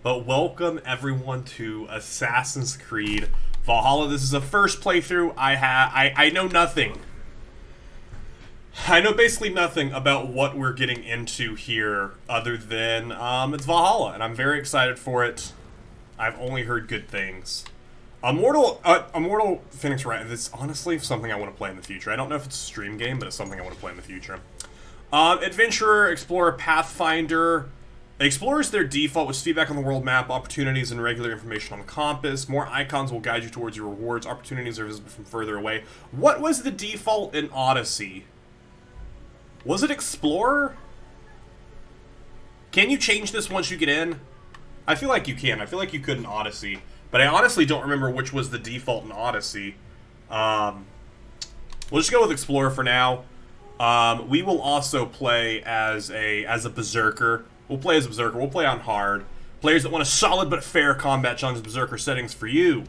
But welcome everyone to Assassin's Creed Valhalla. This is a first playthrough. I know nothing. I know basically nothing about what we're getting into here other than it's Valhalla, and I'm very excited for it. I've only heard good things. Immortal Phoenix Wright. This is honestly something I want to play in the future. I don't know if it's a stream game, but it's something I want to play in the future. Adventurer, Explorer, Pathfinder. Explorers their default with feedback on the world map, opportunities, and regular information on the compass. More icons will guide you towards your rewards. Opportunities are visible from further away. What was the default in Odyssey? Was it Explorer? Can you change this once you get in? I feel like you can. I feel like you could in Odyssey. But I honestly don't remember which was the default in Odyssey. We'll just go with Explorer for now. We will also play as a Berserker. We'll play as a Berserker. We'll play on hard. Players that want a solid but fair combat challenge Berserker settings for you.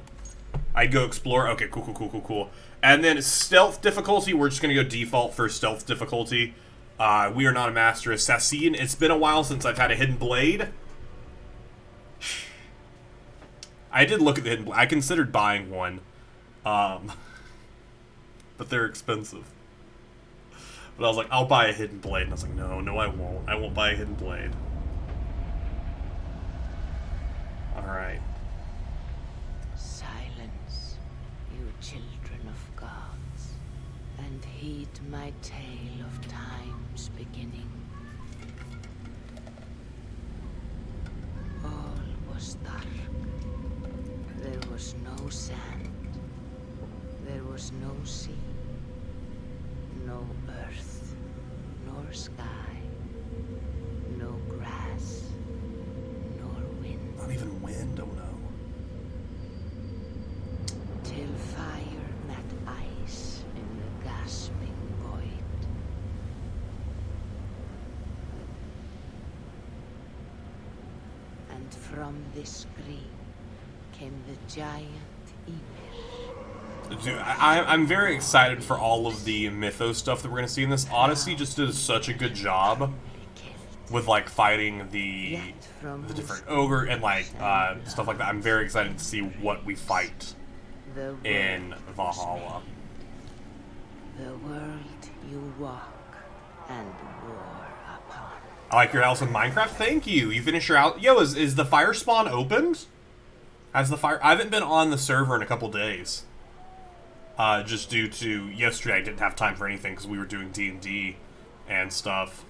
I'd go Explorer. Okay, cool. And then Stealth difficulty, we're just going to go default for Stealth difficulty. We are not a master assassin. It's been a while since I've had a Hidden Blade. I did look at the Hidden Blade. I considered buying one. But they're expensive. But I was like, I'll buy a Hidden Blade. And I was like, no, I won't. I won't buy a Hidden Blade. Alright. Silence, you children of gods, and heed my tale of time's beginning. All was dark. There was no sand. There was no sea. No earth, nor sky, no grass, nor wind. Not even wind, oh no. Till fire met ice in the gasping void. And from this screen came the giant Ymir. Dude, I'm very excited for all of the mythos stuff that we're going to see in this. Odyssey just did such a good job with, like, fighting the different ogre and, like, stuff like that. I'm very excited to see what we fight in Valhalla. The world you walk and war upon. I like your house in Minecraft. Thank you. You finished your house. Yo, is the fire spawn opened? Has the fire... I haven't been on the server in a couple days. Just due to yesterday I didn't have time for anything because we were doing D&D and stuff.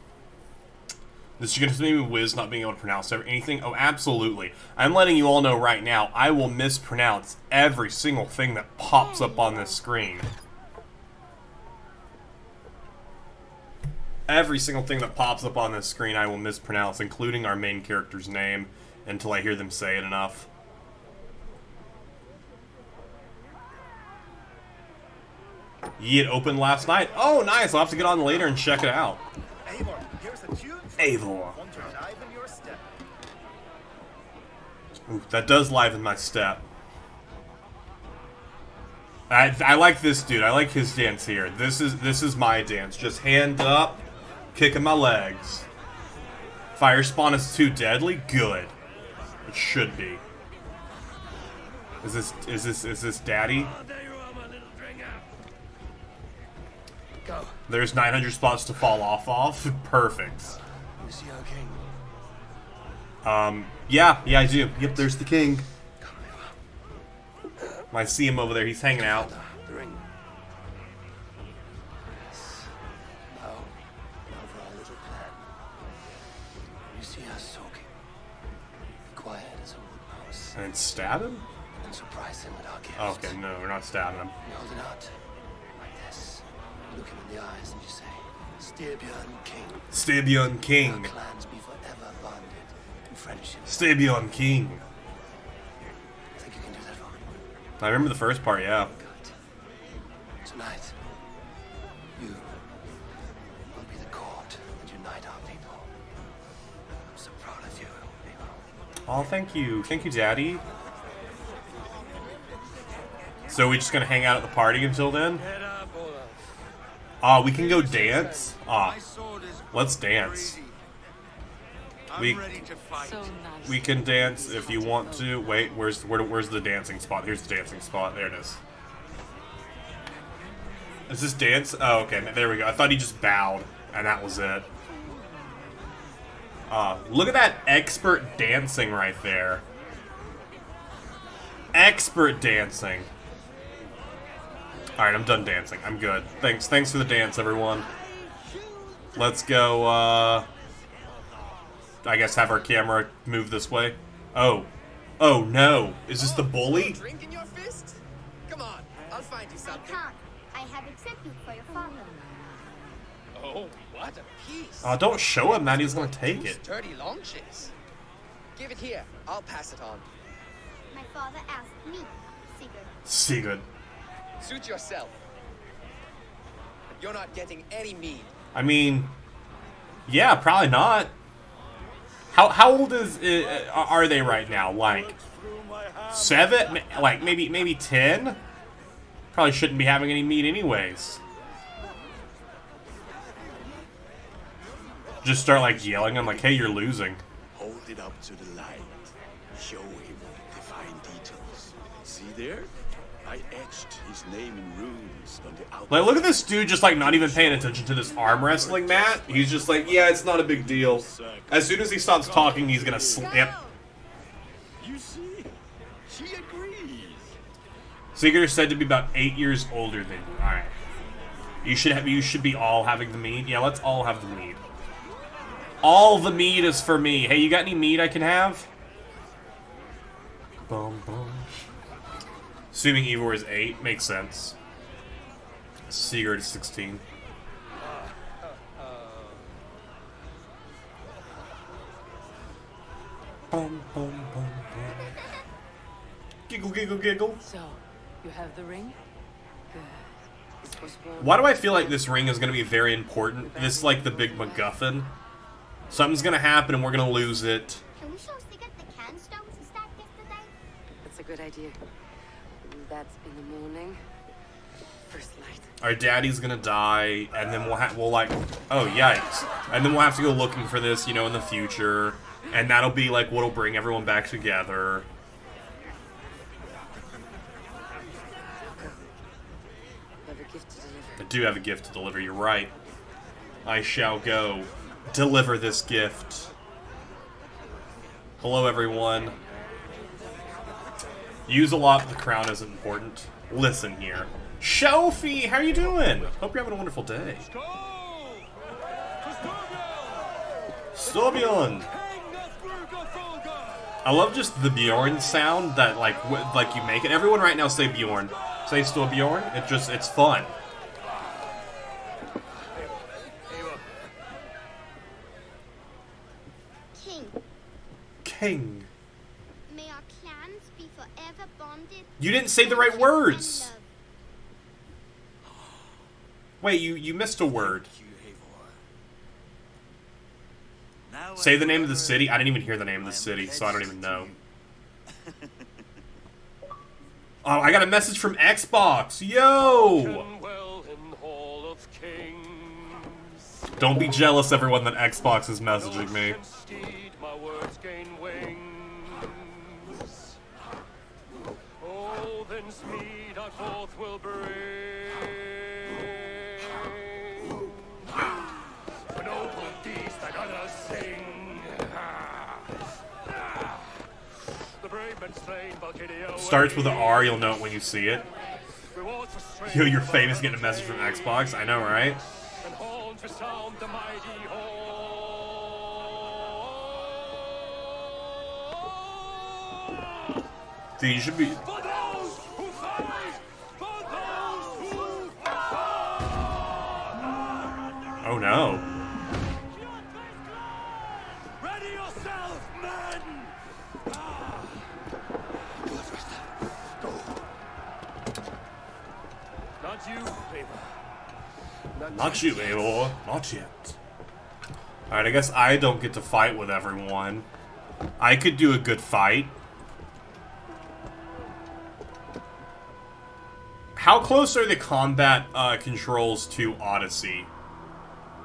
This is going to make me Wiz not being able to pronounce anything? Oh, absolutely. I'm letting you all know right now, I will mispronounce every single thing that pops up on this screen. Every single thing that pops up on this screen I will mispronounce, including our main character's name, until I hear them say it enough. It opened last night. Oh, nice. I'll have to get on later and check it out. Eivor. Ooh, that does liven my step. I like this dude. I like his dance here. This is my dance. Just hand up, kicking my legs. Fire spawn is too deadly? Good. It should be. Is this daddy? Go. There's 900 spots to fall off of. Perfect. You see our king? Yeah, I do. Yep, there's the king. I see him over there. He's hanging out. The ring. Yes. Now for our little plan. You see us talking. Be quiet as a wood mouse. And stab him? And surprise him with our gift. Oh, okay, no, we're not stabbing him. You hold it out. Like this. Look him in the eyes and you say, Styrbjörn King. Styrbjörn King. Our clans be forever bonded in friendship. Styrbjörn King. Think you can do that for me? I remember the first part, yeah. Good. Tonight, you will be the court and unite our people. I'm so proud of you, people. Oh, thank you. Thank you, Daddy. So we just gonna hang out at the party until then? We can go dance? Let's dance. We ready to fight. So nice. we can dance if you want to. Wait, where's the dancing spot? Here's the dancing spot. There it is. Is this dance? Oh, okay. There we go. I thought he just bowed, and that was it. Look at that expert dancing right there. Expert dancing. Alright, I'm done dancing. I'm good. Thanks for the dance, everyone. Let's go, I guess have our camera move this way. Oh. Oh, no. Is this the bully? Drink in your fist? Come on, I'll find you I something. can't. I have accepted for your father. Oh, what a piece. Don't show him that. He's gonna take it. Sturdy launches. Give it here. I'll pass it on. My father asked me, Sigurd. Sigurd. Suit yourself. You're not getting any mead. I mean, yeah, probably not. How old are they right now? Like 7? Like maybe 10? Probably shouldn't be having any meat anyways. Just start like yelling. I'm like, hey, you're losing. Hold it up to the light. Show him the fine details. See there? I etched his name in runes on the outside. Like, look at this dude just like not even paying attention to this arm wrestling mat. He's just like, yeah, it's not a big deal. As soon as he stops talking, he's gonna slip. You see? She agrees. Sigurd is said to be about 8 years older than you. Alright. You should be all having the mead. Yeah, let's all have the mead. All the mead is for me. Hey, you got any mead I can have? Boom, boom. Assuming Ivor is 8, makes sense. Sigurd is 16. Boom, boom, boom, boom. Giggle, giggle, giggle. So, you have the ring? Good. This was born. Why do I feel like this ring is going to be very important? This is like the big MacGuffin. Something's going to happen and we're going to lose it. Can we show Sigurd the can stones we stacked yesterday? That's a good idea. That's in the morning. First light. Our daddy's gonna die, and then we'll like, oh yikes, and then we'll have to go looking for this, you know, in the future, and that'll be like what'll bring everyone back together. You have a gift to deliver. I do have a gift to deliver. You're right. I shall go deliver this gift. Hello, everyone. Use a lot, the crown isn't important. Listen here. Shofi, how you doing? Hope you're having a wonderful day. Storbjorn! I love just the Bjorn sound that like you make it. Everyone right now say Bjorn. Say Storbjorn. It's fun. King, King. may our clans be forever bonded. You didn't say the right words. Wait, you missed a word. Say the name of the city. I didn't even hear the name of the city, so I don't even know. Oh, I got a message from Xbox. Yo! Don't be jealous, everyone, that Xbox is messaging me. Oh, then speed our forth will bring. An opal deeds that others sing. The brave men slain, Valkyria. Starts with an R, you'll know it when you see it. Rewards for strength. Yo, you're famous getting a message from Xbox. I know, right? And horns resound the mighty horn. Dude, you should be... For those who fight! For those who fight! Oh, no. Ready yourself, men! Not you, Ava. Not you, Eeyore. Not yet. Alright, I guess I don't get to fight with everyone. I could do a good fight. How close are the combat controls to Odyssey?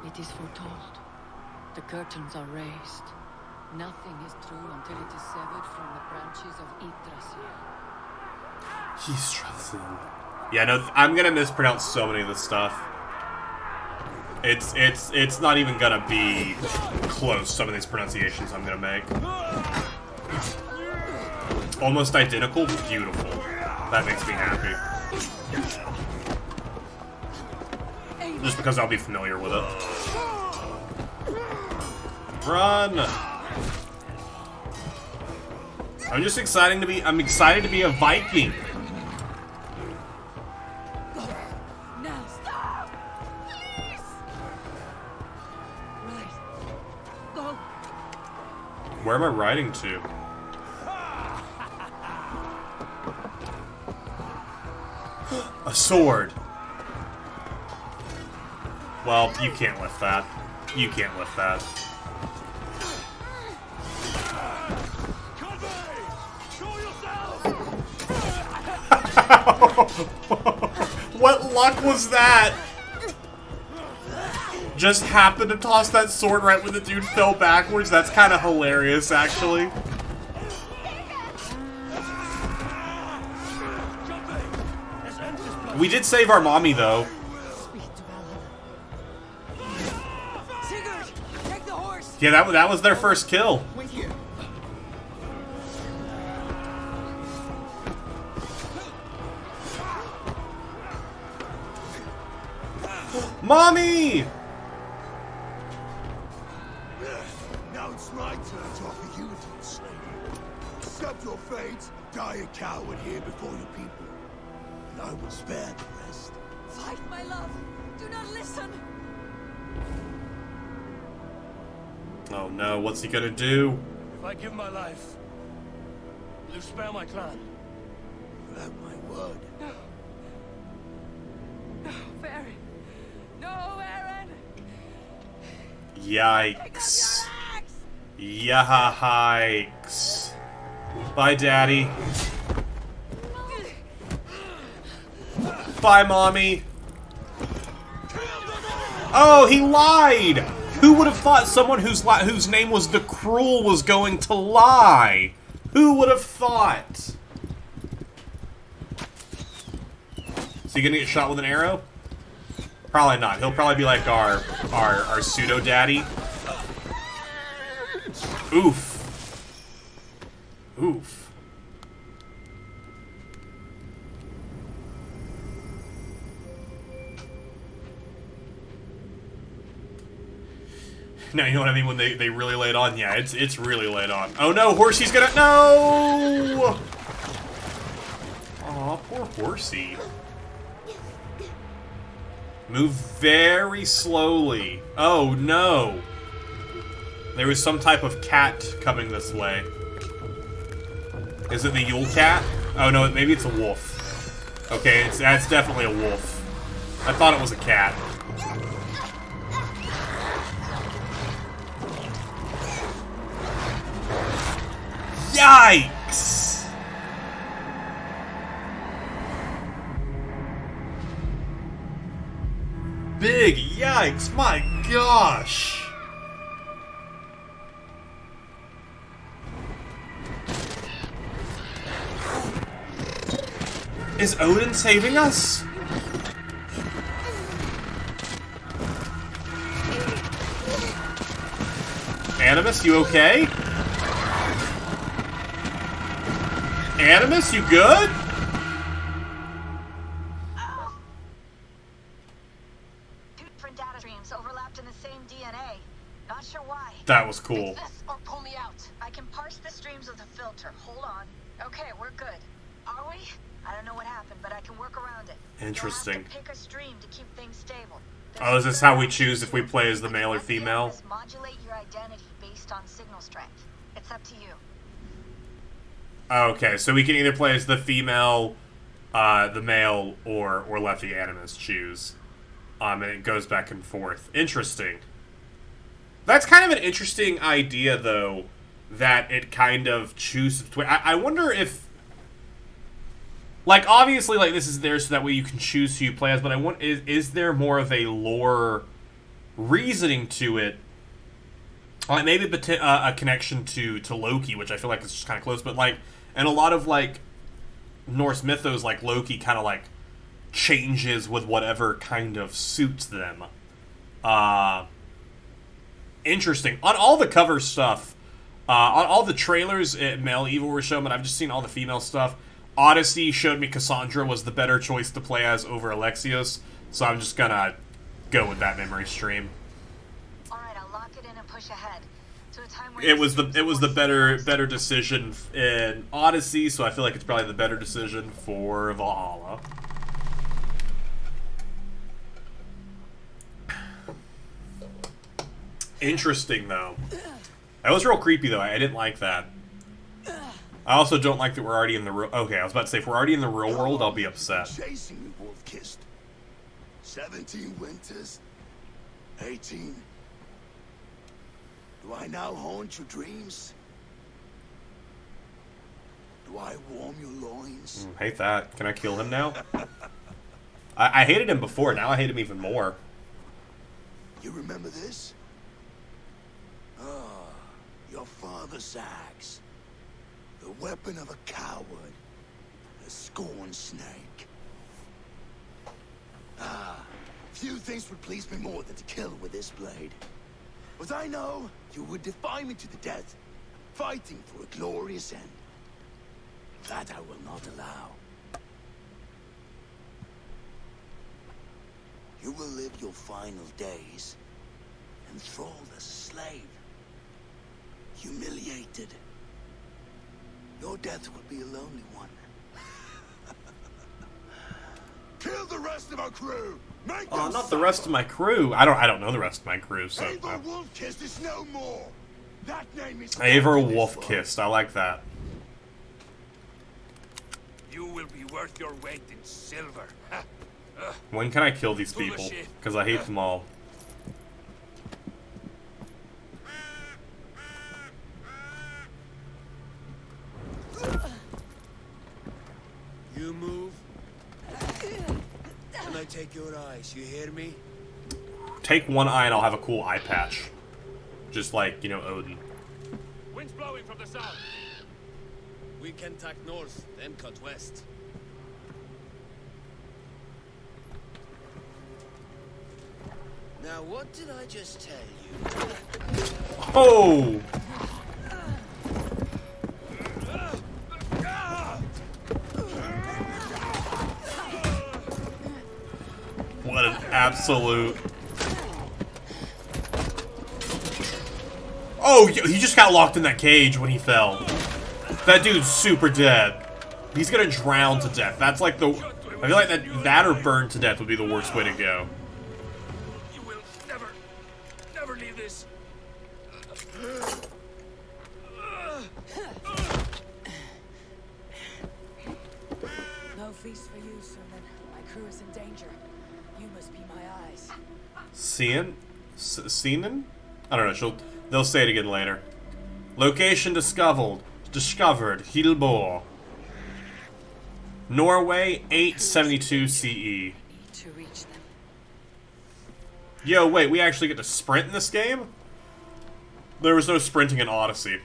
It is foretold. The curtains are raised. Nothing is true until it is severed from the branches of Yggdrasil. He's trusting. Yeah, no, I'm gonna mispronounce so many of this stuff. It's not even gonna be close, some of these pronunciations I'm gonna make. Almost identical, beautiful. That makes me happy. Just because I'll be familiar with it. Run! I'm excited to be a Viking. Now stop! Please! Right. Go. Where am I riding to? A sword. Well, you can't lift that. You can't lift that. What luck was that? Just happened to toss that sword right when the dude fell backwards. That's kind of hilarious, actually. We did save our mommy, though. Sigurd, take the horse. Yeah, that was their first kill. Wait here. Mommy! Now it's my turn to offer you a deed, slave. Accept your fate, die a coward here before your people, and I will spare the rest. Fight, my love. Do not listen. Oh no, what's he gonna do? If I give my life, will you spare my clan? You have my word. No. No, Aaron. No, Aaron. Yikes. Yikes. Bye, Daddy. Bye, Mommy. Oh, he lied! Who would have thought someone whose name was the Cruel was going to lie? Who would have thought? Is he gonna get shot with an arrow? Probably not. He'll probably be like our pseudo daddy. Oof. Oof. Now you know what I mean when they really lay it on? Yeah, it's really laid on. Oh no, Horsey's gonna no! Aw, poor Horsey. Move very slowly. Oh no. There was some type of cat coming this way. Is it the Yule cat? Oh no, maybe it's a wolf. Okay, that's definitely a wolf. I thought it was a cat. Yikes! Big yikes, my gosh! Is Odin saving us? Animus, you okay? Animus, you good? Two different data streams overlapped in the same DNA. Not sure why. That was cool. Fix this or pull me out. I can parse the streams with a filter. Hold on. Okay, we're good. Are we? I don't know what happened, but I can work around it. Interesting. You'll have to pick a stream to keep things stable. Oh, is this how we choose if we play as the male or female? Modulate your identity based on signal strength. It's up to you. Okay, so we can either play as the female, the male, or let the Animus choose. And it goes back and forth. Interesting. That's kind of an interesting idea, though, that it kind of chooses between. I wonder if, like, obviously, like, this is there so that way you can choose who you play as, but I want, is there more of a lore reasoning to it Like maybe a connection to Loki, which I feel like is just kind of close, but like, and a lot of like Norse mythos, like Loki kind of like changes with whatever kind of suits them. Interesting. On all the cover stuff, on all the trailers, male evil were shown, but I've just seen all the female stuff. Odyssey showed me Cassandra was the better choice to play as over Alexios, so I'm just gonna go with that memory stream. All right, I'll lock it in and push ahead to a time where It was the better decision in Odyssey, so I feel like it's probably the better decision for Valhalla. Interesting though. That was real creepy though. I didn't like that. I also don't like that we're already in the real. Okay, I was about to say if we're already in the real world, I'll be upset. Chasing me, wolf-kissed. 17 winters. 18. Do I now haunt your dreams? Do I warm your loins? Hate that. Can I kill him now? I hated him before. Now I hate him even more. You remember this? Ah, your father's axe. The weapon of a coward. A scorned snake. Ah, few things would please me more than to kill with this blade. But I know you would defy me to the death, fighting for a glorious end. That I will not allow. You will live your final days enthralled as a slave, humiliated. Your death will be a lonely one. Kill the rest of our crew. Make them Not the rest of my crew. I don't know the rest of my crew. So Eivor Wolf-Kissed is no more. That name is Eivor Wolf-Kissed. I like that. You will be worth your weight in silver. When can I kill these people? Because I hate them all. You move, and I take your eyes. You hear me? Take one eye and I'll have a cool eye patch. Just like, you know, Odin. Wind's blowing from the south. We can tack north, then cut west. Now, what did I just tell you? Oh! What an absolute... Oh, he just got locked in that cage when he fell. That dude's super dead. He's gonna drown to death. That's like the... I feel like that or burn to death would be the worst way to go. You will never leave this. No feast for you, Sermon. My crew is in danger. You must be my eyes. Seanan? I don't know. They'll say it again later. Location discovered. Hilbor. Norway, 872 CE. Need to reach them. Yo, wait, we actually get to sprint in this game? There was no sprinting in Odyssey.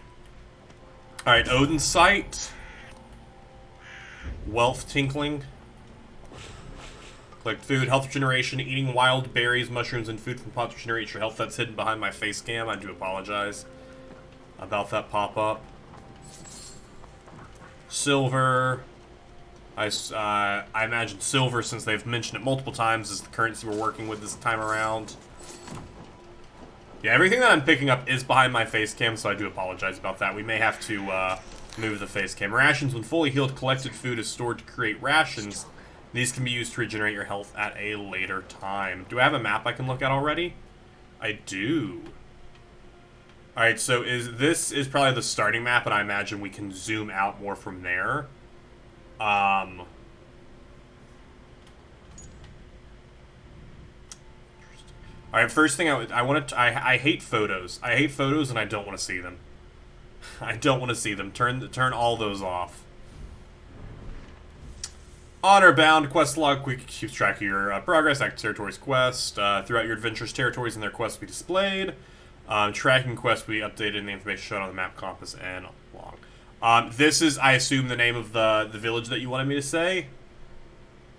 Alright, Odin's Sight. Wealth Tinkling. Collect food, health regeneration, eating wild berries, mushrooms, and food from pots regenerate your health. That's hidden behind my face cam. I do apologize about that pop-up. Silver. I imagine silver, since they've mentioned it multiple times, is the currency we're working with this time around. Yeah, everything that I'm picking up is behind my face cam, so I do apologize about that. We may have to move the face cam. Rations. When fully healed, collected food is stored to create rations. These can be used to regenerate your health at a later time. Do I have a map I can look at already? I do. Alright, so this is probably the starting map, and I imagine we can zoom out more from there. Alright, first thing I hate photos. I hate photos and I don't want to see them. I don't want to see them. Turn all those off. Honor Bound quest log keeps track of your progress. Active territories quest. Throughout your adventures, territories and their quests will be displayed. Tracking quest will be updated in the information shown on the map, compass, and log. This is, I assume, the name of the village that you wanted me to say.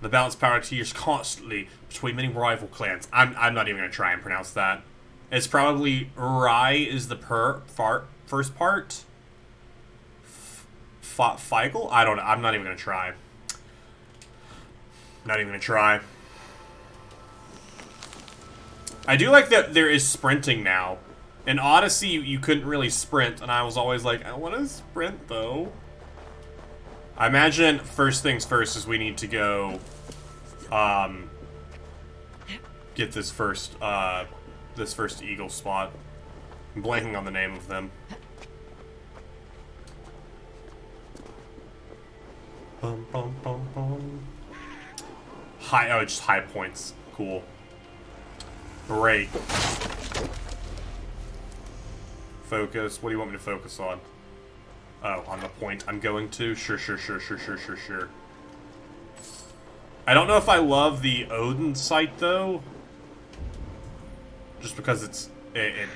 The balanced power teeters constantly between many rival clans. I'm not even going to try and pronounce that. It's probably Rai is the first part. Feigl? I don't know. I'm not even going to try. Not even going to try. I do like that there is sprinting now. In Odyssey, you couldn't really sprint, and I was always like, I want to sprint, though. I imagine first things first is we need to go, get this first eagle spot. I'm blanking on the name of them. Bum, bum, bum, bum. Just high points. Cool. Break. Focus. What do you want me to focus on? Oh, on the point I'm going to? Sure. I don't know if I love the Odin site, though. Just because it's... I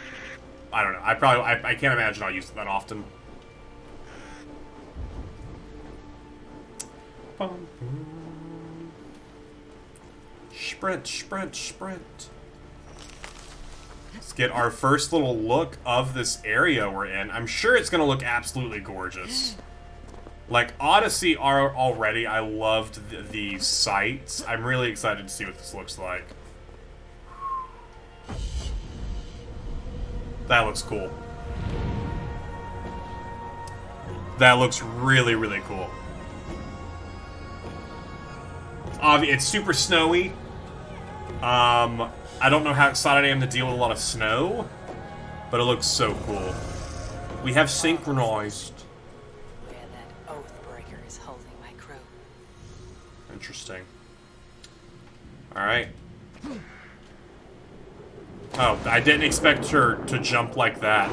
don't know. I can't imagine I'll use it that often. Sprint. Let's get our first little look of this area we're in. I'm sure it's going to look absolutely gorgeous. Like, Odyssey already, I loved the sights. I'm really excited to see what this looks like. That looks cool. That looks really, really cool. It's super snowy. I don't know how excited I am to deal with a lot of snow, but it looks so cool. We have synchronized. Where that Oathbreaker is holding my crew. Interesting. Alright. Oh, I didn't expect her to jump like that.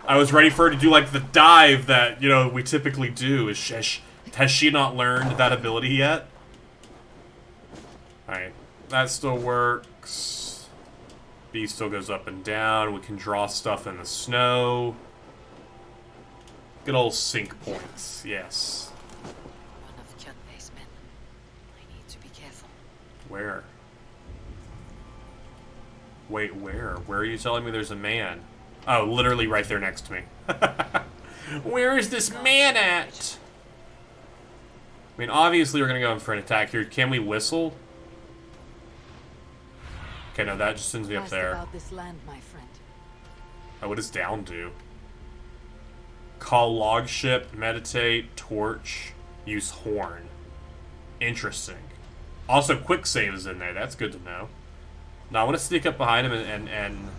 I was ready for her to do, like, the dive that, you know, we typically do. Has she not learned that ability yet? Alright. That still works. B still goes up and down. We can draw stuff in the snow. Good old sync points. Yes. One of Kyunbei's men. I need to be careful. Where? Wait, where? Where are you telling me there's a man? Oh, literally right there next to me. Where is this man at? I mean, obviously we're gonna go in for an attack here. Can we whistle? Okay, no, that just sends me up there. About this land, my friend. Oh, what does down do? Call log ship, meditate, torch, use horn. Interesting. Also, quick save is in there. That's good to know. Now, I want to sneak up behind him and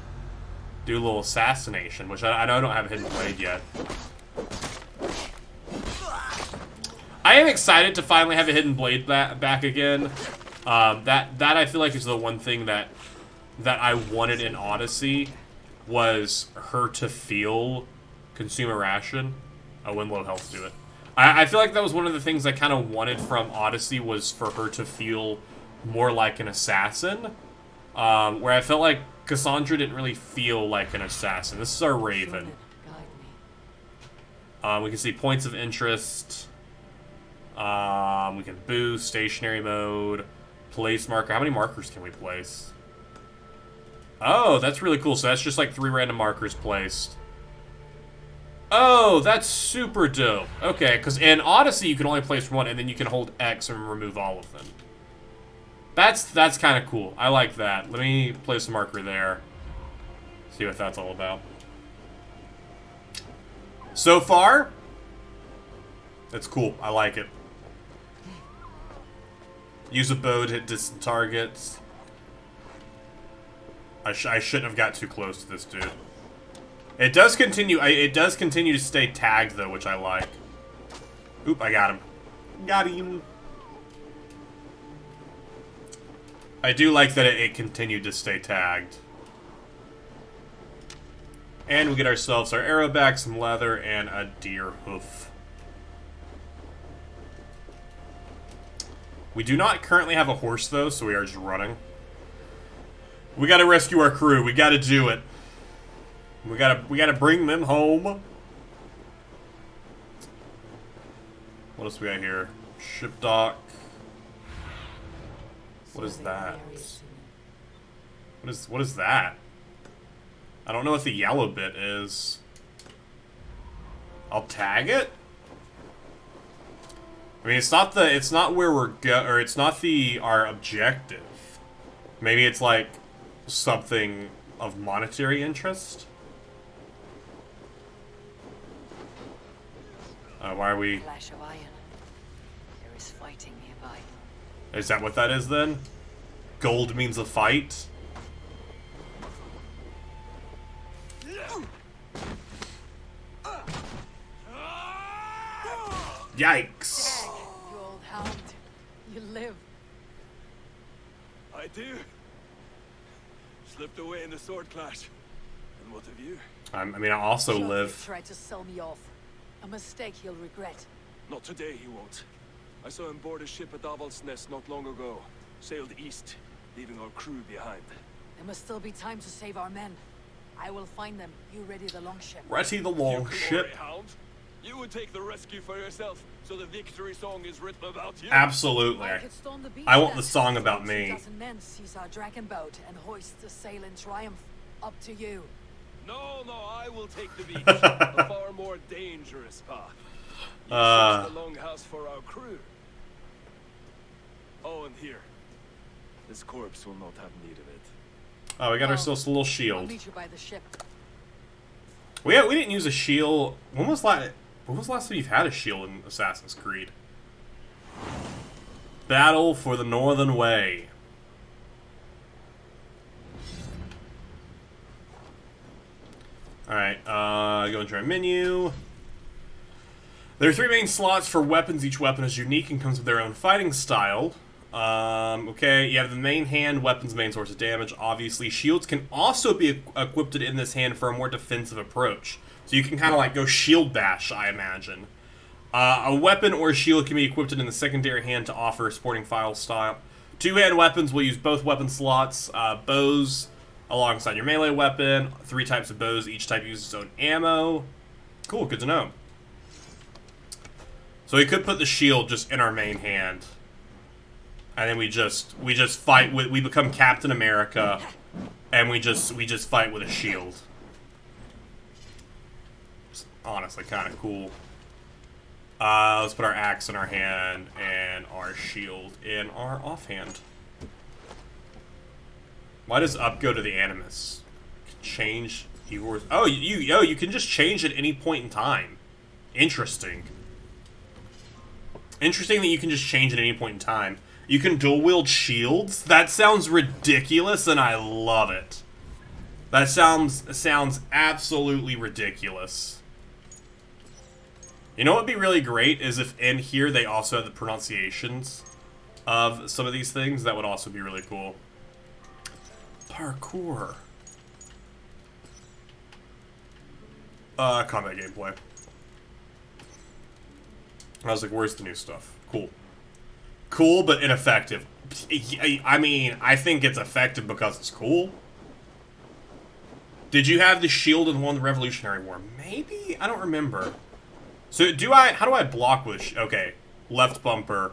do a little assassination, which I know I don't have a hidden blade yet. I am excited to finally have a hidden blade back again. That I feel like is the one thing that I wanted in Odyssey, was her to feel consume a ration. Oh, when low health do it. I feel like that was one of the things I kind of wanted from Odyssey, was for her to feel more like an assassin. Where I felt like Cassandra didn't really feel like an assassin. This is our Raven. We can see points of interest. We can boost, stationary mode, place marker. How many markers can we place? Oh, that's really cool. So that's just like 3 random markers placed. Oh, that's super dope. Okay, because in Odyssey you can only place 1, and then you can hold X and remove all of them. That's kind of cool. I like that. Let me place a marker there. See what that's all about. So far, it's cool. I like it. Use a bow to hit distant targets. I shouldn't have got too close to this dude. It does continue. It does continue to stay tagged though, which I like. Oop! I got him. Got him. I do like that it continued to stay tagged. And we get ourselves our arrow back, some leather, and a deer hoof. We do not currently have a horse though, so we are just running. We gotta rescue our crew. We gotta do it. We gotta bring them home. What else we got here? Ship dock. What is that? What is that? I don't know what the yellow bit is. I'll tag it? I mean, it's not where we're or it's not our objective. Maybe it's like something of monetary interest? Why are we... Flash of iron. There is fighting nearby. Is that what that is then? Gold means a fight? Yikes. You old hound. You live. I do. Slipped away in the sword clash. And what of you? I mean, I also Shotnik live... tried to sell me off. A mistake he'll regret. Not today, he won't. I saw him board a ship at Avaldsnes not long ago. Sailed east, leaving our crew behind. There must still be time to save our men. I will find them. You ready the longship. Ready the longship. Hound? You would take the rescue for yourself, so the victory song is written about you. Absolutely. I want the song about me. 2,000 men seize our dragon boat and hoist the sail in triumph. Up to you. No, I will take the beach. A far more dangerous path. You search the longhouse for our crew. Oh, and here. This corpse will not have need of it. Oh, we got ourselves a little I'll shield. meet you by the ship. We didn't use a shield. When was the last time you've had a shield in Assassin's Creed? Battle for the Northern Way. Alright, go into our menu. There are 3 main slots for weapons. Each weapon is unique and comes with their own fighting style. Okay, you have the main hand, weapons, main source of damage. Obviously, shields can also be equipped in this hand for a more defensive approach. So you can kind of like go shield bash, I imagine. A weapon or shield can be equipped in the secondary hand to offer a sporting file style. 2-hand weapons will use both weapon slots. Bows alongside your melee weapon. 3 types of bows. Each type uses its own ammo. Cool, good to know. So we could put the shield just in our main hand. And then we just fight with, we become Captain America, and we just fight with a shield. It's honestly kind of cool. Let's put our axe in our hand and our shield in our offhand. Why does up go to the Animus? Change yours. Oh, you can just change at any point in time. Interesting. Interesting that you can just change at any point in time. You can dual wield shields? That sounds ridiculous, and I love it. That sounds absolutely ridiculous. You know what would be really great is if in here they also had the pronunciations of some of these things. That would also be really cool. Parkour. Combat gameplay. I was like, where's the new stuff? Cool. Cool, but ineffective. I mean, I think it's effective because it's cool. Did you have the shield in one of the Revolutionary War? Maybe? I don't remember. So, how do I block with okay, left bumper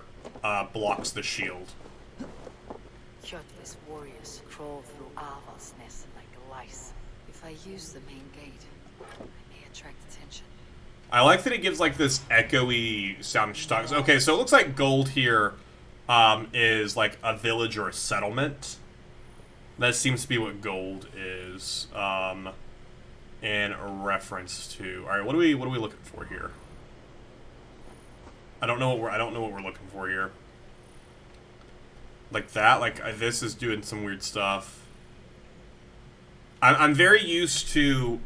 blocks the shield. Gutless warriors crawl through Avaldsnes like lice. If I use the main gate, I may attract attention. I like that it gives like this echoey sound stocks. Okay, so it looks like gold here is like a village or a settlement. That seems to be what gold is in a reference to. All right, what are we looking for here? I don't know what we're looking for here. Like that, like this is doing some weird stuff. I'm very used to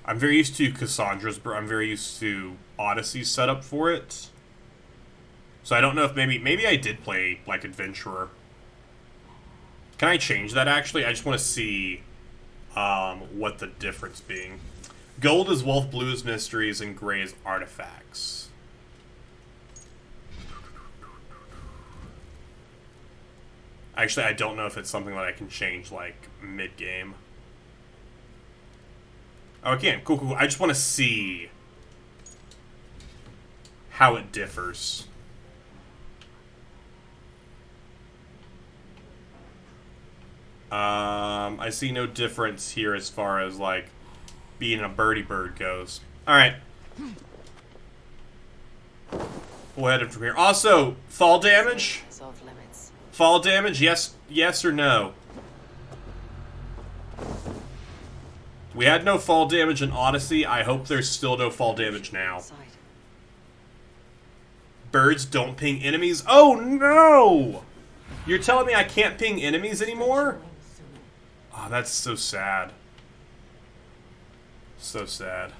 Cassandra's, but I'm very used to Odyssey's setup for it. So I don't know if maybe I did play like Adventurer. Can I change that actually? I just want to see what the difference being. Gold is wealth, blue is mysteries, and gray is artifacts. Actually, I don't know if it's something that I can change like mid-game. Oh, I can. Cool, cool. I just want to see how it differs. I see no difference here as far as, like, being a birdie bird goes. Alright. We'll head in from here. Also, fall damage? Fall damage, yes or no? We had no fall damage in Odyssey. I hope there's still no fall damage now. Birds don't ping enemies? Oh, no! You're telling me I can't ping enemies anymore? Oh, that's so sad. So sad.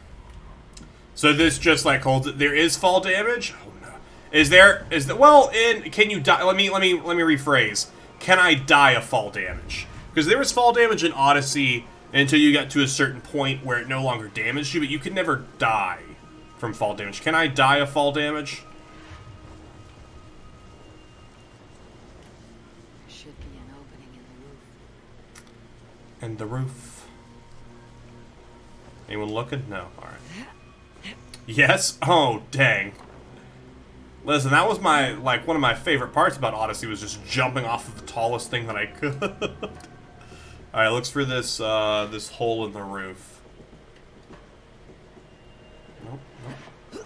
So this just like holds it. There is fall damage? Oh no. Is there well, can you die? Let me rephrase. Can I die of fall damage? Because there was fall damage in Odyssey until you got to a certain point where it no longer damaged you, but you could never die from fall damage. Can I die of fall damage? There should be an opening in the roof. And the roof. Anyone looking? No. Alright. Yes? Oh, dang. Listen, that was my, like, one of my favorite parts about Odyssey was just jumping off of the tallest thing that I could. Alright, looks for this, this hole in the roof. Nope, nope.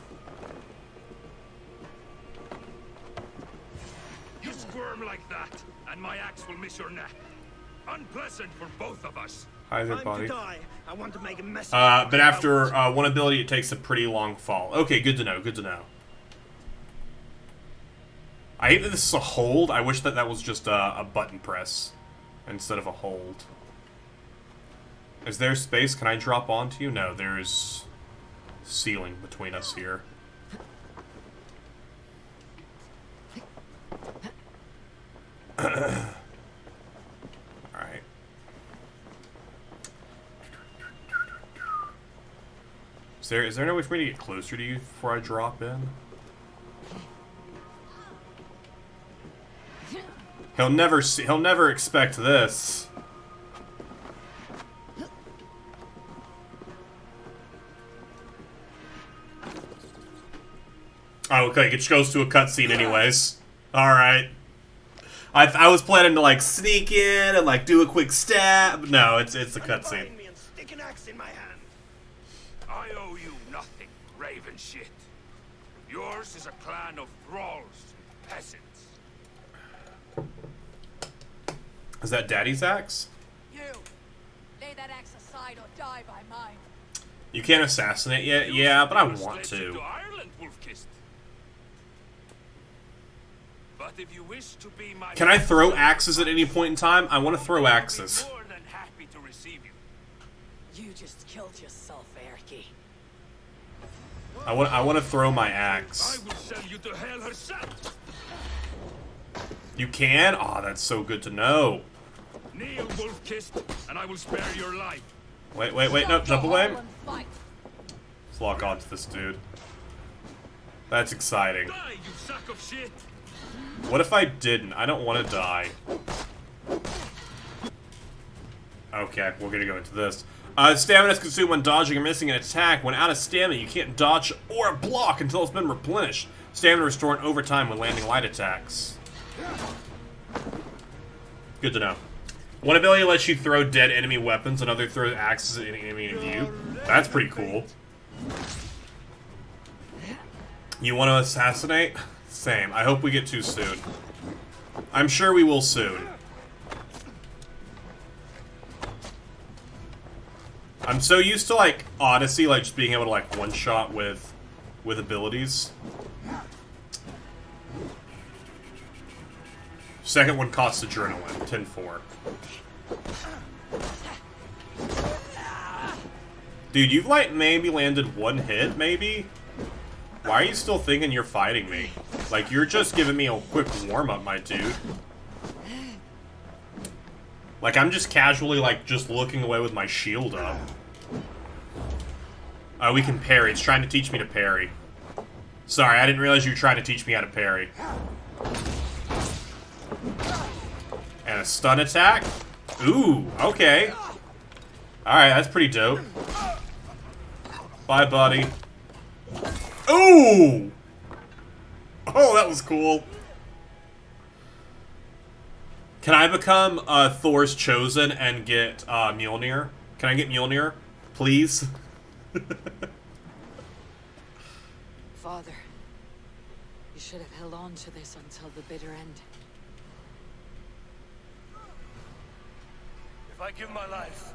You squirm like that, and my axe will miss your neck. Unpleasant for both of us. Hi there, buddy. I want to make a mess But after one ability, it takes a pretty long fall. Okay, good to know, good to know. I hate that this is a hold. I wish that that was just a button press instead of a hold. Is there space? Can I drop onto you? No, there's ceiling between us here. Alright. Is there no way for me to get closer to you before I drop in? He'll never expect this. Oh, okay, it just goes to a cutscene anyways. Alright. I was planning to, like, sneak in and, like, do a quick stab. No, it's a cutscene. I owe you nothing, raven shit. Yours is a clan of thralls and peasants. Is that Daddy's axe? You! Lay that axe aside or die by mine. You can't assassinate yet? Yeah, but I want to. But if you wish to be my Can I throw axes at any point in time? I want to throw axes. more than happy to receive you. You just killed yourself, Erky. I want to throw my axe. I will send you to hell herself. You can? Oh, that's so good to know. Kneel, wolf-kissed, and I will spare your life. Wait, no, jump away. Fight. Let's lock onto this dude. That's exciting. Die, you sack of shit. What if I didn't? I don't want to die. Okay, we're gonna go into this. Stamina is consumed when dodging or missing an attack. When out of stamina, you can't dodge or block until it's been replenished. Stamina restored over time when landing light attacks. Good to know. One ability lets you throw dead enemy weapons, another throws axes at any enemy in view. That's pretty cool. You want to assassinate? Same. I hope we get too soon. I'm sure we will soon. I'm so used to, like, Odyssey, like, just being able to, like, one-shot with abilities. Second one costs adrenaline. 10-4. Dude, you've, like, maybe landed one hit, maybe? Why are you still thinking you're fighting me? Like, you're just giving me a quick warm-up, my dude. Like, I'm just casually, like, just looking away with my shield up. Oh, we can parry. It's trying to teach me to parry. Sorry, I didn't realize you were trying to teach me how to parry. And a stun attack? Ooh, okay. Alright, that's pretty dope. Bye, buddy. Ooh! Oh, that was cool. Can I become Thor's chosen and get Mjolnir? Can I get Mjolnir, please? Father, you should have held on to this until the bitter end. If I give my life,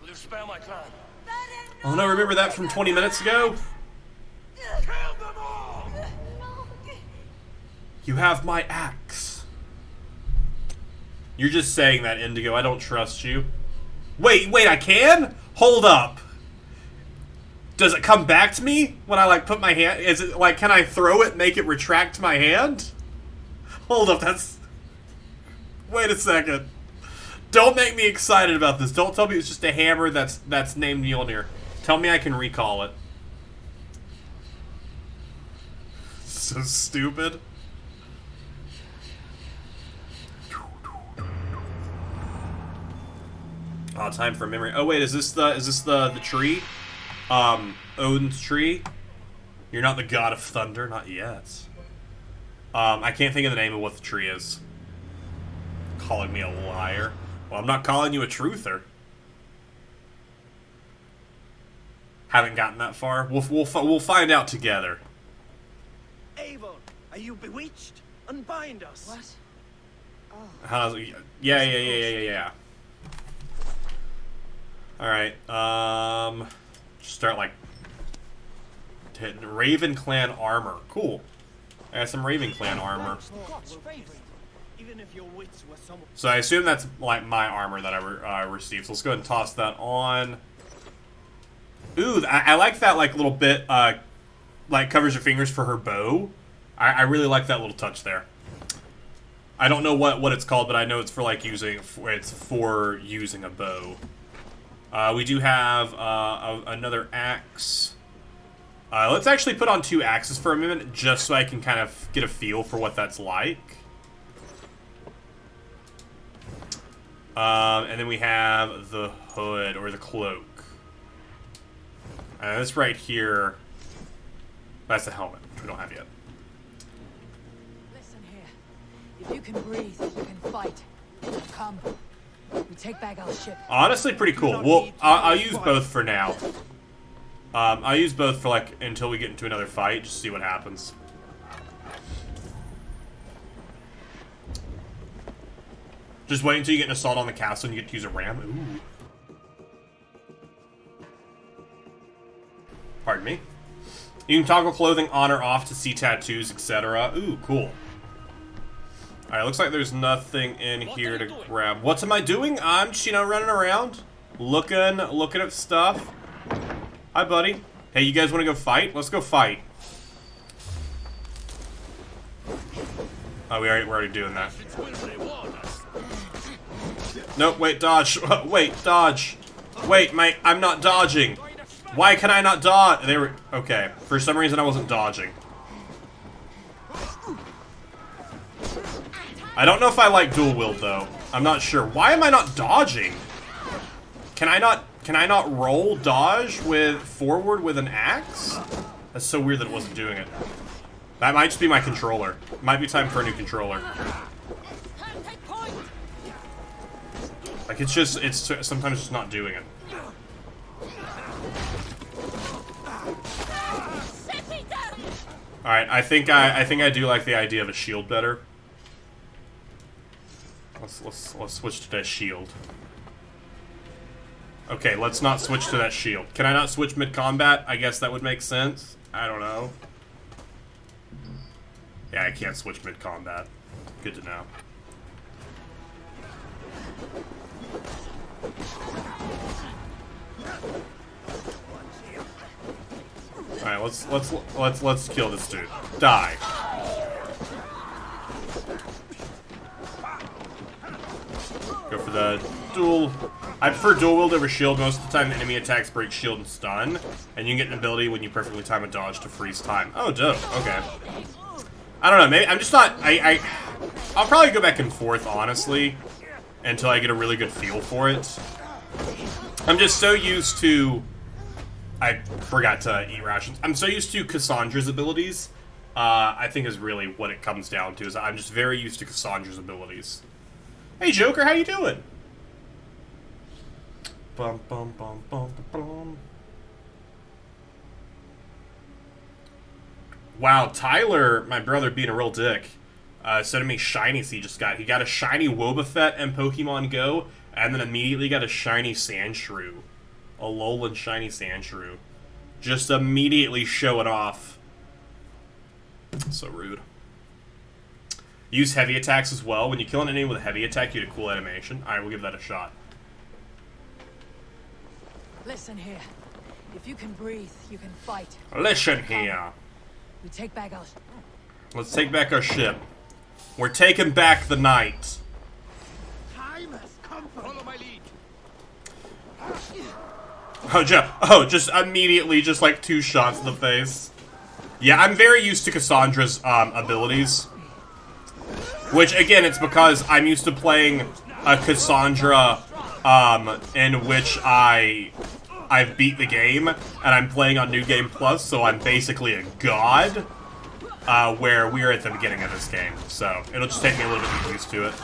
will you spare my clan? Oh no, remember that from 20 minutes ago? Kill them all! You have my axe. You're just saying that, Indigo. I don't trust you. Wait, I can? Hold up. Does it come back to me when I, like, put my hand... Is it, like, can I throw it, make it retract my hand? Hold up, that's... Wait a second. Don't make me excited about this. Don't tell me it's just a hammer that's named Mjolnir. Tell me I can recall it. So stupid. Oh, time for memory. Oh wait, is this the tree? Odin's tree? You're not the god of thunder, not yet. I can't think of the name of what the tree is. Calling me a liar. Well, I'm not calling you a truther. Haven't gotten that far. We'll find out together. Avon, are you bewitched? Unbind us. What? How's it? Yeah. Alright, just start, like, hitting Raven Clan armor. Cool. I got some Raven Clan armor. Even if your wits were somewhat... So I assume that's, like, my armor that I received. So let's go ahead and toss that on. Ooh, I like that, like, little bit, like, covers your fingers for her bow. I really like that little touch there. I don't know what it's called, but I know it's for, like, using a bow. We do have another axe. Let's actually put on 2 axes for a minute, just so I can kind of get a feel for what that's like. And then we have the hood, or the cloak. This right here, that's the helmet, which we don't have yet. Listen here. If you can breathe, you can fight. Come. We take back our ship. Honestly, pretty cool. Well, I'll use both for now. I'll use both for, like, until we get into another fight, just to see what happens. Just wait until you get an assault on the castle and you get to use a ram. Ooh. Pardon me. You can toggle clothing on or off to see tattoos, etc. Ooh, cool. Alright, looks like there's nothing in here to grab. What am I doing? I'm just, running around. Looking at stuff. Hi, buddy. Hey, you guys want to go fight? Let's go fight. Oh, we're already doing that. Nope, wait, dodge. Wait, dodge. Wait, I'm not dodging. Why can I not dodge? Okay, for some reason I wasn't dodging. I don't know if I like dual wield though. I'm not sure. Why am I not dodging? Can I not roll dodge with forward with an axe? That's so weird that it wasn't doing it. That might just be my controller. It might be time for a new controller. Like it's sometimes just not doing it. All right, I think I do like the idea of a shield better. Let's switch to that shield. Okay, let's not switch to that shield. Can I not switch mid-combat? I guess that would make sense. I don't know. Yeah, I can't switch mid-combat. Good to know. Alright, let's kill this dude. Die. Go for the dual. I prefer dual wield over shield. Most of the time, enemy attacks break shield and stun, and you can get an ability when you perfectly time a dodge to freeze time. Oh, dope. Okay. I don't know. Maybe I'm just not. I'll probably go back and forth, honestly, until I get a really good feel for it. I'm just so used to I forgot to eat rations. I'm so used to Cassandra's abilities. I think is really what it comes down to. Is I'm just very used to Cassandra's abilities. Hey, Joker, how you doing? Bum bum bum bum bum. Wow, Tyler, my brother, being a real dick, sent me shinies he just got. He got a shiny Wobbuffet in Pokemon Go, and then immediately got a shiny Sandshrew. A Alolan shiny Sandshrew. Just immediately show it off. So rude. Use heavy attacks as well. When you kill an enemy with a heavy attack, you get a cool animation. Alright, we'll give that a shot. Listen here. If you can breathe, you can fight. Listen here. We take back our... Let's take back our ship. We're taking back the night. Time has come for Follow my lead. Just immediately, just like 2 shots in the face. Yeah, I'm very used to Cassandra's abilities. Which, again, it's because I'm used to playing a Cassandra in which I've beat the game, and I'm playing on New Game Plus, so I'm basically a god, where we're at the beginning of this game. So, it'll just take me a little bit to get used to it.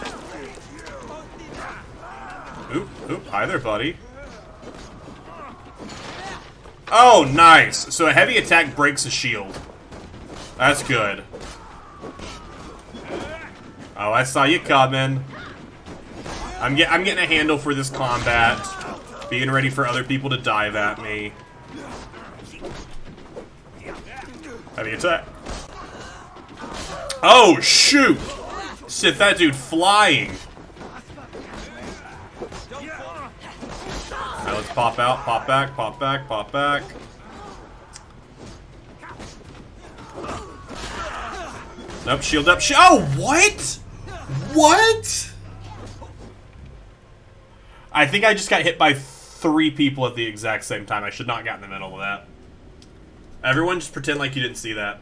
Oop, hi there, buddy. Oh, nice! So a heavy attack breaks a shield. That's good. Oh, I saw you coming. I'm getting a handle for this combat. Being ready for other people to dive at me. Heavy attack. Oh, shoot! Shit, that dude flying. Alright, let's pop out, pop back, pop back, pop back. Nope, shield up, oh, what? What? I think I just got hit by 3 people at the exact same time. I should not get in the middle of that. Everyone just pretend like you didn't see that.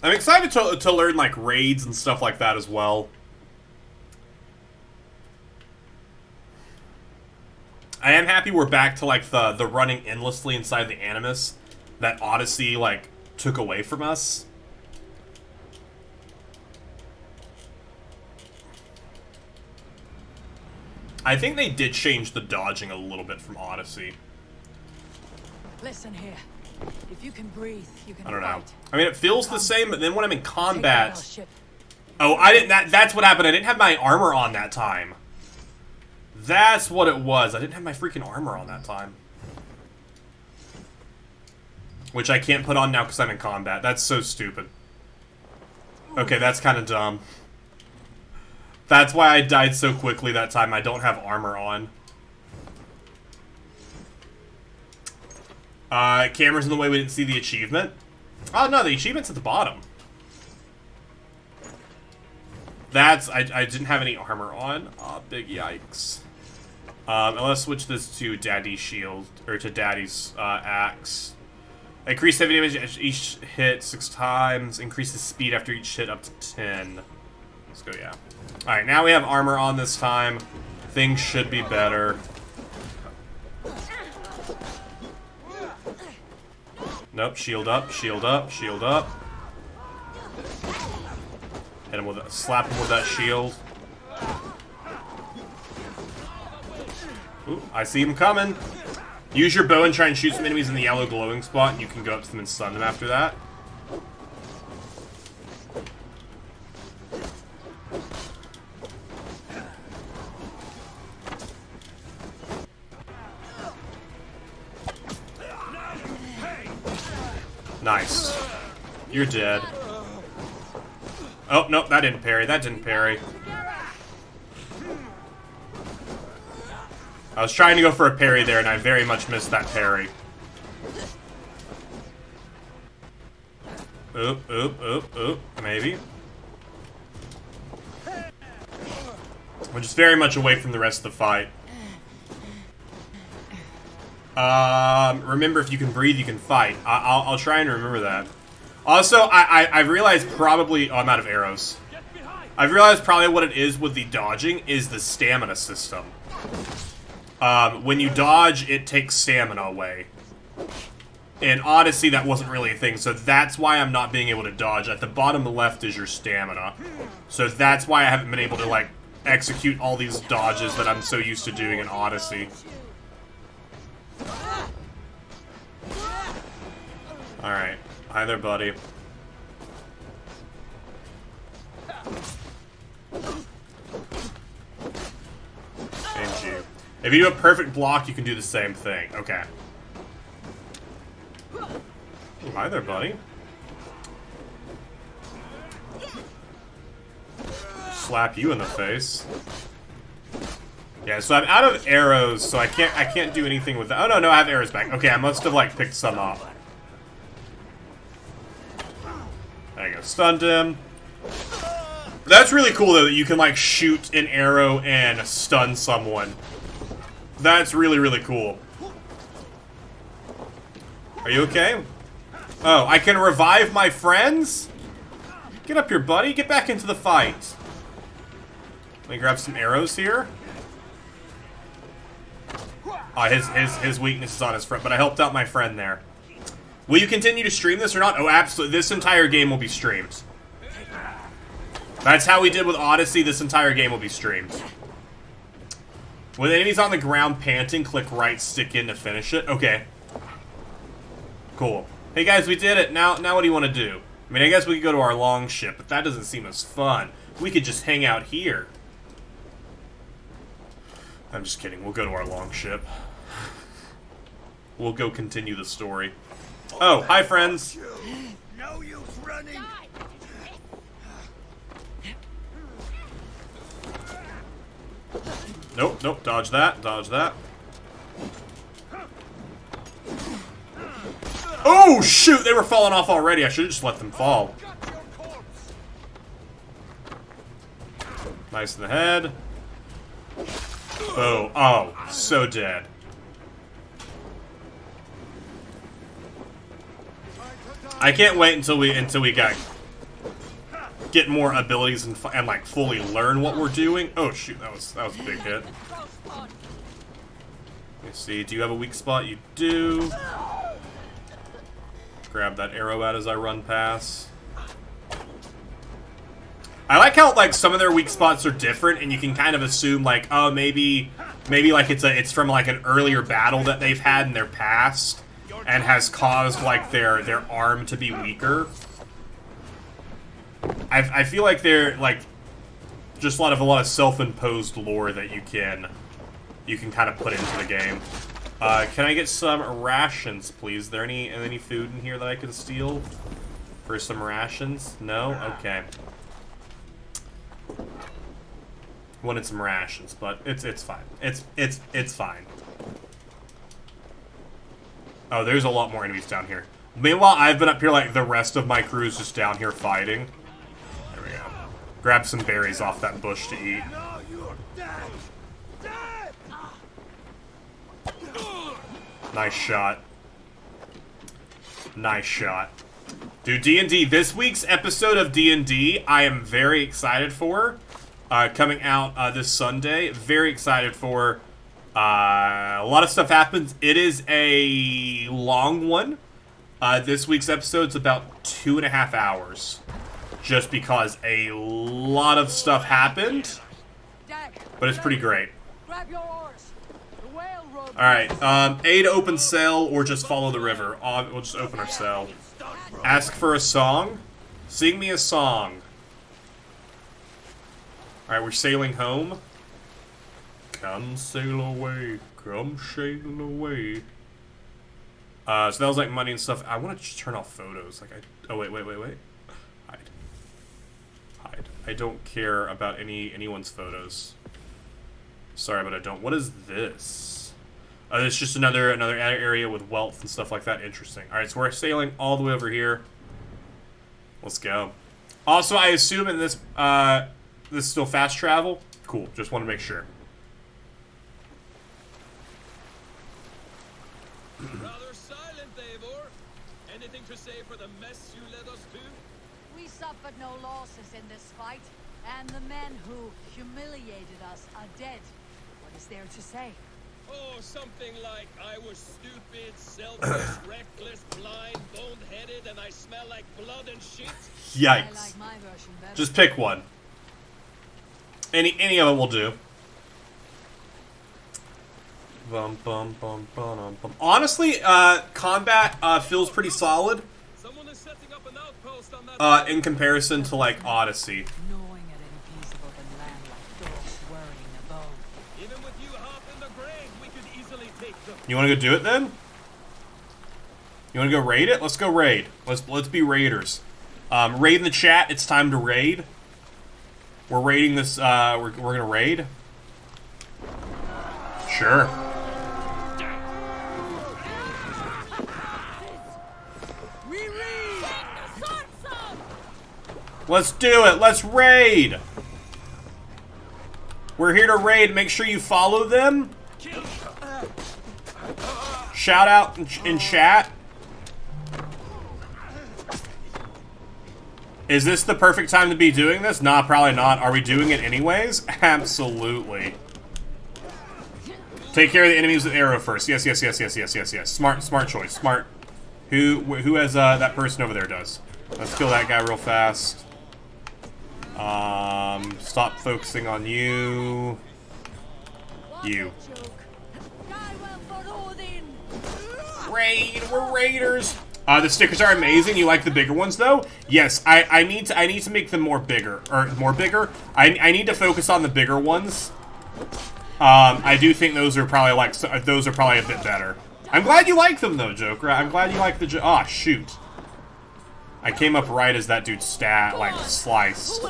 I'm excited to learn, like, raids and stuff like that as well. I am happy we're back to, like, the running endlessly inside the Animus that Odyssey, like, took away from us. I think they did change the dodging a little bit from Odyssey. Listen here. If you can breathe, you can I don't know. fight. I mean, it feels the same, but then when I'm in combat... Oh, I didn't... That's what happened. I didn't have my armor on that time. That's what it was. I didn't have my freaking armor on that time. Which I can't put on now because I'm in combat. That's so stupid. Okay, that's kind of dumb. That's why I died so quickly that time. I don't have armor on. Camera's in the way, we didn't see the achievement. Oh, no, the achievement's at the bottom. That's... I didn't have any armor on. Aw, big yikes. Let's switch this to Daddy's shield, or to Daddy's, axe. Increase heavy damage each hit 6 times. Increases speed after each hit up to 10. Let's go, yeah. Alright, now we have armor on this time. Things should be better. Nope, shield up, shield up, shield up. Hit him with that, slap him with that shield. Ooh, I see him coming. Use your bow and try and shoot some enemies in the yellow glowing spot, and you can go up to them and stun them after that. Nice. You're dead. Oh, nope, that didn't parry. That didn't parry. I was trying to go for a parry there, and I very much missed that parry. Oop, oop, oop, oop. Maybe. We're just very much away from the rest of the fight. Remember, if you can breathe, you can fight. I'll try and remember that. Also, I realized probably... Oh, I'm out of arrows. I've realized probably what it is with the dodging is the stamina system. When you dodge, it takes stamina away. In Odyssey, that wasn't really a thing, so that's why I'm not being able to dodge. At the bottom left is your stamina. So that's why I haven't been able to, like, execute all these dodges that I'm so used to doing in Odyssey. Alright. Hi there, buddy. And you. If you do a perfect block, you can do the same thing. Okay. Hi there, buddy. Slap you in the face. Yeah, so I'm out of arrows, so I can't do anything with that. Oh no, I have arrows back. Okay, I must have like picked some up. There you go, stunned him. That's really cool though that you can like shoot an arrow and stun someone. That's really, really cool. Are you okay? Oh, I can revive my friends? Get up here, buddy. Get back into the fight. Let me grab some arrows here. His weakness is on his front, but I helped out my friend there. Will you continue to stream this or not? Oh, absolutely. This entire game will be streamed. That's how we did with Odyssey. This entire game will be streamed. When enemies on the ground panting, click right stick in to finish it. Okay. Cool. Hey guys, we did it. Now what do you want to do? I mean, I guess we could go to our long ship, but that doesn't seem as fun. We could just hang out here. I'm just kidding. We'll go to our long ship. We'll go continue the story. Oh, hi friends. No use running. Nope, dodge that, dodge that. Oh, shoot, they were falling off already. I should have just let them fall. Nice in the head. Oh, so dead. I can't wait until we get more abilities and like fully learn what we're doing. Oh shoot, that was a big hit. Let's see, do you have a weak spot? You do. Grab that arrow out as I run past. I like how like some of their weak spots are different, and you can kind of assume like, oh, maybe like it's from like an earlier battle that they've had in their past, and has caused like their arm to be weaker. I feel like they're like just a lot of self-imposed lore that you can kind of put into the game. Can I get some rations, please? Is there any food in here that I can steal for some rations? No? Okay. Wanted some rations, but it's fine. It's fine. Oh, there's a lot more enemies down here. Meanwhile, I've been up here like the rest of my crew is just down here fighting. There we go. Grab some berries off that bush to eat. Nice shot. Nice shot. Dude, D&D. This week's episode of D&D, I am very excited for. Coming out this Sunday. Very excited for. A lot of stuff happens. It is a long one. This week's episode's about 2.5 hours. Just because a lot of stuff happened. But it's pretty great. Alright, A to open sail or just follow the river. We'll just open our sail. Ask for a song. Sing me a song. Alright, we're sailing home. Come sail away, come sail away. So that was like money and stuff. I want to just turn off photos. Like oh wait. Hide. I don't care about anyone's photos. Sorry, but I don't. What is this? It's just another area with wealth and stuff like that. Interesting. All right, so we're sailing all the way over here. Let's go. Also, I assume in this this is still fast travel. Cool. Just want to make sure. Rather silent, Eivor. Anything to say for the mess you led us to? We suffered no losses in this fight. And the men who humiliated us are dead. What is there to say? Oh, something like I was stupid, selfish, reckless, blind, bone-headed, and I smell like blood and shit. Yikes. I like my version better. Just pick one. Any of them will do. Bum, bum, bum, bum, bum. Honestly, combat feels pretty solid. Someone is setting up an outpost on that in comparison to like Odyssey. Gnawing at any piece of open land like dogs worrying a bone. Even with you half in the grave, we could easily take them. You want to go do it then? You want to go raid it? Let's go raid. Let's be raiders. Raid in the chat. It's time to raid. We're raiding this. We're gonna raid. Sure. Let's do it. Let's raid. We're here to raid. Make sure you follow them. Shout out in chat. Is this the perfect time to be doing this? Nah, probably not. Are we doing it anyways? Absolutely. Take care of the enemies with arrow first. Yes, yes, yes, yes, yes, yes, yes. Smart choice. Smart. Who has that person over there does? Let's kill that guy real fast. Stop focusing on you. You. Raid. We're raiders. The stickers are amazing. You like the bigger ones though? Yes. I need to make them more bigger or more bigger. I need to focus on the bigger ones. I do think those are probably a bit better. I'm glad you like them though, Joker. I'm glad you like the ah, shoot. I came up right as that dude sliced.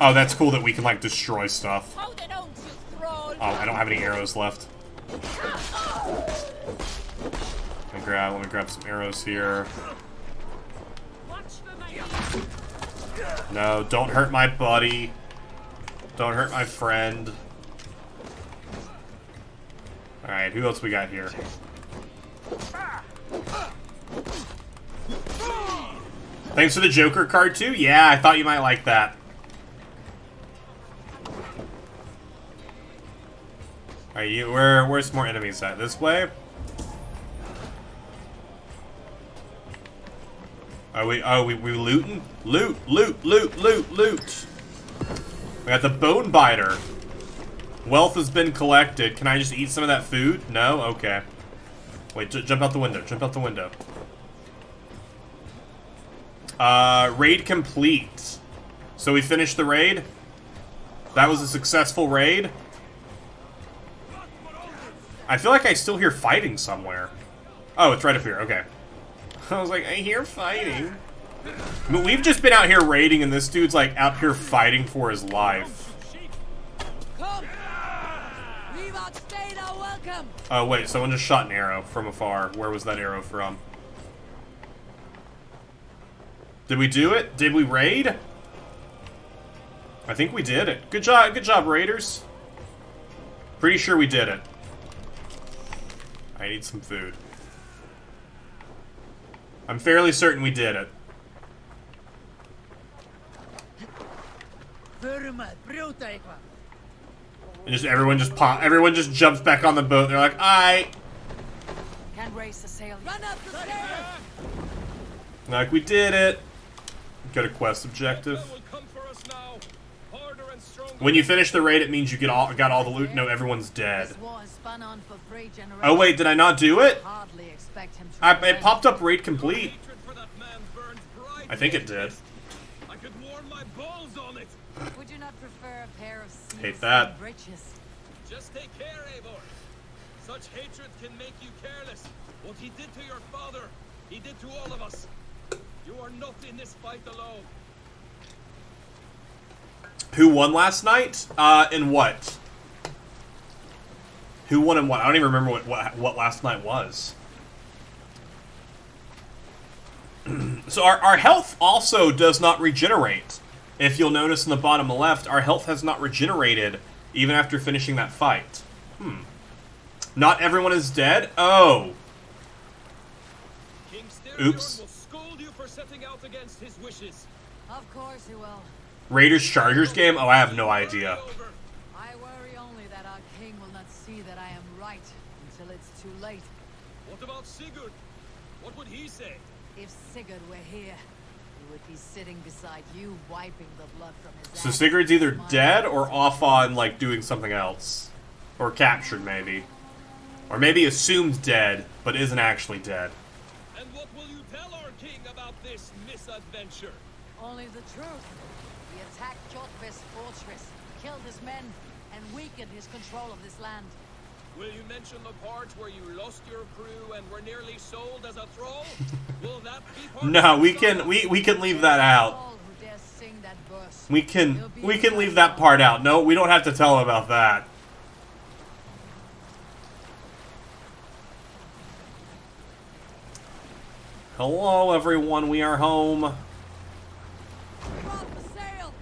Oh, that's cool that we can like destroy stuff. Oh, I don't have any arrows left. Let me grab some arrows here. No, don't hurt my buddy. Don't hurt my friend. Alright, who else we got here? Thanks for the Joker card too? Yeah, I thought you might like that. Alright, where's more enemies at? This way? We looting? Loot. We got the Bone Biter. Wealth has been collected. Can I just eat some of that food? No? Okay. Wait, jump out the window. Jump out the window. Raid complete. So we finished the raid? That was a successful raid? I feel like I still hear fighting somewhere. Oh, it's right up here. Okay. I was like, I hear fighting. But we've just been out here raiding, and this dude's like out here fighting for his life. Come. We've outstayed our welcome. Oh wait, someone just shot an arrow from afar. Where was that arrow from? Did we do it? Did we raid? I think we did it. Good job, raiders. Pretty sure we did it. I need some food. I'm fairly certain we did it. And just everyone just jumps back on the boat. They're like, "Aight." Can't raise the sail. Run up the stairs. Like we did it. Got a quest objective. When you finish the raid, it means you got all the loot. No, everyone's dead. Oh wait, did I not do it? It popped up raid complete. I think it did. I could warm my balls on it. Would you not prefer a pair of hate that. breeches? Just take care, Eivor. Such hatred can make you careless. What he did to your father, he did to all of us. You are not in this fight alone. Who won last night? In what? Who won and what? I don't even remember what last night was. So our health also does not regenerate. If you'll notice in the bottom left, our health has not regenerated even after finishing that fight. Not everyone is dead? Oh. King Oops. will scold you for setting out against his wishes? Of course he will. Raiders Chargers game? Oh, I have no idea. I worry only that our king will not see that I am right until it's too late. What about Sigurd? What would he say? If Sigurd were here, he would be sitting beside you, wiping the blood from his So axe. Sigurd's either dead or off on, like, doing something else. Or captured, maybe. Or maybe assumed dead, but isn't actually dead. And what will you tell our king about this misadventure? Only the truth. He attacked Kjotve's fortress, killed his men, and weakened his control of this land. Will you mention the part where you lost your crew and were nearly sold as a thrall? Will that be part No, of we the can story? we can leave that out. All who dare sing that verse. We can leave that part out. No, we don't have to tell him about that. Hello everyone, we are home. Drop the sail!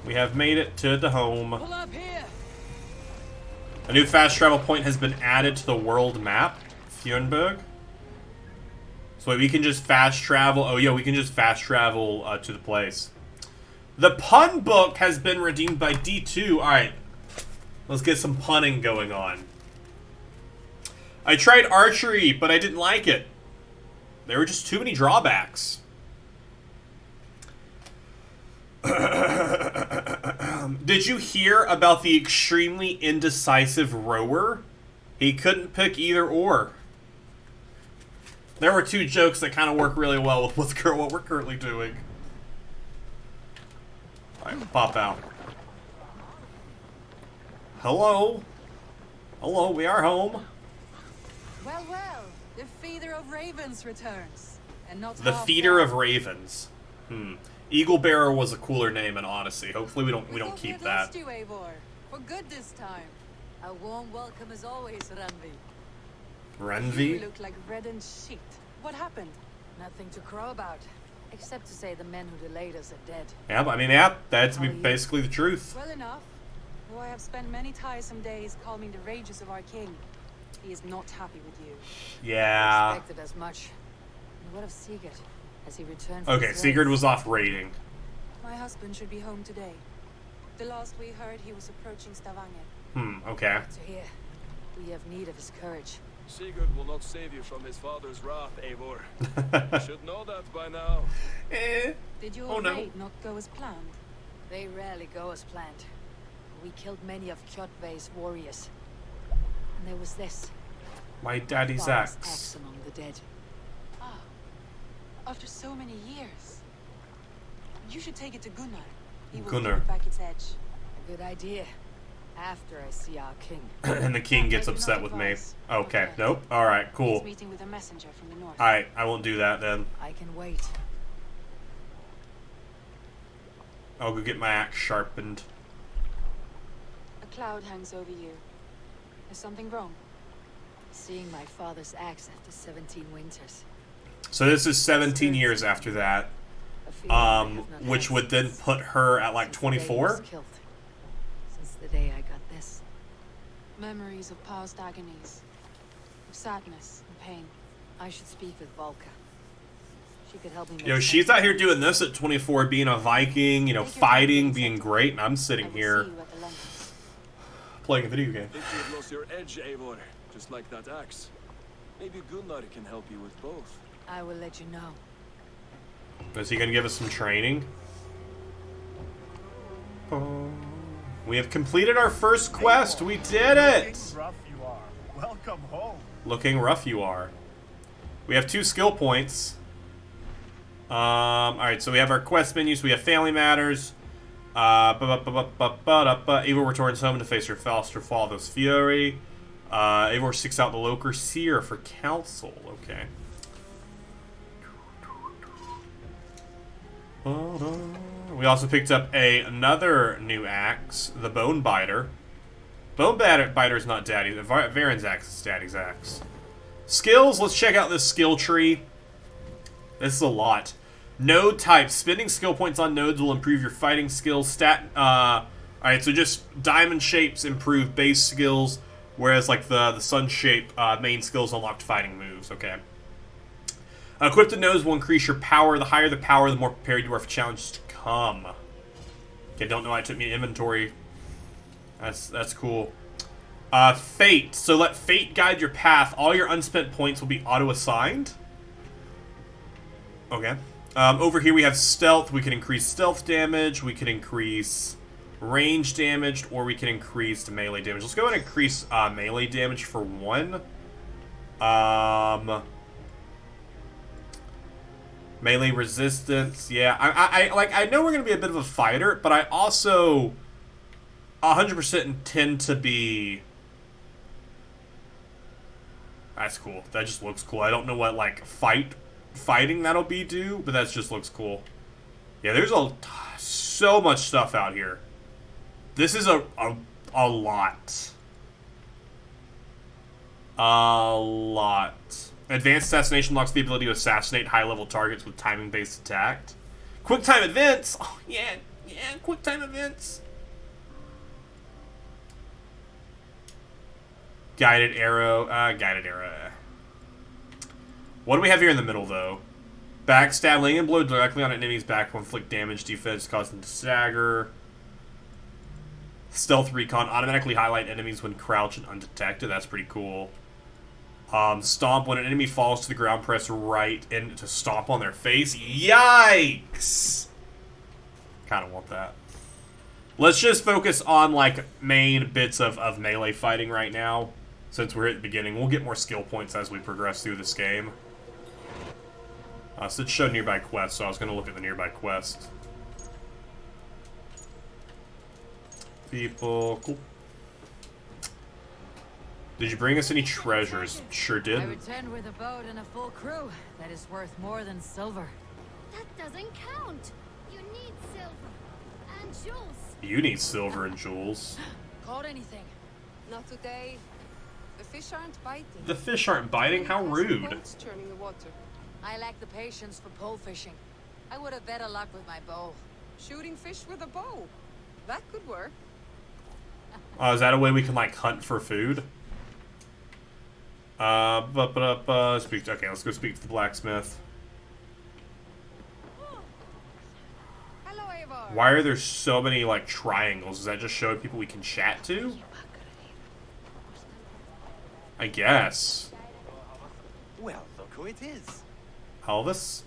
We have made it to the home. Pull up here! A new fast travel point has been added to the world map, Fjernberg. So we can just fast travel. Oh yeah, we can just fast travel to the place. The pun book has been redeemed by D2. Alright, let's get some punning going on. I tried archery, but I didn't like it. There were just too many drawbacks. Did you hear about the extremely indecisive rower? He couldn't pick either or. There were two jokes that kind of work really well with what we're currently doing. Alright, pop out. Hello? Hello, we are home. Well, well, the feeder of ravens returns. And not The half Feeder bad. of Ravens. Eagle Bearer was a cooler name in Odyssey. Hopefully we don't thought keep we'd that. lost you, Eivor. For good this time. A warm welcome as always, Ranvi. You Renvi? look like reddened sheet. What happened? Nothing to crow about. Except to say the men who delayed us are dead. Yeah, I mean, yeah, that's How are you? basically the truth. Well enough. Though I have spent many tiresome days calming the rages of our king. He is not happy with you. Yeah. Expected as much. And what of Sigurd? Has he returned from Okay, his Sigurd raids? was off raiding. My husband should be home today. The last we heard, he was approaching Stavanger. Okay. To hear. We have need of his courage. Sigurd will not save you from his father's wrath, Eivor. You should know that by now. Did your Oh, no. raid not go as planned? They rarely go as planned. We killed many of Kjotve's warriors. And there was this. My daddy's Father's axe. among the dead. Ah, after so many years. You should take it to Gunnar. He will Gunnar. give it back its edge. A good idea. After I see our king. And the king gets upset with me. Okay, nope. Alright, cool. He's meeting with a messenger from the north. Alright, I won't do that then. I can wait. I'll go get my axe sharpened. A cloud hangs over you. Is something wrong? Seeing my father's axe after 17 winters. So this is 17 years after that. A feeling I have not Which had would then since- put her at like since the day he was 24? killed. Since the day I got this. Memories of past agonies. Of sadness and pain. I should speak with Volka. She could help me make Yo, sense she's of out here it. doing this at 24, being a Viking, you know, fighting, being great, and I'm I sitting will here see you at the Londons. playing a video game. Think you've lost your edge, Eivor, just like that axe. Maybe Gunnar can help you with both. I will let you know. Is he gonna give us some training? We have completed our first quest. We did it! Looking rough you are. Welcome home. Looking rough you are. We have 2 skill points. Alright, so we have our quest menus. We have Family Matters. Eivor returns home to face her foster father's fury. Eivor seeks out the Loker Seer for counsel. Okay. We also picked up another new axe, the Bone Biter. Bone Biter is not Daddy. Varen's axe is Daddy's axe. Skills. Let's check out this skill tree. This is a lot. Node types. Spending skill points on nodes will improve your fighting skills. Alright, so just diamond shapes improve base skills, whereas like the sun shape main skills unlocked fighting moves. Okay. Equip the nose will increase your power. The higher the power, the more prepared you are for challenges to come. Okay, don't know why it took me inventory. That's cool. Fate. So let fate guide your path. All your unspent points will be auto-assigned. Okay. Over here we have stealth. We can increase stealth damage. We can increase range damage, or we can increase melee damage. Let's go ahead and increase melee damage for 1. Melee resistance. Yeah, I know we're gonna be a bit of a fighter, but I also 100% intend to be. That's cool. That just looks cool. I don't know what like fighting that'll be do, but that just looks cool. Yeah, there's so much stuff out here. This is a lot. A lot. Advanced assassination unlocks the ability to assassinate high-level targets with timing-based attack. Quick time events. Oh yeah, quick time events. Guided arrow. Guided arrow. What do we have here in the middle, though? Backstabbing and blow directly on an enemy's back will inflict damage. Defense cause them to stagger. Stealth recon. Automatically highlight enemies when crouched and undetected. That's pretty cool. Stomp. When an enemy falls to the ground, press right and to stomp on their face. Yikes! Kind of want that. Let's just focus on, like, main bits of melee fighting right now. Since we're at the beginning. We'll get more skill points as we progress through this game. So it showed nearby quests, so I was going to look at the nearby quest. People. Cool. Did you bring us any treasures? Sure did. I returned with a boat and a full crew. That is worth more than silver. That doesn't count. You need silver and jewels. You need silver and jewels. Caught anything? Not today. The fish aren't biting. The fish aren't biting? How rude. Boats churning the water. I lack the patience for pole fishing. I would have better luck with my bow. Shooting fish with a bow. That could work. Is that a way we can, like, hunt for food? Okay, let's go speak to the blacksmith. Hello, Eivor. Why are there so many, like, triangles? Is that just showing people we can chat to? I guess. Well, look who it is. Elvis?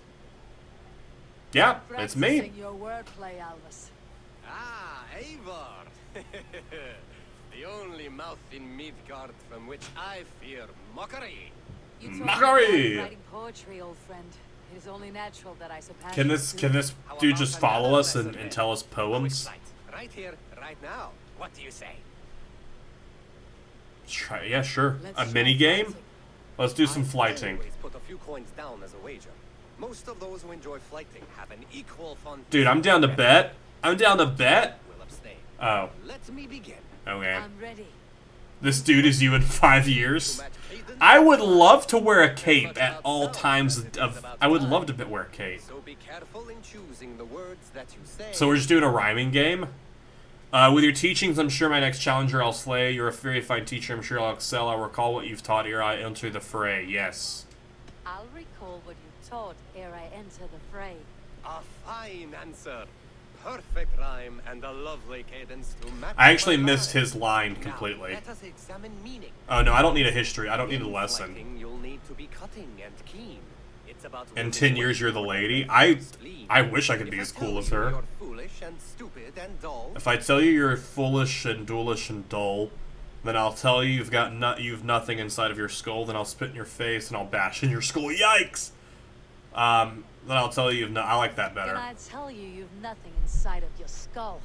Yeah, it's me. Practicing your wordplay, Elvis. Ah, Eivor. The only mouth in Midgard from which I fear mockery. You told me Mockery! about writing poetry, old friend. It is only natural that I surpass Can you this too. dude just follow us and tell us poems? Right here, right now. What do you say? Try, yeah, sure. Let's A try mini game? flighting. Let's do some flighting. Always put a few coins down as a wager. Most of those who enjoy flighting have an equal fun. Dude, I'm down to bet. I'm down to bet. Will abstain. Oh, Let me begin. okay. I'm ready. This dude is you in 5 years. I would love to wear a cape at all times of. I would love to wear a cape. So be careful in choosing the words that you say. So we're just doing a rhyming game. With your teachings, I'm sure my next challenger I'll slay. You're a very fine teacher. I'm sure I'll excel. I'll recall what you've taught ere I enter the fray. Yes. I'll recall what you taught ere I enter the fray. A fine answer. Perfect rhyme and a lovely cadence to match. I actually my missed line. his line Now, completely. let us examine meaning. Oh no, I don't need a history. I don't need a In lesson. flighting, you'll need to be cutting and keen. It's about In 10 years, you're the lady. I wish I could be as cool as her. You're foolish and stupid and dull. If I tell you you're foolish and dulish and dull, then I'll tell you you've nothing inside of your skull. Then I'll spit in your face and I'll bash in your skull. Yikes! Then I'll tell you I like that better. Then I tell you you've nothing inside of your skull.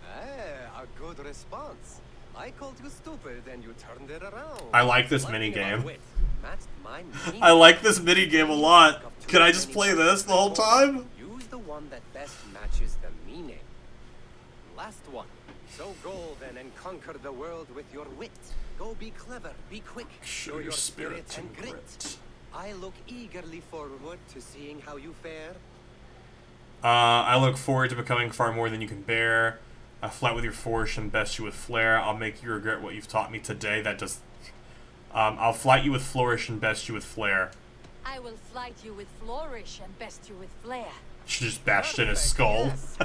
Ah, a good response. I called you stupid and you turned it around. I like this Lightning mini game. about wit matched my meaning. I like this mini game a lot. Can I just play this the whole time? Use the one that best matches the meaning. Last one. So go then and conquer the world with your wit. Go be clever, be quick. Show your spirit and grit. I look eagerly forward to seeing how you fare. I look forward to becoming far more than you can bear. Flight with your force and best you with flair. I'll make you regret what you've taught me today. That does. I'll flight you with flourish and best you with flair. I will flight you with flourish and best you with flair. She just bashed in his skull. Yes.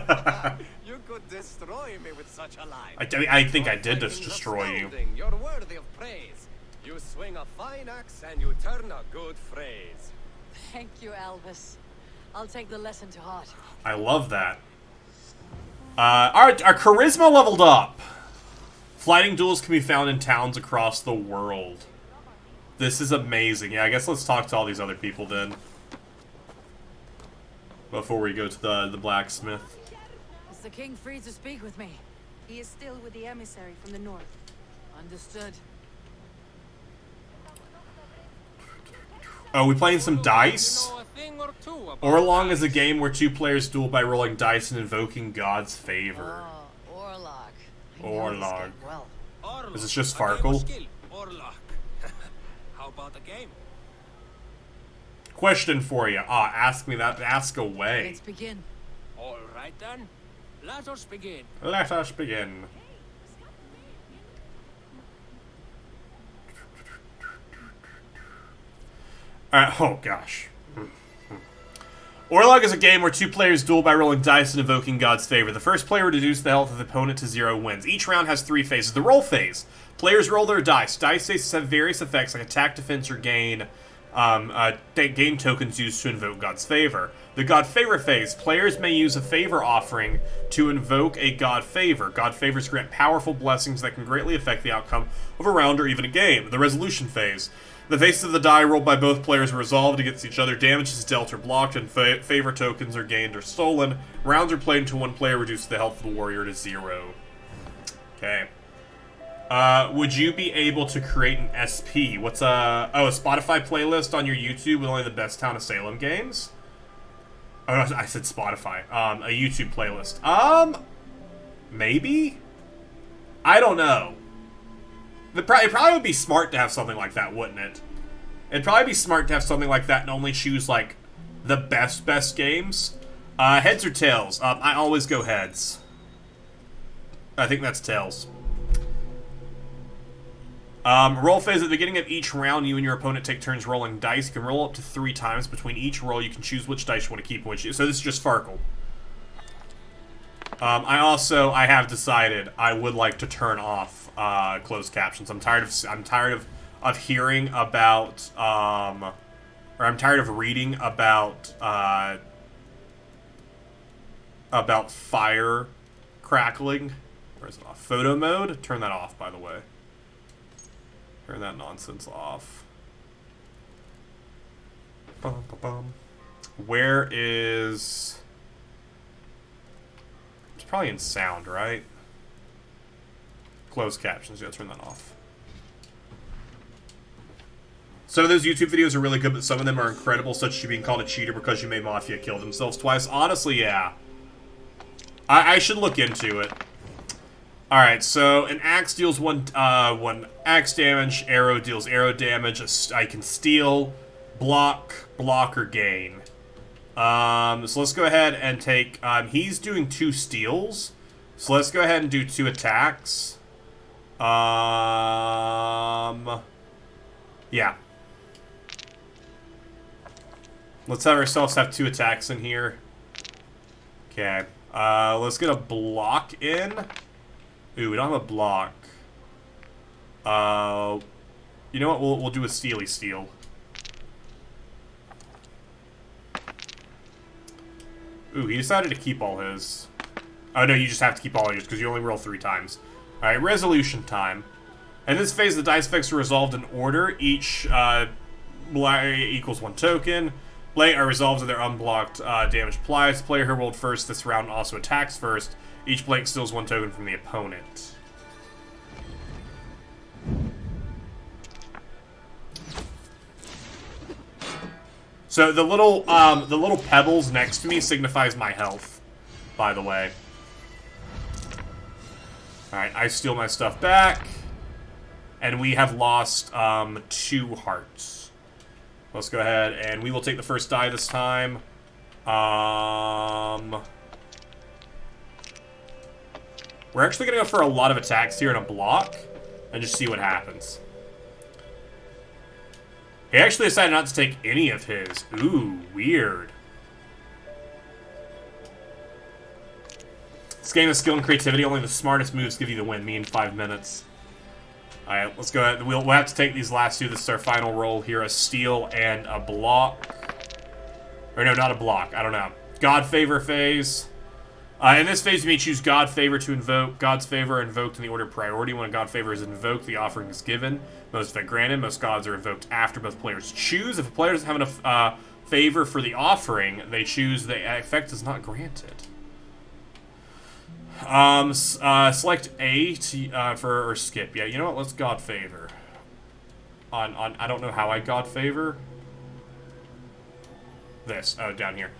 You could destroy me with such a line. I think I did just destroy you. You're worthy of praise. You swing a fine axe and you turn a good phrase. Thank you, Elvis. I'll take the lesson to heart. I love that. Our charisma leveled up. Fighting duels can be found in towns across the world. This is amazing. Yeah, I guess let's talk to all these other people then. Before we go to the blacksmith. Is the king free to speak with me? He is still with the emissary from the north. Understood. Oh, we playing some dice? Orlog is a game where two players duel by rolling dice and invoking God's favor. Oh, Orlog. Orlog. Well. Is this just Farkle? How about the game? Question for you. Ask me that. Ask away. Let's begin. All right then. Let us begin. Let us begin. Alright, oh gosh. Orlog is a game where two players duel by rolling dice and invoking God's favor. The first player to reduce the health of the opponent to 0 wins. Each round has 3 phases. The roll phase. Players roll their dice. Dice phases have various effects like attack, defense, or gain game tokens used to invoke God's favor. The God favor phase. Players may use a favor offering to invoke a God favor. God favors grant powerful blessings that can greatly affect the outcome of a round or even a game. The resolution phase. The faces of the die rolled by both players are resolved against each other. Damage is dealt or blocked, and favor tokens are gained or stolen. Rounds are played until one player reduces the health of the warrior to 0. Okay. Would you be able to create an SP? What's a Spotify playlist on your YouTube with only the best Town of Salem games? Oh, I said Spotify. A YouTube playlist. Maybe? I don't know. It probably would be smart to have something like that, wouldn't it? It'd probably be smart to have something like that and only choose, like, the best games. Heads or tails? I always go heads. I think that's tails. Roll phase. At the beginning of each round, you and your opponent take turns rolling dice. You can roll up to 3 times. Between each roll, you can choose which dice you want to keep. So this is just Farkle. I have decided I would like to turn off closed captions. I'm tired of hearing about or I'm tired of reading about fire crackling. Where's it off? Photo mode. Turn that off, by the way. Turn that nonsense off. Bum, bum, bum. Where is... It's probably in sound, right? Closed captions. Yeah, turn that off. Some of those YouTube videos are really good, but some of them are incredible, such as you being called a cheater because you made Mafia kill themselves twice. Honestly, yeah. I should look into it. Alright, so an axe deals one axe damage, arrow deals arrow damage, I can steal, block, or gain. So let's go ahead and take, he's doing 2 steals, so let's go ahead and do 2 attacks. Yeah. Let's have ourselves have 2 attacks in here. Okay, let's get a block in. Ooh, we don't have a block. You know what? We'll do a steely steal. Ooh, he decided to keep all his. Oh no, you just have to keep all yours because you only roll 3 times. All right, resolution time. In this phase, the dice effects are resolved in order. Each equals 1 token. Blade are resolved in their unblocked damage applies. Player who rolled first this round also attacks first. Each blank steals 1 token from the opponent. So the little pebbles next to me signifies my health, by the way. Alright, I steal my stuff back. And we have lost 2 hearts. Let's go ahead and we will take the first die this time. We're actually going to go for a lot of attacks here in a block and just see what happens. He actually decided not to take any of his. Ooh, weird. This game is skill and creativity. Only the smartest moves give you the win. Me in 5 minutes. Alright, let's go ahead. We'll have to take these last two. This is our final roll here. A steal and a block. Or no, not a block. I don't know. God Favor phase. In this phase, you may choose God Favor to invoke. God's Favor invoked in the order of priority. When a God Favor is invoked, the offering is given. Most of it granted. Most gods are invoked after both players choose. If a player doesn't have enough favor for the offering, they choose the effect is not granted. Select A to, or skip. Yeah, you know what? Let's God Favor. I don't know how I God Favor. This. Oh, down here.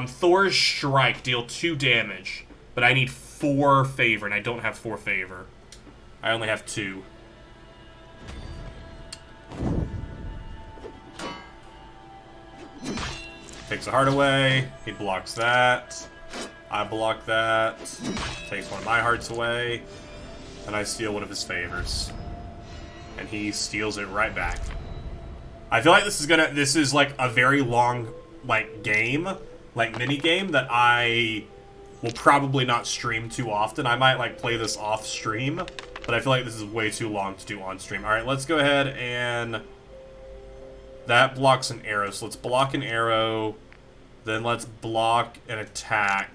Thor's Strike. Deal 2 damage. But I need 4 favor, and I don't have 4 favor. I only have 2. Takes the heart away. He blocks that. I block that. Takes one of my hearts away. And I steal one of his favors. And he steals it right back. I feel like this is like a very long, like, game, like, mini-game that I will probably not stream too often. I might, like, play this off-stream, but I feel like this is way too long to do on-stream. Alright, let's go ahead and... That blocks an arrow, so let's block an arrow. Then let's block an attack.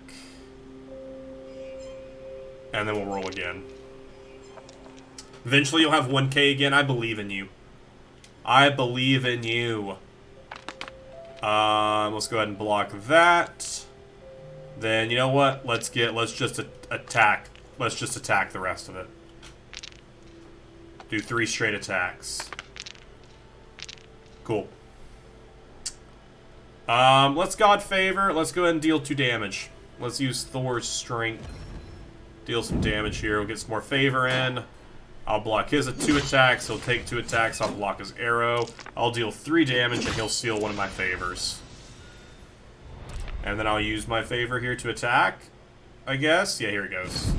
And then we'll roll again. Eventually you'll have 1k again. I believe in you. I believe in you. Let's go ahead and block that. Then, you know what? Let's just attack. Let's just attack the rest of it. Do 3 straight attacks. Cool. Let's God Favor. Let's go ahead and deal 2 damage. Let's use Thor's Strength. Deal some damage here. We'll get some more favor in. I'll block his 2 attacks. He'll take 2 attacks. I'll block his arrow. I'll deal 3 damage, and he'll steal one of my favors. And then I'll use my favor here to attack, I guess. Yeah, here he goes.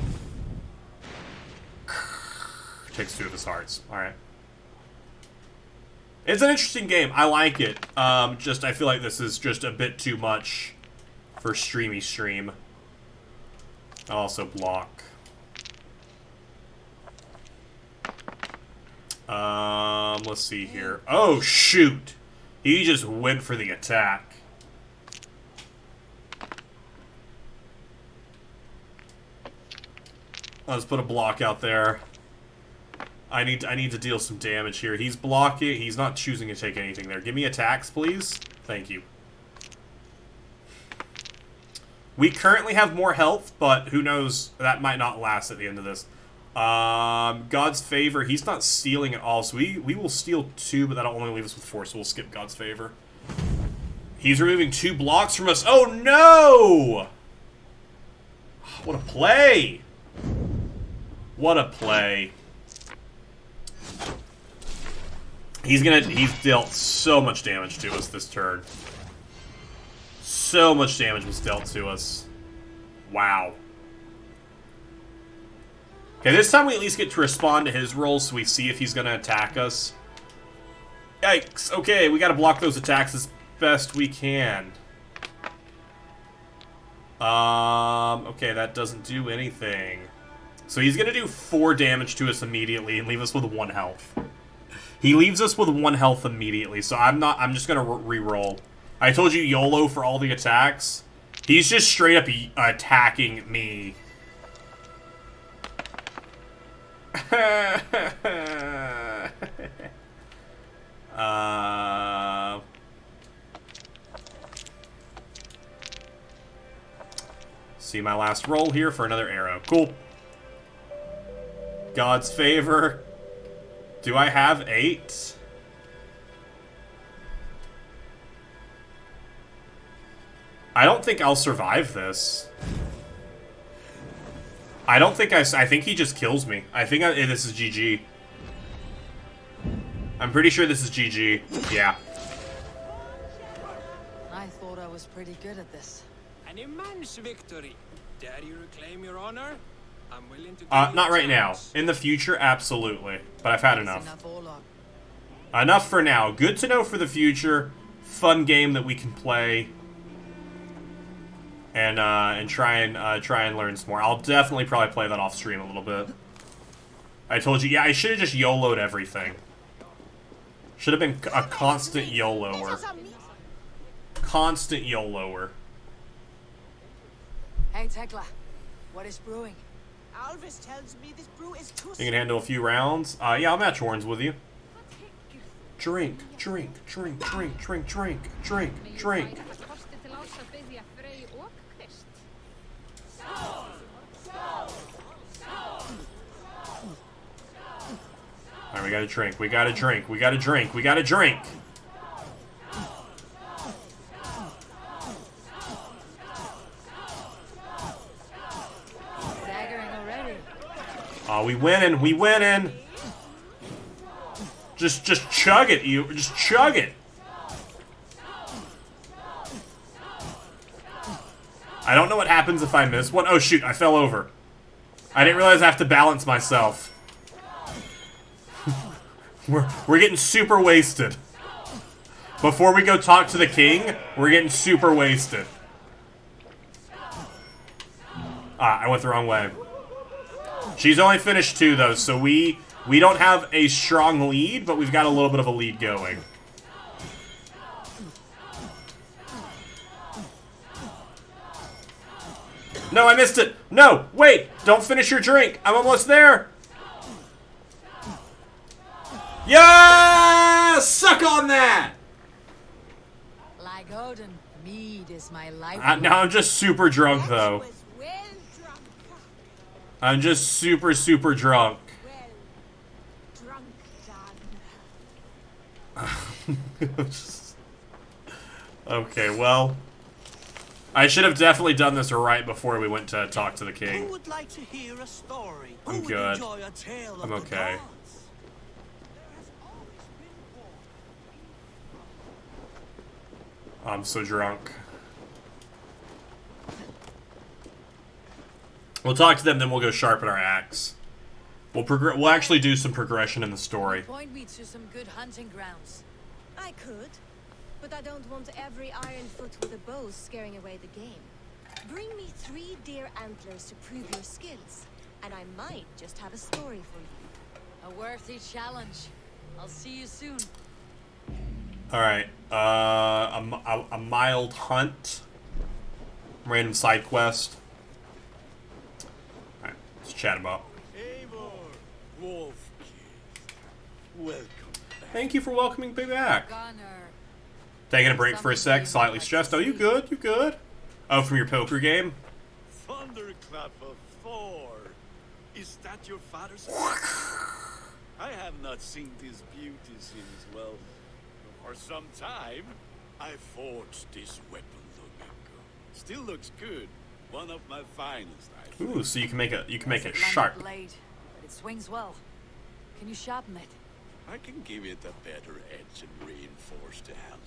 Takes 2 of his hearts. Alright. It's an interesting game. I like it. I feel like this is just a bit too much for streamy stream. I'll also block. Let's see here. Oh, shoot! He just went for the attack. Let's put a block out there. I need to deal some damage here. He's blocking. He's not choosing to take anything there. Give me attacks, please. Thank you. We currently have more health, but who knows? That might not last at the end of this. God's Favor. He's not stealing at all, so we will steal 2, but that'll only leave us with 4, so we'll skip God's Favor. He's removing 2 blocks from us. Oh, no! What a play! What a play. He's dealt so much damage to us this turn. So much damage was dealt to us. Wow. Okay, this time we at least get to respond to his roll, so we see if he's gonna attack us. Yikes. Okay, we gotta block those attacks as best we can. Okay, that doesn't do anything. So he's gonna do 4 damage to us immediately and leave us with 1 health. He leaves us with 1 health immediately, so I'm just gonna re-roll. I told you YOLO for all the attacks. He's just straight up attacking me. See my last roll here for another arrow. Cool. God's Favor. Do I have 8? I don't think I'll survive this. I don't think I think he just kills me. I think this is GG. I'm pretty sure this is GG. Yeah. I thought I was pretty good at this. An immense victory. Dare you reclaim your honor? I'm willing to give Not you right now. chance. In the future, absolutely. But I've had enough. Enough for now. Good to know for the future. Fun game that we can play. And try and learn some more. I'll definitely probably play that off stream a little bit. I told you, yeah, I should have just YOLO'd everything. Should have been a constant YOLOer. Constant YOLOer. Hey, Tekla. What is brewing? Alvis tells me this brew is too You can handle a few rounds. Yeah, I'll match horns with you. Drink, drink, drink, drink, drink, drink, drink, drink. Alright, we gotta drink, we gotta drink, we gotta drink, we gotta drink! Oh, we winning, we winning! Just chug it, you, just chug it! I don't know what happens if I miss one. Oh shoot, I fell over. I didn't realize I have to balance myself. We're getting super wasted. Before we go talk to the king, we're getting super wasted. Ah, I went the wrong way. She's only finished 2 though, so we don't have a strong lead, but we've got a little bit of a lead going. No, I missed it! No! Wait! Don't finish your drink! I'm almost there! Yeah! Suck on that! Like Odin, mead is my life. Now I'm just super drunk, though. I'm just super, super drunk. Okay, well... I should have definitely done this right before we went to talk to the king. Who would like to hear a story? I'm Who good. would enjoy a tale of I'm the okay. gods? I'm so drunk. We'll talk to them, then we'll go sharpen our axe. We'll actually do some progression in the story. Point me to some good hunting grounds. I could, but I don't want every ironfoot with a bow scaring away the game. Bring me 3 deer antlers to prove your skills, and I might just have a story for you. A worthy challenge. I'll see you soon. Alright, a mild hunt. Random side quest. Alright, let's chat about. Eivor, Wolf Kid. Welcome back. Thank you for welcoming me back. Gunner. Taking a break for a sec, slightly stressed. Oh, you good? You good? Oh, from your poker game? Thunderclap of Thor. Is that your father's? I have not seen this beauty since, well, for some time. I forged this weapon long ago. Still looks good. One of my finest, I think. Ooh, so you can make it It's a sharp. blade, but it swings well. Can you sharpen it? I can give it a better edge and reinforce the handle.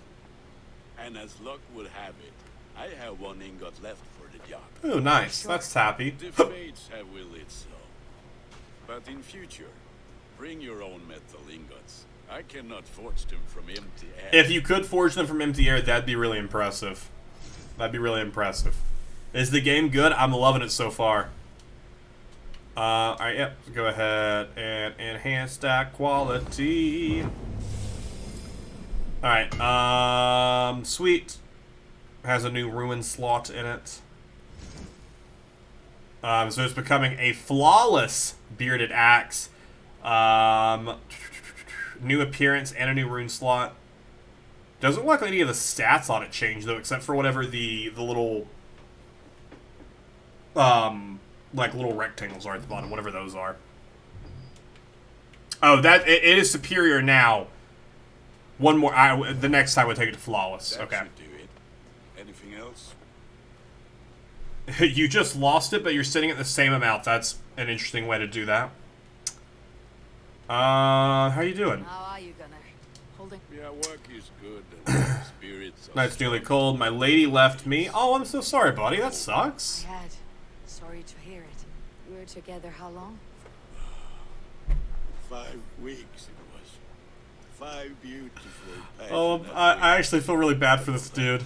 And as luck would have it, I have 1 ingot left for the job. Ooh, nice. That's happy. The fates have willed it so. But in future, bring your own metal ingots. I cannot forge them from empty air. If you could forge them from empty air, that'd be really impressive. That'd be really impressive. Is the game good? I'm loving it so far. Alright, yep. Go ahead and enhance that quality. Alright, sweet. Has a new ruin slot in it. So it's becoming a flawless bearded axe. New appearance and a new rune slot. Doesn't look like any of the stats on it change though, except for whatever the little like little rectangles are at the bottom, whatever those are. Oh, that it is superior now. One more. The next time we'll take it to flawless. That okay. should do it. Anything else? You just lost it, but you're sitting at the same amount. That's an interesting way to do that. How you doing? How are you, Gunner? Holding. Yeah, work is good and spirits are Night's nearly cold. My lady left me. Oh, I'm so sorry, buddy. That sucks. I had. Sorry to hear it. We were together how long? 5 weeks it was. 5 beautiful, Oh, passionate I actually feel really bad for this dude.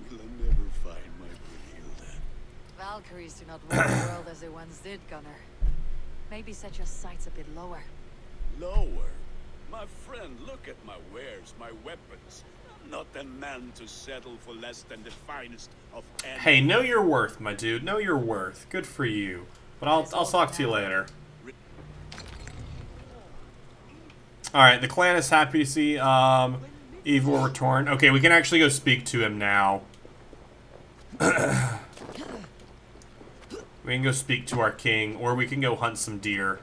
will I never find my Brunhilde. Valkyries do not rule the world as they once did, Gunnar. Maybe set your sights a bit lower. Lower? My friend, look at my wares, my weapons. I'm not a man to settle for less than the finest of any. Hey, know your worth, my dude. Know your worth. Good for you. But I'll talk to you later. Alright, the clan is happy to see Ivor return. Okay, we can actually go speak to him now. We can go speak to our king, or we can go hunt some deer.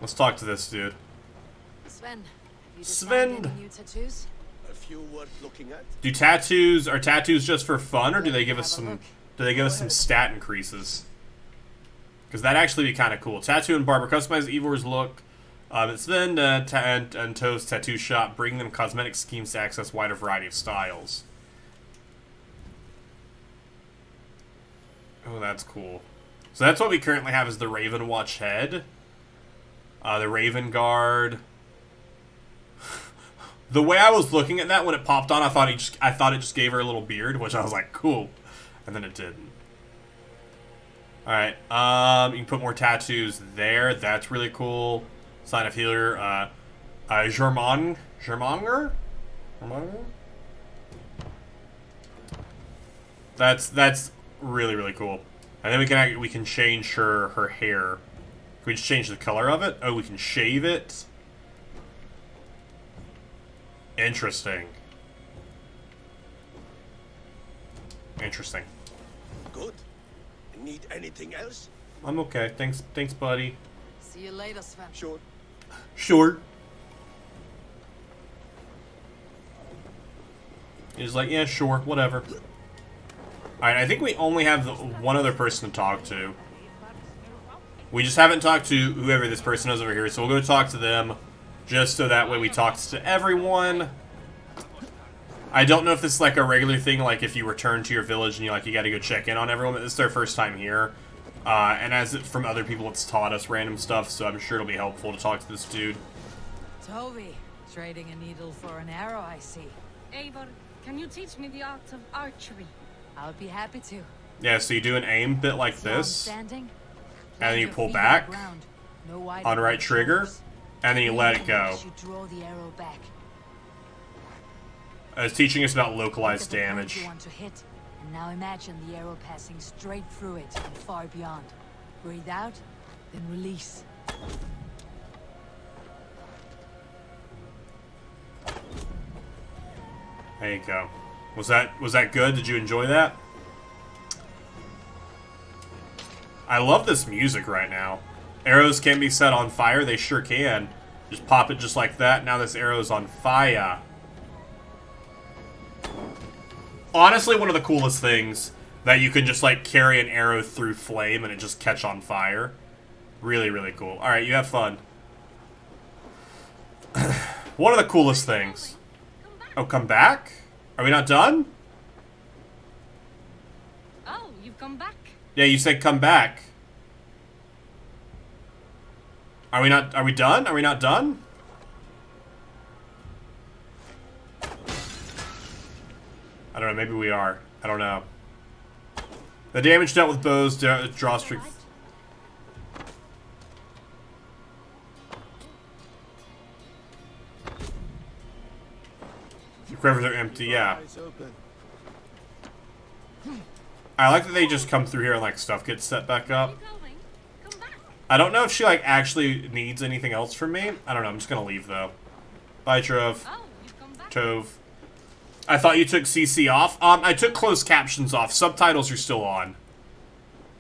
Let's talk to this dude. Sven, have you Sven! designed any new tattoos? A few worth looking at. Are tattoos just for fun, or do they give us some stat increases? Because that'd actually be kind of cool. Tattoo and barber customize Ivor's look. It's then and Toe's tattoo shop, bring them cosmetic schemes to access wider variety of styles. Oh, that's cool. So that's what we currently have is the Raven Watch head, the Raven Guard. The way I was looking at that when it popped on, I thought it just gave her a little beard, which I was like, cool, and then it didn't. All right, you can put more tattoos there. That's really cool. Sign of healer, Germanger? That's really, really cool. And then we can change her hair. Can we just change the color of it? Oh, we can shave it. Interesting. Interesting. Good. Need anything else? I'm okay. Thanks, buddy. See you later, Sven. Sure. Sure. He's like, yeah, sure, whatever. Alright, I think we only have one other person to talk to. We just haven't talked to whoever this person is over here, so we'll go talk to them, just so that way we talk to everyone. I don't know if this is like a regular thing, like if you return to your village and you gotta go check in on everyone, but this is their first time here. And from other people, it's taught us random stuff, so I'm sure it'll be helpful to talk to this dude. Toby, trading a needle for an arrow, I see. Eivor, can you teach me the art of archery? I would be happy to. Yeah, so you do an aim bit like this, and then you pull back on right trigger, and then you let it go. Draw the arrow back. It's teaching us about localized damage. You want to hit, and now imagine the arrow passing straight through it and far beyond. Breathe out, then release. There you go. Was that good? Did you enjoy that? I love this music right now. Arrows can be set on fire. They sure can. Just pop it just like that. Now this arrow's on fire. Honestly, one of the coolest things that you can just like carry an arrow through flame and it just catch on fire. Really, really cool. Alright, you have fun. One of the coolest things. Oh, come back? Are we not done? Oh, you've come back. Yeah, you said come back. Are we done? Are we not done? I don't know, maybe we are. I don't know. The damage dealt with bows, draw strength. The quivers are empty, yeah. I like that they just come through here and like stuff gets set back up. I don't know if she like actually needs anything else from me. I don't know, I'm just gonna leave though. Bye, Trove. Tove. I thought you took CC off. I took closed captions off. Subtitles are still on.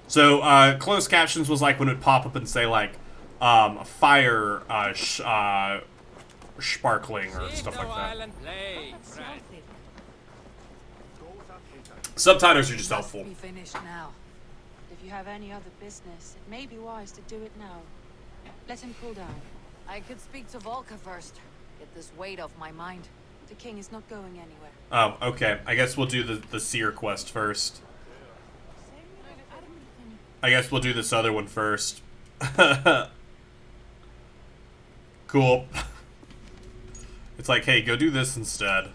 So, closed captions was like when it would pop up and say like, fire, sparkling or stuff like that. Subtitles are just helpful. Be finished now. If you have any other business, it may be wise to do it now. Let him cool down. I could speak to Volka first. Get this weight off my mind. The king is not going anywhere. Oh, okay. I guess we'll do the seer quest first. I guess we'll do this other one first. Cool. It's like, hey, go do this instead.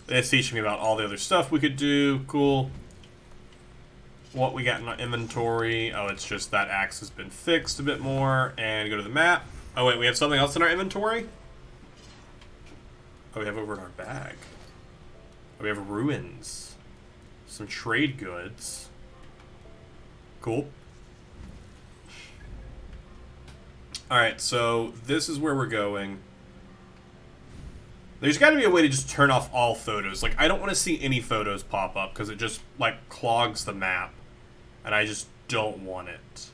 It's teaching me about all the other stuff we could do. Cool. What we got in our inventory. Oh, it's just that axe has been fixed a bit more. And go to the map. Oh, wait, we have something else in our inventory? Oh, we have over in our bag. Oh, we have ruins. Some trade goods. Cool. Alright, so this is where we're going. There's got to be a way to just turn off all photos. Like, I don't want to see any photos pop up because it just, like, clogs the map. And I just don't want it.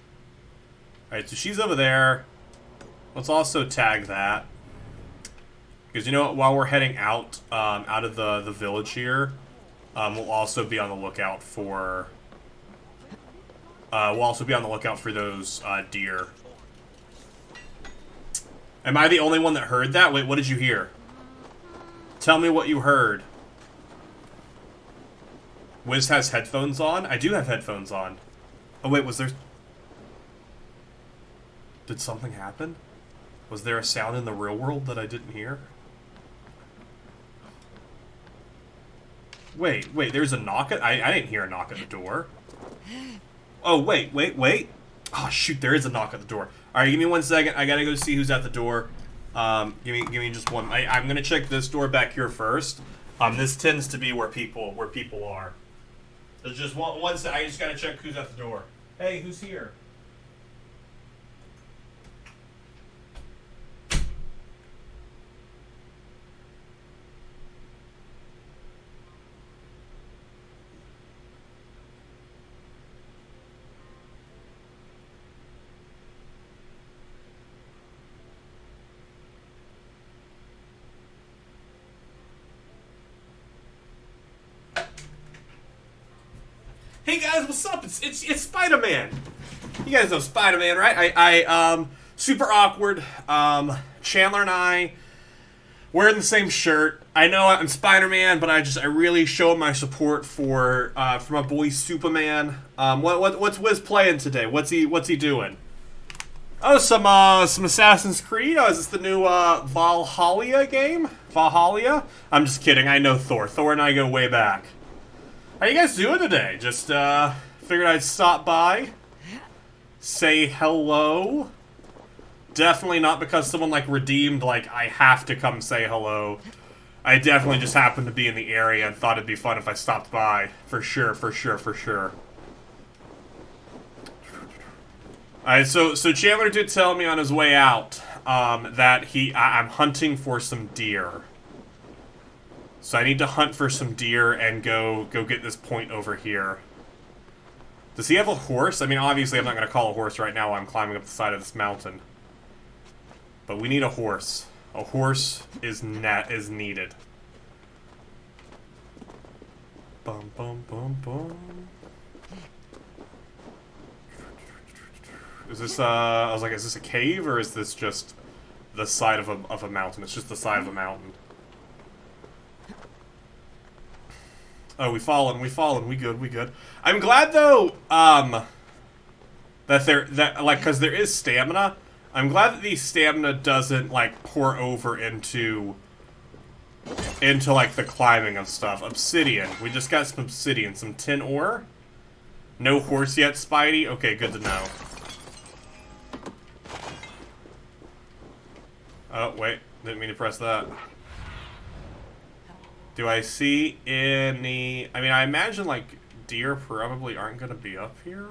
Alright, so she's over there. Let's also tag that. Because, you know what, while we're heading out, out of the village here, we'll also be on the lookout for... we'll also be on the lookout for those, deer. Am I the only one that heard that? Wait, what did you hear? Tell me what you heard. Wiz has headphones on? I do have headphones on. Oh wait, was there... Did something happen? Was there a sound in the real world that I didn't hear? Wait, there's a knock at... I didn't hear a knock at the door. Oh, wait. Oh, shoot, there is a knock at the door. Alright, give me 1 second. I gotta go see who's at the door. Give me just one. I'm gonna check this door back here first. This tends to be where people are. There's just one second. I just gotta check who's at the door. Hey, who's here? Hey guys, what's up? It's Spider-Man. You guys know Spider-Man, right? Super awkward. Chandler and I wearing the same shirt. I know I'm Spider-Man, but I really show my support for my boy Superman. What's Wiz playing today? What's he doing? Oh, some Assassin's Creed. Oh, is this the new Valhalla game? Valhalla? I'm just kidding. I know Thor. Thor and I go way back. How you guys doing today? Just figured I'd stop by, say hello. Definitely not because someone like redeemed like I have to come say hello. I definitely just happened to be in the area and thought it'd be fun if I stopped by. For sure. Alright, so Chandler did tell me on his way out that I'm hunting for some deer. So I need to hunt for some deer and go get this point over here. Does he have a horse? I mean, obviously I'm not going to call a horse right now while I'm climbing up the side of this mountain. But we need a horse. A horse is needed. Bum bum bum bum. Is this I was like, is this a cave or is this just the side of a mountain? It's just the side of a mountain. Oh, we fallen. We good. I'm glad though, because there is stamina. I'm glad that the stamina doesn't like pour over into like the climbing of stuff. Obsidian. We just got some obsidian, some tin ore. No horse yet, Spidey. Okay, good to know. Oh wait, didn't mean to press that. Do I see any... I mean, I imagine, like, deer probably aren't going to be up here.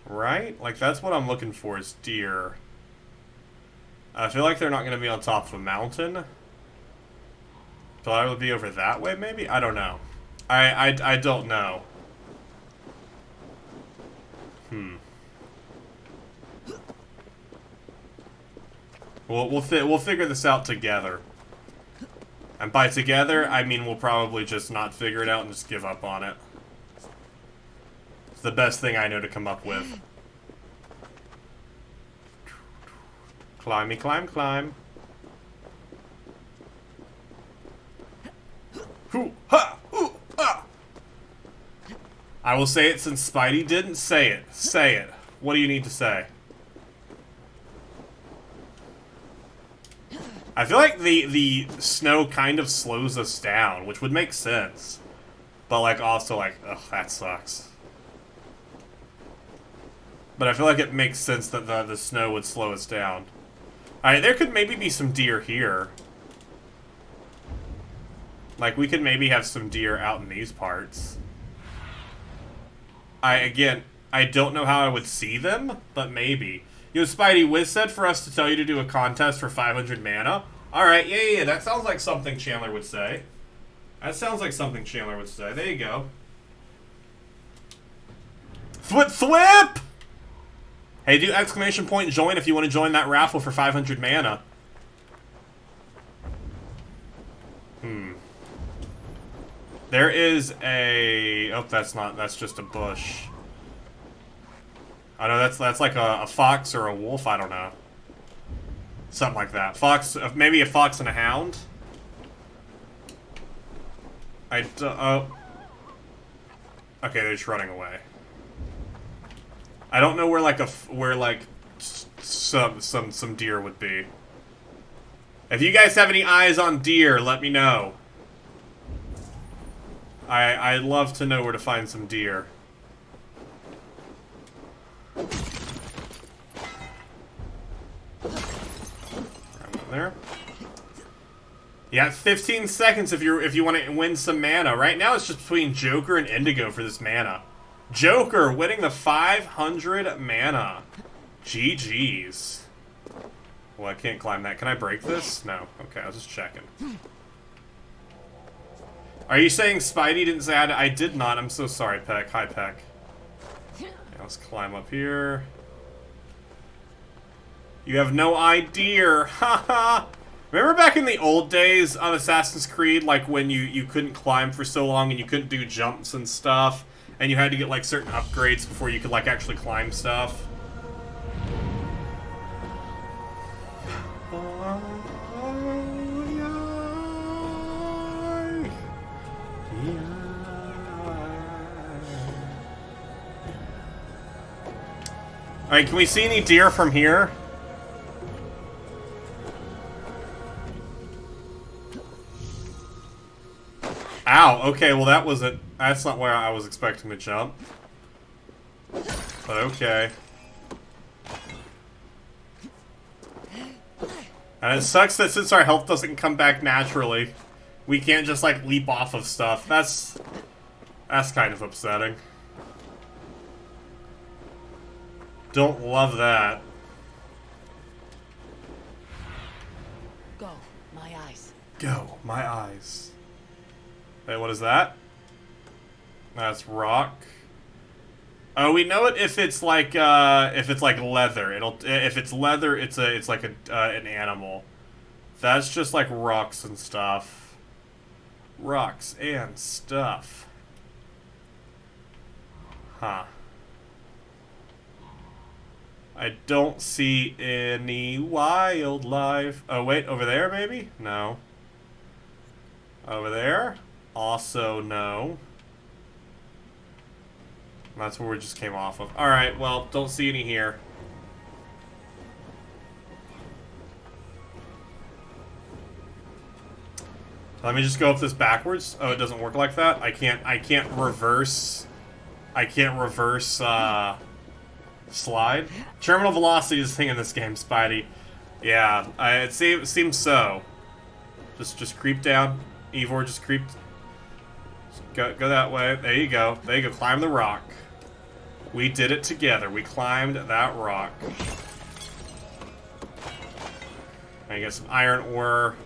Right? Like, that's what I'm looking for, is deer. I feel like they're not going to be on top of a mountain. But I would be over that way, maybe? I don't know. I don't know. We'll figure this out together. And by together, I mean we'll probably just not figure it out and just give up on it. It's the best thing I know to come up with. Climby, climb. Hoo, ha, ooh, ah. I will say it since Spidey didn't say it. Say it. What do you need to say? I feel like the snow kind of slows us down, which would make sense. But, like, also, like, ugh, that sucks. But I feel like it makes sense that the snow would slow us down. Alright, there could maybe be some deer here. Like, we could maybe have some deer out in these parts. Again, I don't know how I would see them, but maybe. Yo, Spidey, Wiz said for us to tell you to do a contest for 500 mana. Alright, yeah, that sounds like something Chandler would say. That sounds like something Chandler would say. There you go. Thwip! Hey, do exclamation point join if you want to join that raffle for 500 mana. There is a... Oh, that's just a bush. I know that's like a fox or a wolf, I don't know. Something like that. Fox, maybe a fox and a hound? Oh. Okay, they're just running away. I don't know where some deer would be. If you guys have any eyes on deer, let me know. I'd love to know where to find some deer. There. Yeah, 15 seconds if you want to win some mana. Right now it's just between Joker and Indigo for this mana. Joker winning the 500 mana. GG's. Well, I can't climb that. Can I break this? No. Okay, I was just checking. Are you saying Spidey didn't say I did not? I'm so sorry, Peck. Hi, Peck. Okay, let's climb up here. You have no idea. Haha. Remember back in the old days of Assassin's Creed, like when you couldn't climb for so long and you couldn't do jumps and stuff, and you had to get like certain upgrades before you could like actually climb stuff? Alright, can we see any deer from here? Ow, okay, well that's not where I was expecting to jump. But okay. And it sucks that since our health doesn't come back naturally, we can't just like leap off of stuff. That's kind of upsetting. Don't love that. Go, my eyes. Go, my eyes. Wait, what is that? That's rock. Oh, we know it if it's like leather. If it's leather, it's like an animal. That's just like rocks and stuff. Rocks and stuff. Huh. I don't see any wildlife. Oh, wait, over there, maybe? No. Over there? Also, no. That's where we just came off of. Alright, well, don't see any here. Let me just go up this backwards. Oh, it doesn't work like that? I can't reverse... slide. Terminal velocity is a thing in this game, Spidey. Yeah, it seems so. Just creep down. Ivor, just creep. Go that way. There you go. There you go. Climb the rock. We did it together. We climbed that rock. I get some iron ore.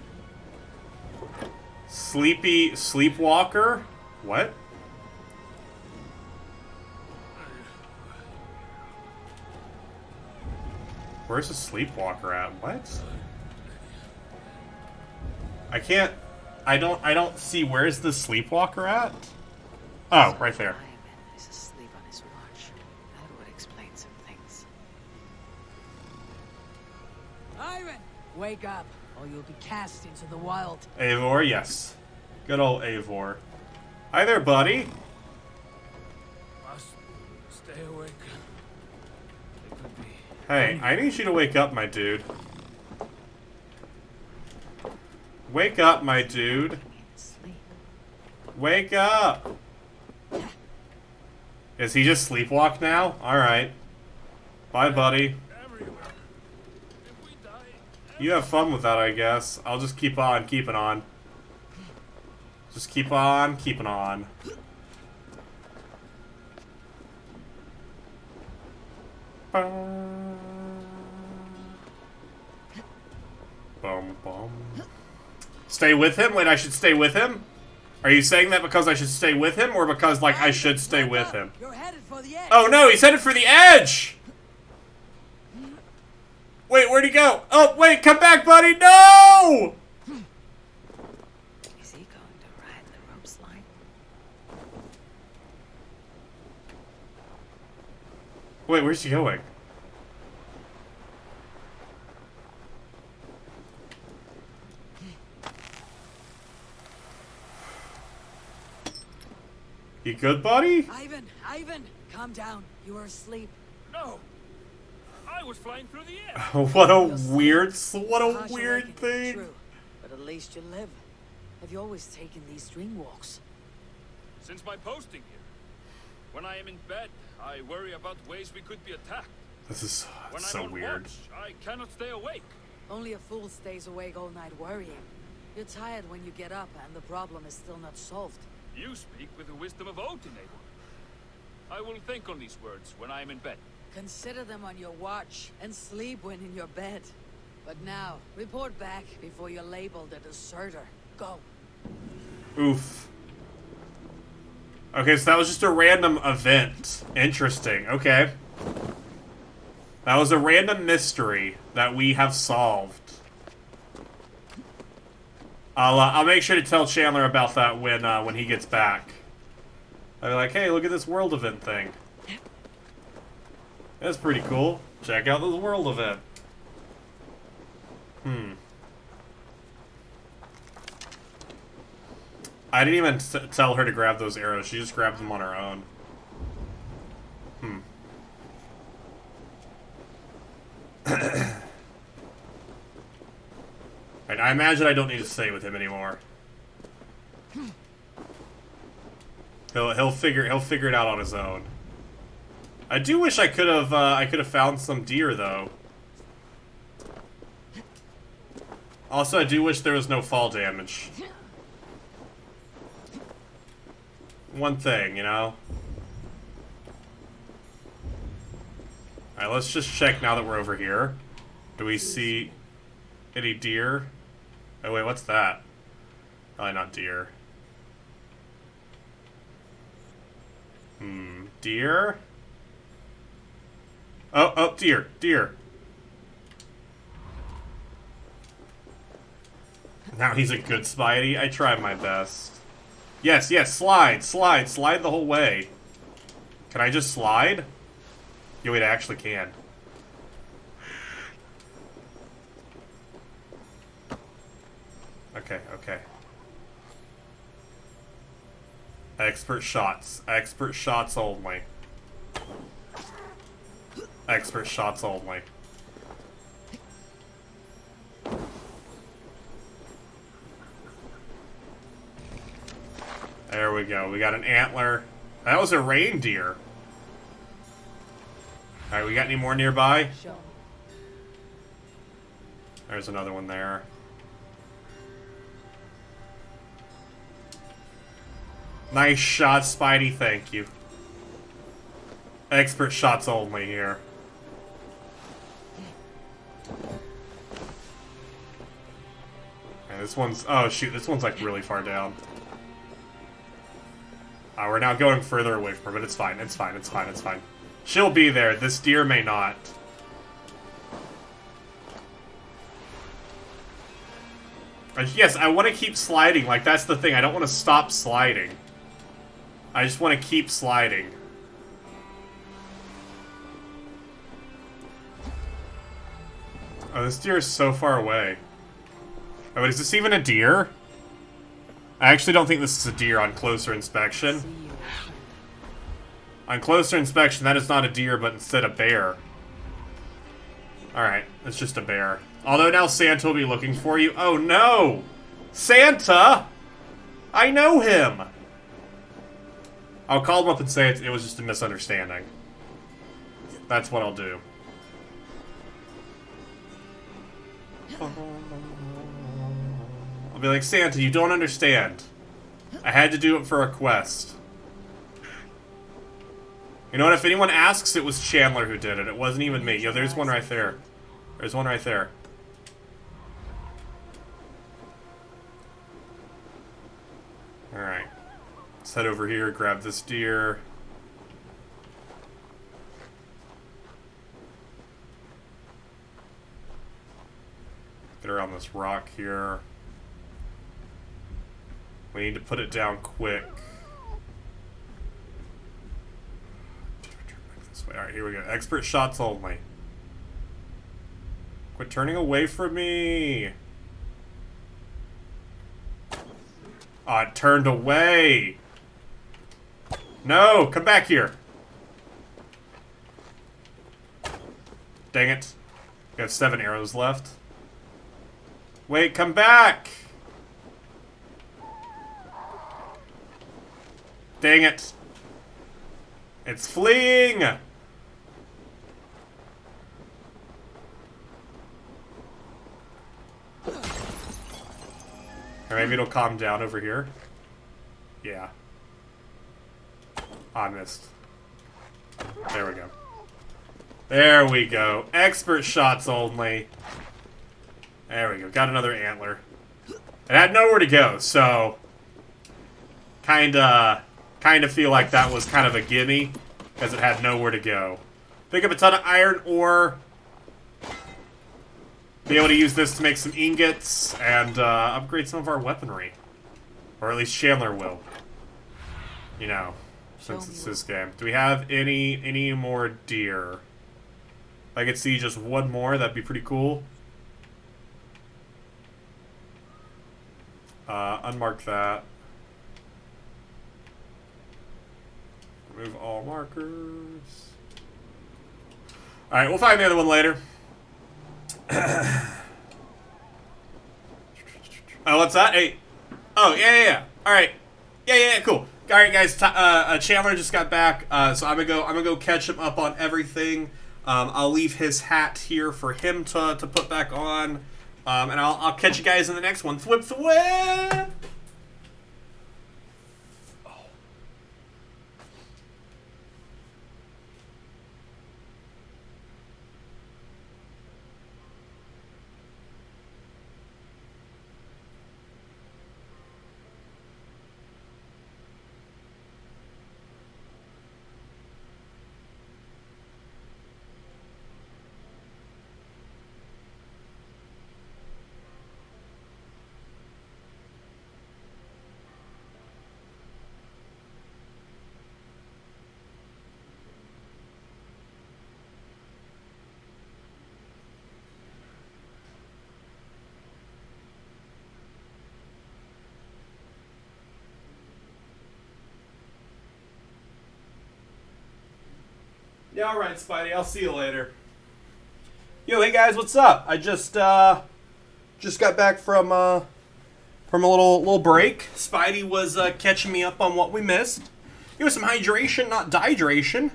Sleepwalker? What? Where's the sleepwalker at? What? I don't see where's the sleepwalker at? Oh, right there. Is asleep on his watch. That would explain some things. Iron! Wake up, or you'll be cast into the wild. Eivor, yes. Good old Eivor. Hi there, buddy. Stay awake. It could be. Hey, I need you to wake up, my dude. Wake up, my dude. Wake up! Is he just sleepwalk now? Alright. Bye, buddy. You have fun with that, I guess. I'll just keep on keeping on. Just keep on keeping on. Bum, bum. Stay with him? Wait, I should stay with him? Are you saying that because I should stay with him, or because, like, I should stay with him? You're headed for the edge. Oh no, he's headed for the edge! Wait, where'd he go? Oh, wait, come back, buddy! No! Is he going to ride the rope slide? Wait, where's he going? You good, buddy? Ivan, calm down. You were asleep. No! I was flying through the air! What a weird thing. True, but at least you live. Have you always taken these dream walks? Since my posting here. When I am in bed, I worry about ways we could be attacked. This is When so I'm on weird. watch, I cannot stay awake. Only a fool stays awake all night worrying. You're tired when you get up and the problem is still not solved. You speak with the wisdom of Odin, Eivor. I will think on these words when I am in bed. Consider them on your watch and sleep when in your bed. But now, report back before you're labeled a deserter. Go. Oof. Okay, so that was just a random event. Interesting. Okay. That was a random mystery that we have solved. I'll make sure to tell Chandler about that when he gets back. I'll be like, hey, look at this world event thing. That's pretty cool. Check out this world event. I didn't even tell her to grab those arrows. She just grabbed them on her own. Right, I imagine I don't need to stay with him anymore. He'll figure it out on his own. I do wish I could have found some deer though. Also, I do wish there was no fall damage. One thing, you know. Alright, let's just check now that we're over here. Do we see any deer? Oh wait, what's that? Probably not deer. Deer? Oh, deer, deer. Now he's a good Spidey. I try my best. Yes, yes, slide the whole way. Can I just slide? Yo, wait, I actually can. Okay, okay. Expert shots only. Expert shots only. There we go. We got an antler. That was a reindeer. Alright, we got any more nearby? There's another one there. Nice shot, Spidey. Thank you. Expert shots only here. And this one's... Oh, shoot. This one's, like, really far down. We're now going further away from her, but it's fine. It's fine. It's fine. It's fine. She'll be there. This deer may not. Yes, I want to keep sliding. Like, that's the thing. I don't want to stop sliding. I just want to keep sliding. Oh, this deer is so far away. Oh, wait, is this even a deer? I actually don't think this is a deer on closer inspection. On closer inspection, that is not a deer, but instead a bear. Alright, it's just a bear. Although now Santa will be looking for you. Oh no! Santa! I know him! I'll call him up and say it was just a misunderstanding. That's what I'll do. I'll be like, Santa, you don't understand. I had to do it for a quest. You know what? If anyone asks, it was Chandler who did it. It wasn't even me. Yo, there's one right there. There's one right there. Alright. Let's head over here, grab this deer. Get around this rock here. We need to put it down quick. Alright, here we go. Expert shots only. Quit turning away from me! Oh, it turned away! No! Come back here! Dang it. We have 7 arrows left. Wait, come back! Dang it. It's fleeing! Or maybe it'll calm down over here. Yeah. I missed. There we go. There we go. Expert shots only. There we go. Got another antler. It had nowhere to go, so... Kinda feel like that was kind of a gimme, because it had nowhere to go. Pick up a ton of iron ore. Be able to use this to make some ingots and upgrade some of our weaponry. Or at least Chandler will. You know, since it's this game. Do we have any more deer? If I could see just one more, that'd be pretty cool. Unmark that. Remove all markers. Alright, we'll find the other one later. Oh, what's that? Hey. Oh, yeah. Alright. Yeah, cool. Alright, guys. Chandler just got back, so I'm gonna go catch him up on everything. I'll leave his hat here for him to put back on. And I'll catch you guys in the next one. Thwip thwip! Yeah, alright, Spidey. I'll see you later. Yo, hey guys, what's up? I just got back from a little break. Spidey was catching me up on what we missed. It was some hydration, not dehydration.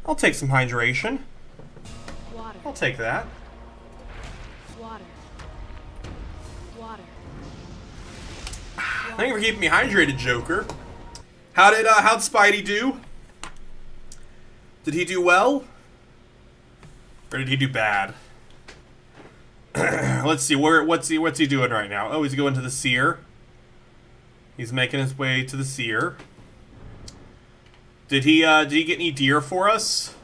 I'll take some hydration. Water. I'll take that. Water. Thank you for keeping me hydrated, Joker. How'd Spidey do? Did he do well? Or did he do bad? Let's see, what's he doing right now? Oh, he's going to the seer. He's making his way to the seer. Did he get any deer for us?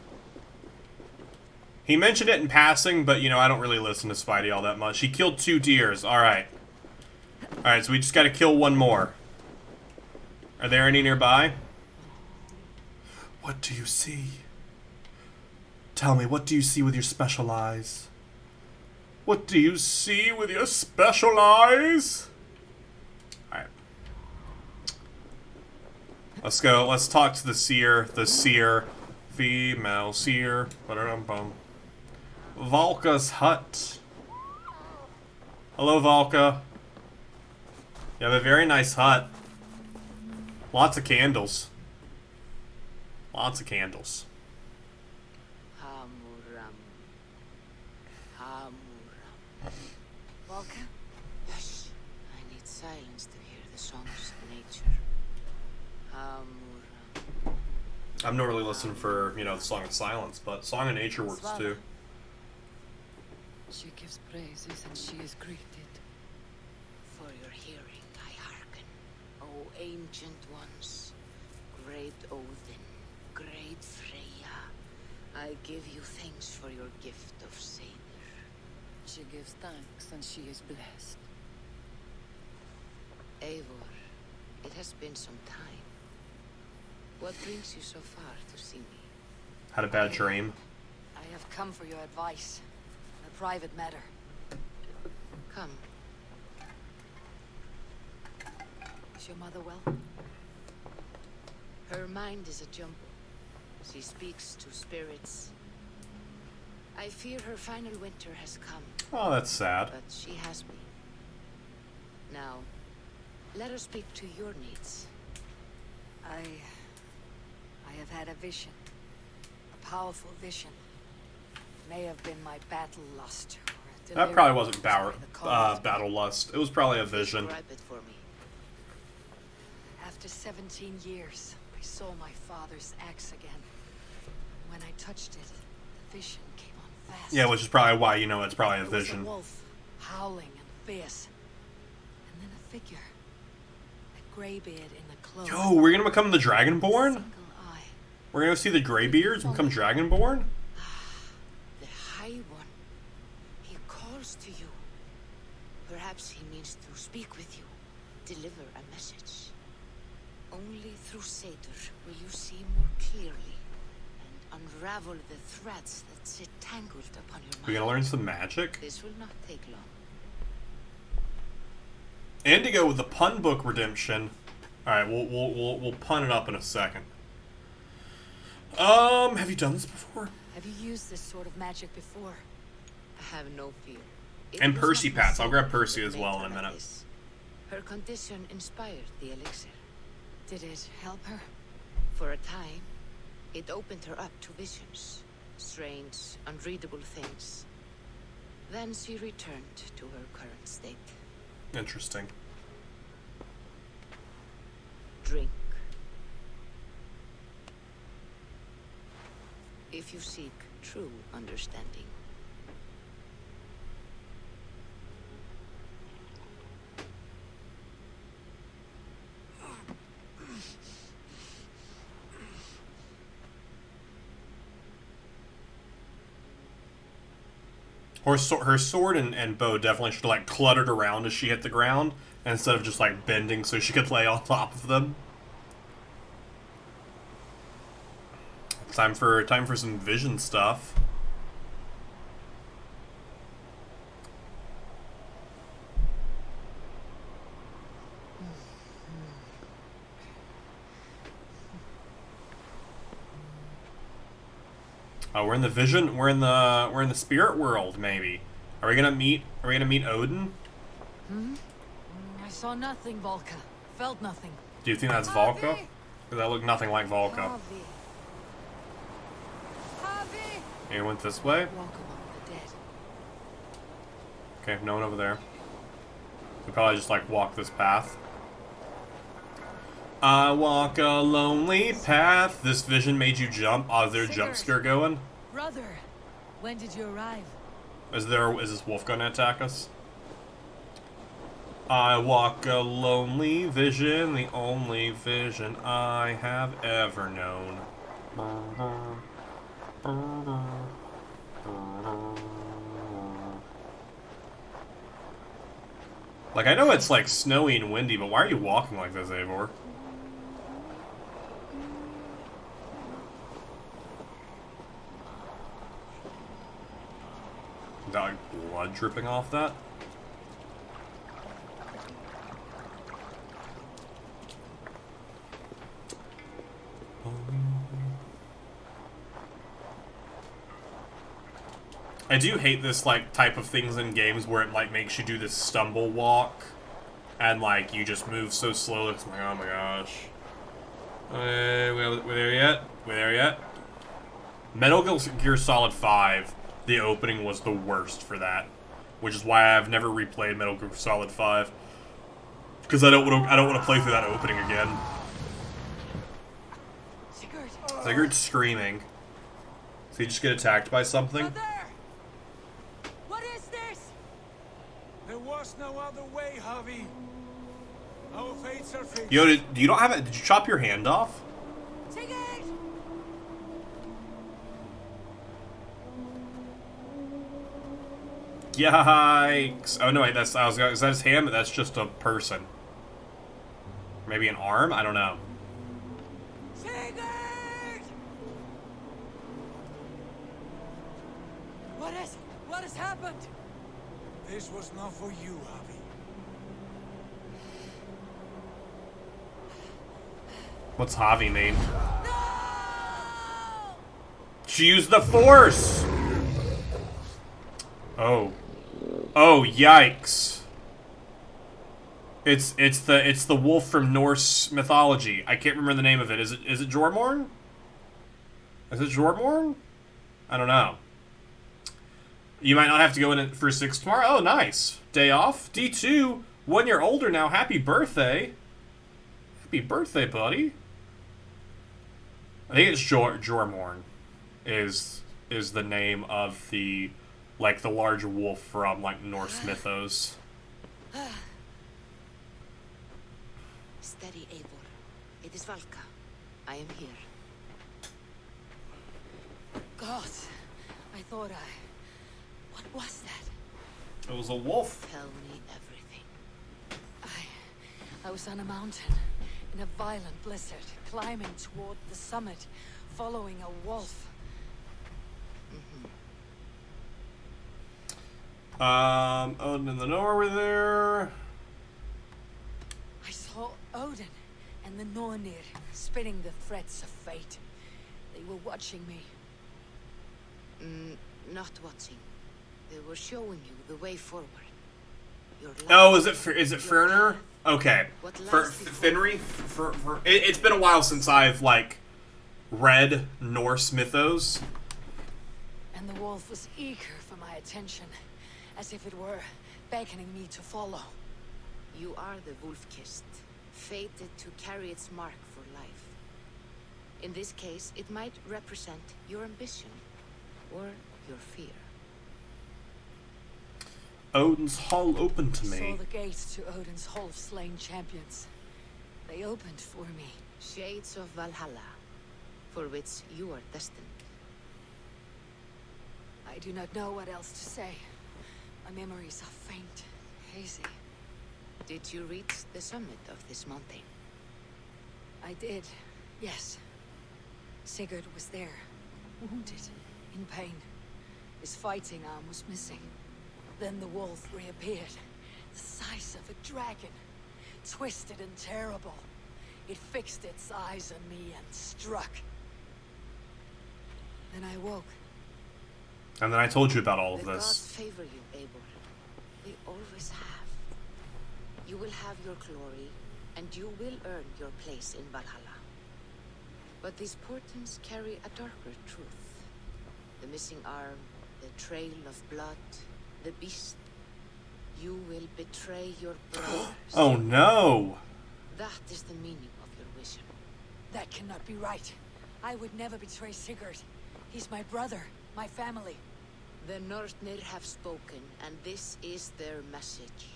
He mentioned it in passing, but you know, I don't really listen to Spidey all that much. He killed 2 deers. Alright. Alright, so we just gotta kill 1 more. Are there any nearby? What do you see? Tell me, what do you see with your special eyes? What do you see with your special eyes? Alright. Let's go. Let's talk to the seer. The seer. Female seer. Ba-da-dum-bum. Valka's hut. Hello, Valka. You have a very nice hut. Lots of candles. Lots of candles. Hamuram. Hamuram. Volka? Hush. I need silence to hear the songs of nature. Hamuram. I've not really listened for, you know, the Song of Silence, but Song of Nature works too. She gives praises and she is greeted. For your hearing, I hearken. O ancient ones, great Odin, great Freya, I give you thanks for your gift of savior. She gives thanks and she is blessed. Eivor, it has been some time. What brings you so far to see me? Had a bad dream. I have come for your advice. A private matter. Come. Is your mother well? Her mind is a jumble. She speaks to spirits. I fear her final winter has come. Oh, that's sad. But she has me. Now, let her speak to your needs. I have had a vision. A powerful vision. May have been my battle lust. Or a That probably wasn't battle lust. It was probably a vision. Describe it for me. After 17 years, I saw my father's axe again. When I touched it, the vision came on fast. Yeah, which is probably why you know it's probably a There was vision. a wolf, howling and fierce. And then a figure. A graybeard in the clothes. Yo, we're gonna become the Dragonborn? Single eye. We're gonna go see the Greybeards and become Dragonborn? The High One. He calls to you. Perhaps he means to speak with you. Deliver a message. Only through Seder will you see more clearly and unravel the threads that sit tangled upon your mind. We gonna learn some magic? This will not take long. Indigo with the pun book redemption. Alright, we'll pun it up in a second. Have you done this before? Have you used this sort of magic before? I have no fear. It And was Percy not Pats. I'll grab necessary Percy to as make well her in a like minute. this. Her condition inspired the elixir. Did it help her? For a time, it opened her up to visions. Strange, unreadable things. Then she returned to her current state. Interesting. Drink. If you seek true understanding. Her sword and bow definitely should like cluttered around as she hit the ground instead of just like bending so she could lay on top of them. Time for some vision stuff. Oh, we're in the vision. We're in the spirit world. Maybe. Are we gonna meet Odin? I saw nothing, Volka. Felt nothing. Do you think that's Valka? Because that looked nothing like Valka. It went this way. Walk among the dead. Okay, no one over there. We probably just like walk this path. I walk a lonely path. This vision made you jump. Oh, is there a jump scare going? Brother, when did you arrive? Is this wolf gonna attack us? I walk a lonely vision, the only vision I have ever known. Like, I know it's like snowy and windy, but why are you walking like this, Eivor? Is that like blood dripping off that? I do hate this, like, type of things in games where it, like, makes you do this stumble walk. And, like, you just move so slowly. It's like, oh my gosh. We're there yet? We're there yet? Metal Gear Solid 5, the opening was the worst for that. Which is why I've never replayed Metal Gear Solid 5. Because I don't want to play through that opening again. Sigurd's screaming. So you just get attacked by something? What is this? There was no other way, Javi. Our fates are fixed. Yo, did you chop your hand off? Yikes! Oh no, wait, is that his hand? That's just a person. Maybe an arm? I don't know. What has happened? This was not for you, Javi. What's Javi mean? No! She used the Force! Oh. Oh, yikes. It's the wolf from Norse mythology. I can't remember the name of it. Is it Jormorn? Is it Jormorn? I don't know. You might not have to go in for 6 tomorrow. Oh, nice. Day off. D2, 1 year older now. Happy birthday. Happy birthday, buddy. I think it's Jormorn is the name of the, like, the large wolf from, like, Norse mythos. Steady, Eivor. It is Valka. I am here. God, I thought What was that? It was a wolf. Tell me everything. I was on a mountain in a violent blizzard, climbing toward the summit, following a wolf. Odin and the Norn there. I saw Odin and the Nornir spitting the threats of fate. They were watching me. Not watching. They were showing you the way forward. Oh, is it Ferner? Okay. Fenry? It's been a while since I've, like, read Norse mythos. And the wolf was eager for my attention, as if it were beckoning me to follow. You are the wolf-kissed, fated to carry its mark for life. In this case, it might represent your ambition, or your fear. Odin's Hall opened to me. I saw the gates to Odin's Hall of Slain Champions. They opened for me. Shades of Valhalla, for which you are destined. I do not know what else to say. My memories are faint, hazy. Did you reach the summit of this mountain? I did, yes. Sigurd was there, wounded, in pain. His fighting arm was missing. Then the wolf reappeared, the size of a dragon, twisted and terrible. It fixed its eyes on me and struck. Then I woke. And then I told you about all of The this. gods favor you, Eivor. They always have. You will have your glory, and you will earn your place in Valhalla. But these portents carry a darker truth. The missing arm, the trail of blood, the beast. You will betray your brothers. Oh no! That is the meaning of your vision. That cannot be right. I would never betray Sigurd. He's my brother, my family. The Nornir have spoken, and this is their message.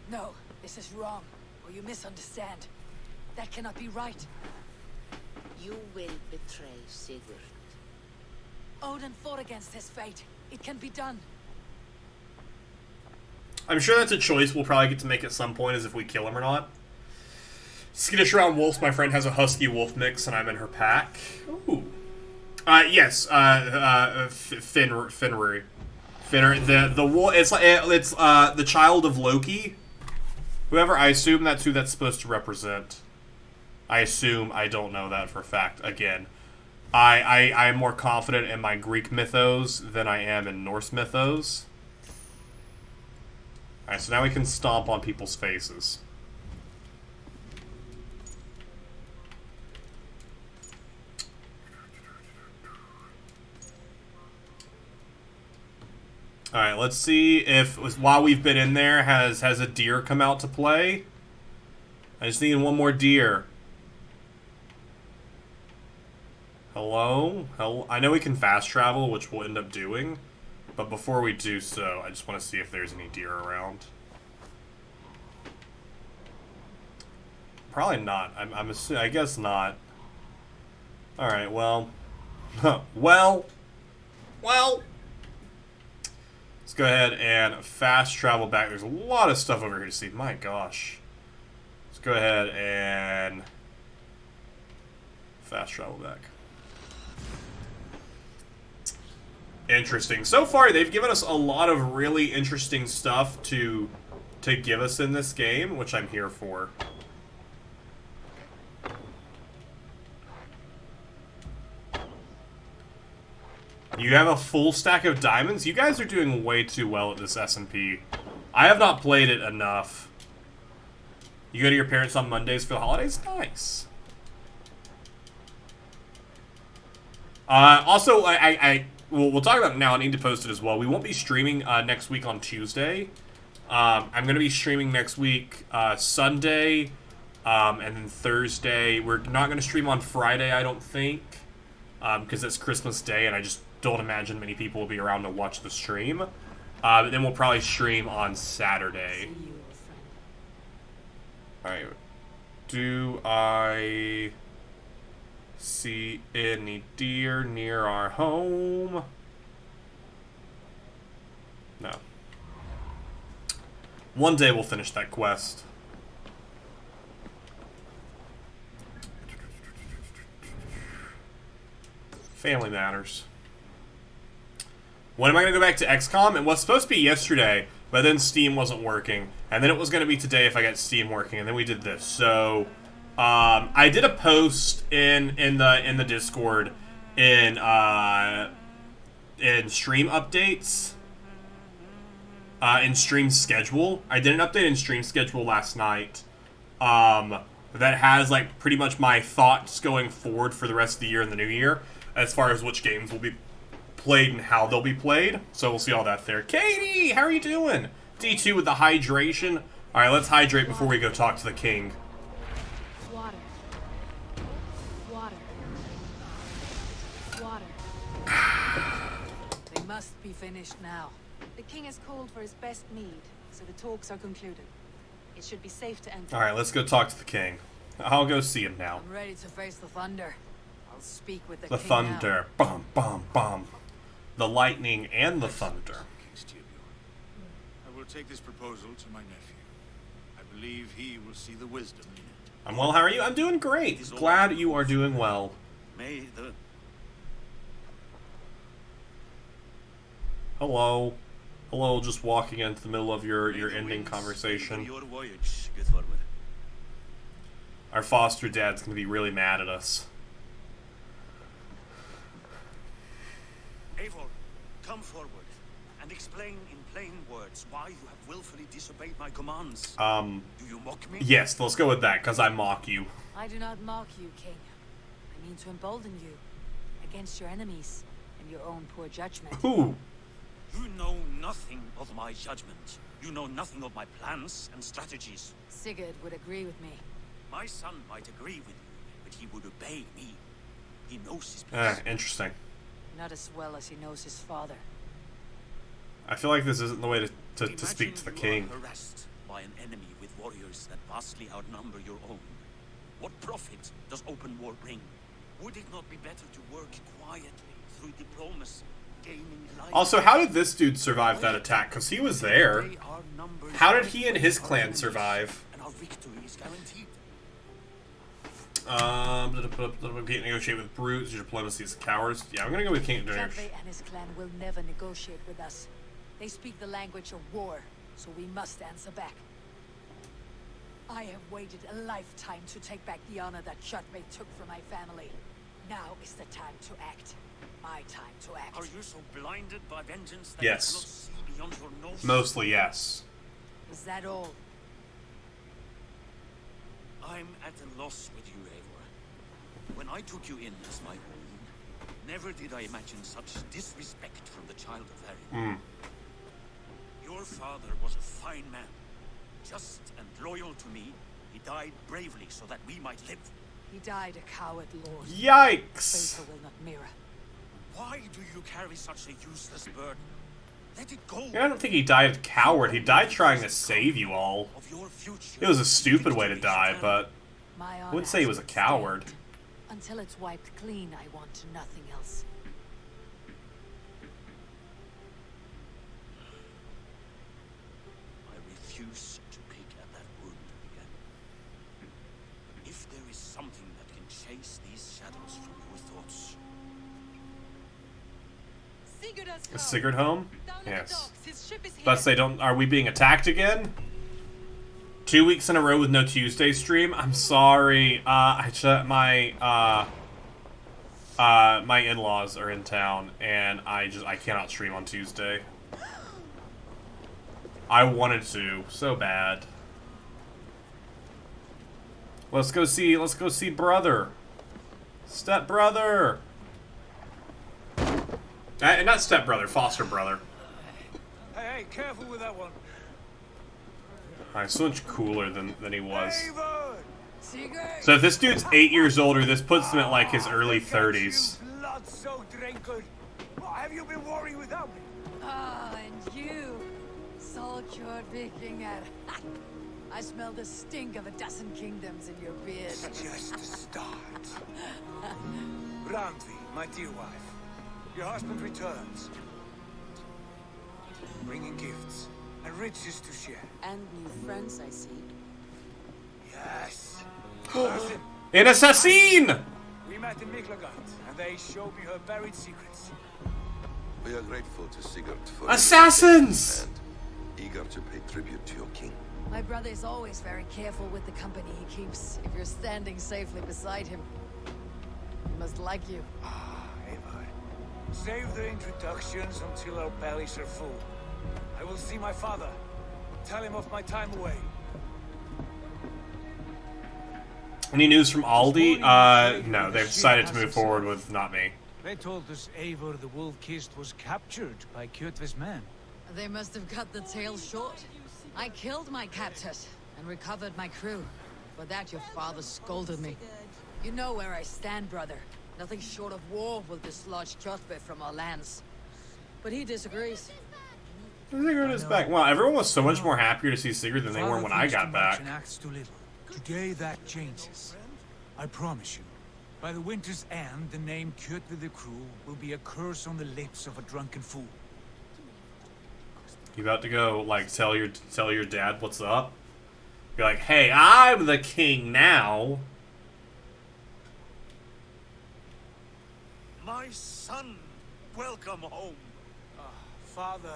No, this is wrong, or you misunderstand. That cannot be right. You will betray Sigurd. Odin fought against his fate. It can be done. I'm sure that's a choice we'll probably get to make at some point, is if we kill him or not. Skittish around wolves. My friend has a husky wolf mix, and I'm in her pack. Ooh. Yes. Fenrir. The wolf. It's the child of Loki. Whoever. I assume that's who that's supposed to represent. I assume. I don't know that for a fact. Again, I'm more confident in my Greek mythos than I am in Norse mythos. Alright, so now we can stomp on people's faces. Alright, let's see if, while we've been in there, has a deer come out to play? I just need one more deer. Hello? I know we can fast travel, which we'll end up doing. But before we do so, I just want to see if there's any deer around. Probably not. I'm assuming, I guess not. Alright, well. well. Let's go ahead and fast travel back. There's a lot of stuff over here to see. My gosh. Let's go ahead and fast travel back. Interesting. So far, they've given us a lot of really interesting stuff to give us in this game, which I'm here for. You have a full stack of diamonds? You guys are doing way too well at this S&P. I have not played it enough. You go to your parents on Mondays for the holidays? Nice. Also, we'll talk about it now. I need to post it as well. We won't be streaming next week on Tuesday. I'm going to be streaming next week Sunday and then Thursday. We're not going to stream on Friday, I don't think, because it's Christmas Day, and I just don't imagine many people will be around to watch the stream. But then we'll probably stream on Saturday. Alright. Do I see any deer near our home? No. One day we'll finish that quest. Family matters. When am I going to go back to XCOM? It was supposed to be yesterday, but then Steam wasn't working. And then it was going to be today if I got Steam working, and then we did this. So, I did a post in the Discord in stream updates, in stream schedule. I did an update in stream schedule last night, that has like pretty much my thoughts going forward for the rest of the year and the new year, as far as which games will be played and how they'll be played. So we'll see all that there. Katie, how are you doing? D2 with the hydration. All right, let's hydrate before we go talk to the king. Water. They must be finished now. The king has called for his best mead, so the talks are concluded. It should be safe to enter. All right, let's go talk to the king. I'll go see him now. I'm ready to face the thunder. I'll speak with the The king thunder. now. Bum, bum, bum. The lightning and the thunder. I will take this proposal to my nephew. I believe he will see the wisdom in it. I'm well, how are you? I'm doing great. Glad you are doing well. May the... Hello. Hello, just walking into the middle of your ending conversation. Your voyage, good forward. Our foster dad's gonna be really mad at us. Eivor, come forward and explain in plain words why you have willfully disobeyed my commands. Do you mock me? Yes, let's go with that, because I mock you. I do not mock you, king. I mean to embolden you against your enemies and your own poor judgment. Ooh. You know nothing of my judgment. You know nothing of my plans and strategies. Sigurd would agree with me. My son might agree with you, but he would obey me. He knows his place. Interesting. Not as well as he knows his father. I feel like this isn't the way to speak to the king. You are harassed by an enemy with warriors that vastly outnumber your own. What profit does open war bring? Would it not be better to work quietly through diplomacy, gaining life? Also, how did this dude survive that attack? Because he was there. How did he and his clan survive? And our victory is guaranteed. Can't negotiate with brutes. Your diplomacy is cowards. Yeah, I'm gonna go with King Daenerys. Chadley and his clan will never negotiate with us. They speak the language of war, so we must answer back. I have waited a lifetime to take back the honor that Chadley took from my family. Now is the time to act. My time to act. Are you so blinded by vengeance that Yes. you cannot see beyond your nose? Mostly yes. Is that all? I'm at a loss with you, Eivor. When I took you in as my own, never did I imagine such disrespect from the child of Harry. Your father was a fine man, just and loyal to me. He died bravely so that we might live. He died a coward, Lord. Yikes! Fate will not mirror. Why do you carry such a useless burden? Let it go. I don't think he died a coward. He died trying to save you all. Of your future. It was a stupid way to die, but My I honor wouldn't say he was a has to coward. stand. Until it's wiped clean, I want nothing else. I refuse to pick at that wound again. If there is something that can chase these shadows from your thoughts, Sigurd has Is come. Sigurd home? Down at the Yes. docks. His ship is here. Let's say, are we being attacked again? 2 weeks in a row with no Tuesday stream? I'm sorry. My in-laws are in town, and I cannot stream on Tuesday. I wanted to so bad. Let's go see brother. Step brother. Not step brother, foster brother. Hey, careful with that one. So much cooler than he was. Sigurd! So if this dude's 8 years older, this puts him at like his early 30s. Blood-soaked raincoat. What have you been worrying without me? Ah, and you, soul-cured Vikingar. I smell the stink of a dozen kingdoms in your beard. Just the start. Randvi, my dear wife, your husband returns, bringing gifts and riches to share. And new friends, I see. Yes. Listen, An assassin! we met in Miklagard, and they showed me her buried secrets. We are grateful to Sigurd for Assassins! and eager to pay tribute to your king. My brother is always very careful with the company he keeps. If you're standing safely beside him, he must like you. Ah, Eivor. Save the introductions until our bellies are full. I will see my father. Tell him of my time away. Any news from Aldi? No, they've decided to move forward with not me. They told us Eivor the Wolf-Kissed was captured by Kjotve's men. They must have cut the tail short. I killed my captors and recovered my crew. For that, your father scolded me. You know where I stand, brother. Nothing short of war will dislodge Kjotve from our lands. But he disagrees. Sigurd is back. Wow, everyone was so much more happier to see Sigurd than they were when I got back. Acts too little. Today that changes. I promise you. By the winter's end, the name Kjotve the Cruel will be a curse on the lips of a drunken fool. You about to go like tell your dad what's up? You're like, hey, I'm the king now. My son, welcome home. Father.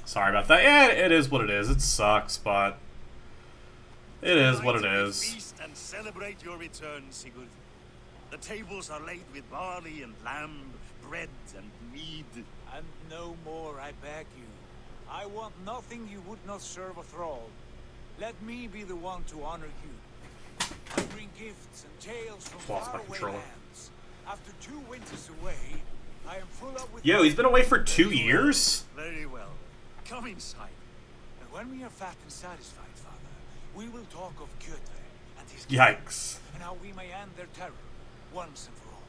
Sorry about that. Yeah, it is what it is. It sucks, but it is what it is. Feast and celebrate your return, Sigurd. The tables are laid with barley and lamb, bread and mead. And no more, I beg you. I want nothing you would not serve a thrall. Let me be the one to honor you. I bring gifts and tales from Lost my faraway controller. lands. After 2 winters away, I am full up with... Yo, he's been away for 2 years? Very well. Come inside. And when we are fat and satisfied, Father, we will talk of Kjotve and his Yikes. and how we may end their terror once and for all.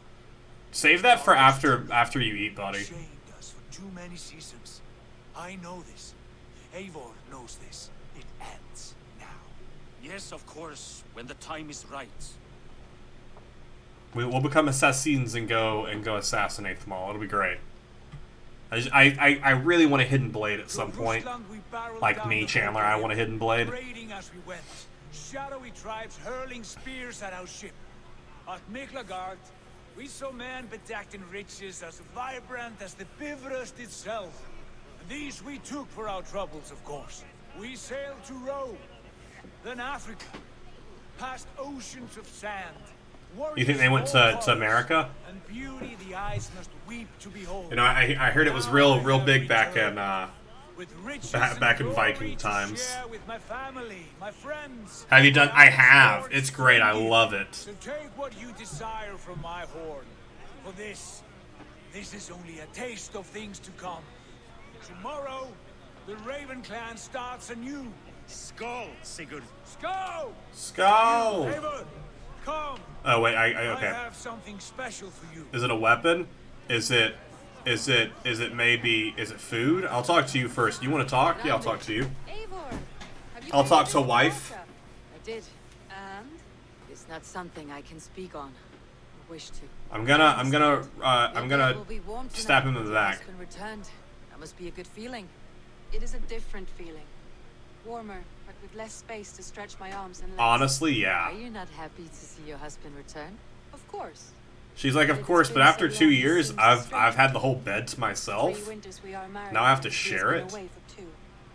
Save that for after you eat, buddy. Shamed us for too many seasons. I know this. Eivor knows this. It ends now. Yes, of course, when the time is right. We'll become assassins and go assassinate them all. It'll be great. I really want a hidden blade at some point. Like me, Chandler, I want a hidden blade. Raiding as we went. Shadowy tribes hurling spears at our ship. At Miklagard, we saw men bedecked in riches as vibrant as the Bifrost itself. And these we took for our troubles, of course. We sailed to Rome, then Africa, past oceans of sand, You think they went to America? And beauty the eyes must weep to behold. You know, I heard it was real big back in with riches back in and Viking glory to times. share with my family, my friends. Have you done? I have. It's great. I love it. So take what you desire from my horn. For this is only a taste of things to come. Tomorrow, the Raven clan starts anew. Skull, Sigurd. Skull! Skull! Eivor, come! Oh wait, okay. I have something special for you. Is it a weapon? Is it maybe, is it food? I'll talk to you first. You want to talk? Yeah, I'll talk to you. I'll talk to wife. I did. And? It's not something I can speak on. I wish to. I'm gonna stab him in the back. Been returned. That must be a good feeling. It is a different feeling. Warmer, but with less space to stretch my arms and legs. Honestly, yeah. Are you not happy to see your husband return? Of course. She's like, of course, but after 2 years, I've had the whole bed to myself. 3 winters we are married. Now I have to He's share been it. away for 2.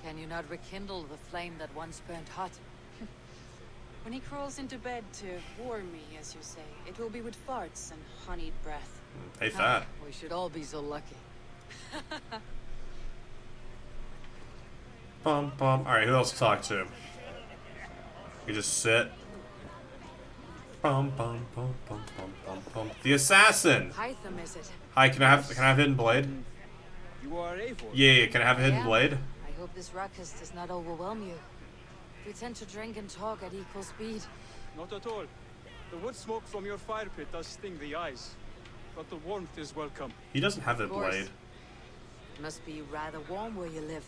Can you not rekindle the flame that once burnt hot? When he crawls into bed to warm me, as you say, it will be with farts and honeyed breath. Hey, fat. We should all be so lucky. Bum bum. All right, who else to talk to? You just sit. Bum bum bum bum bum bum bum. The assassin. Hytham, is it? Hi, can I have hidden blade? You are Eivor. Yeah, can I have a hidden blade? I hope this ruckus does not overwhelm you. We tend to drink and talk at equal speed. Not at all. The wood smoke from your fire pit does sting the eyes, but the warmth is welcome. He doesn't have a blade. It must be rather warm where you live.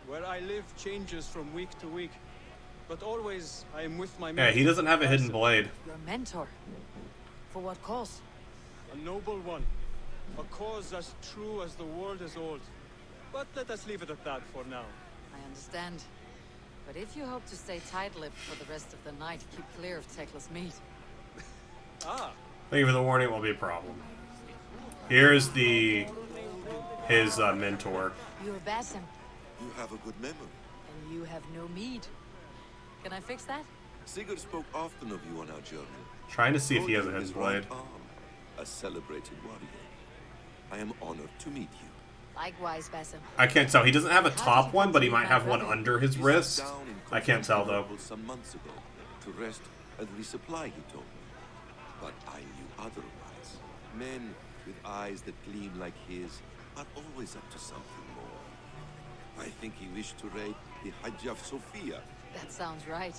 Where I live changes from week to week, but always I am with my mentor. Yeah, he doesn't have a hidden blade. Your mentor? For what cause? A noble one. A cause as true as the world is old. But let us leave it at that for now. I understand. But if you hope to stay tight-lipped for the rest of the night, keep clear of Tekla's meat. Ah. Thank you for the warning. It won't be a problem. Here's his mentor. You're Basim. You have a good memory. And you have no mead. Can I fix that? Sigurd spoke often of you on our journey. Trying to see if he has a hidden His blade. right arm, a celebrated warrior. I am honored to meet you. Likewise, Basim. I can't tell. He doesn't have a top one, but he might have one under his wrist. I can't tell though. Some months ago, to rest and resupply, he told me. But I knew otherwise. Men with eyes that gleam like his are always up to something more. I think he wished to raid the Hajj of Sophia. That sounds right.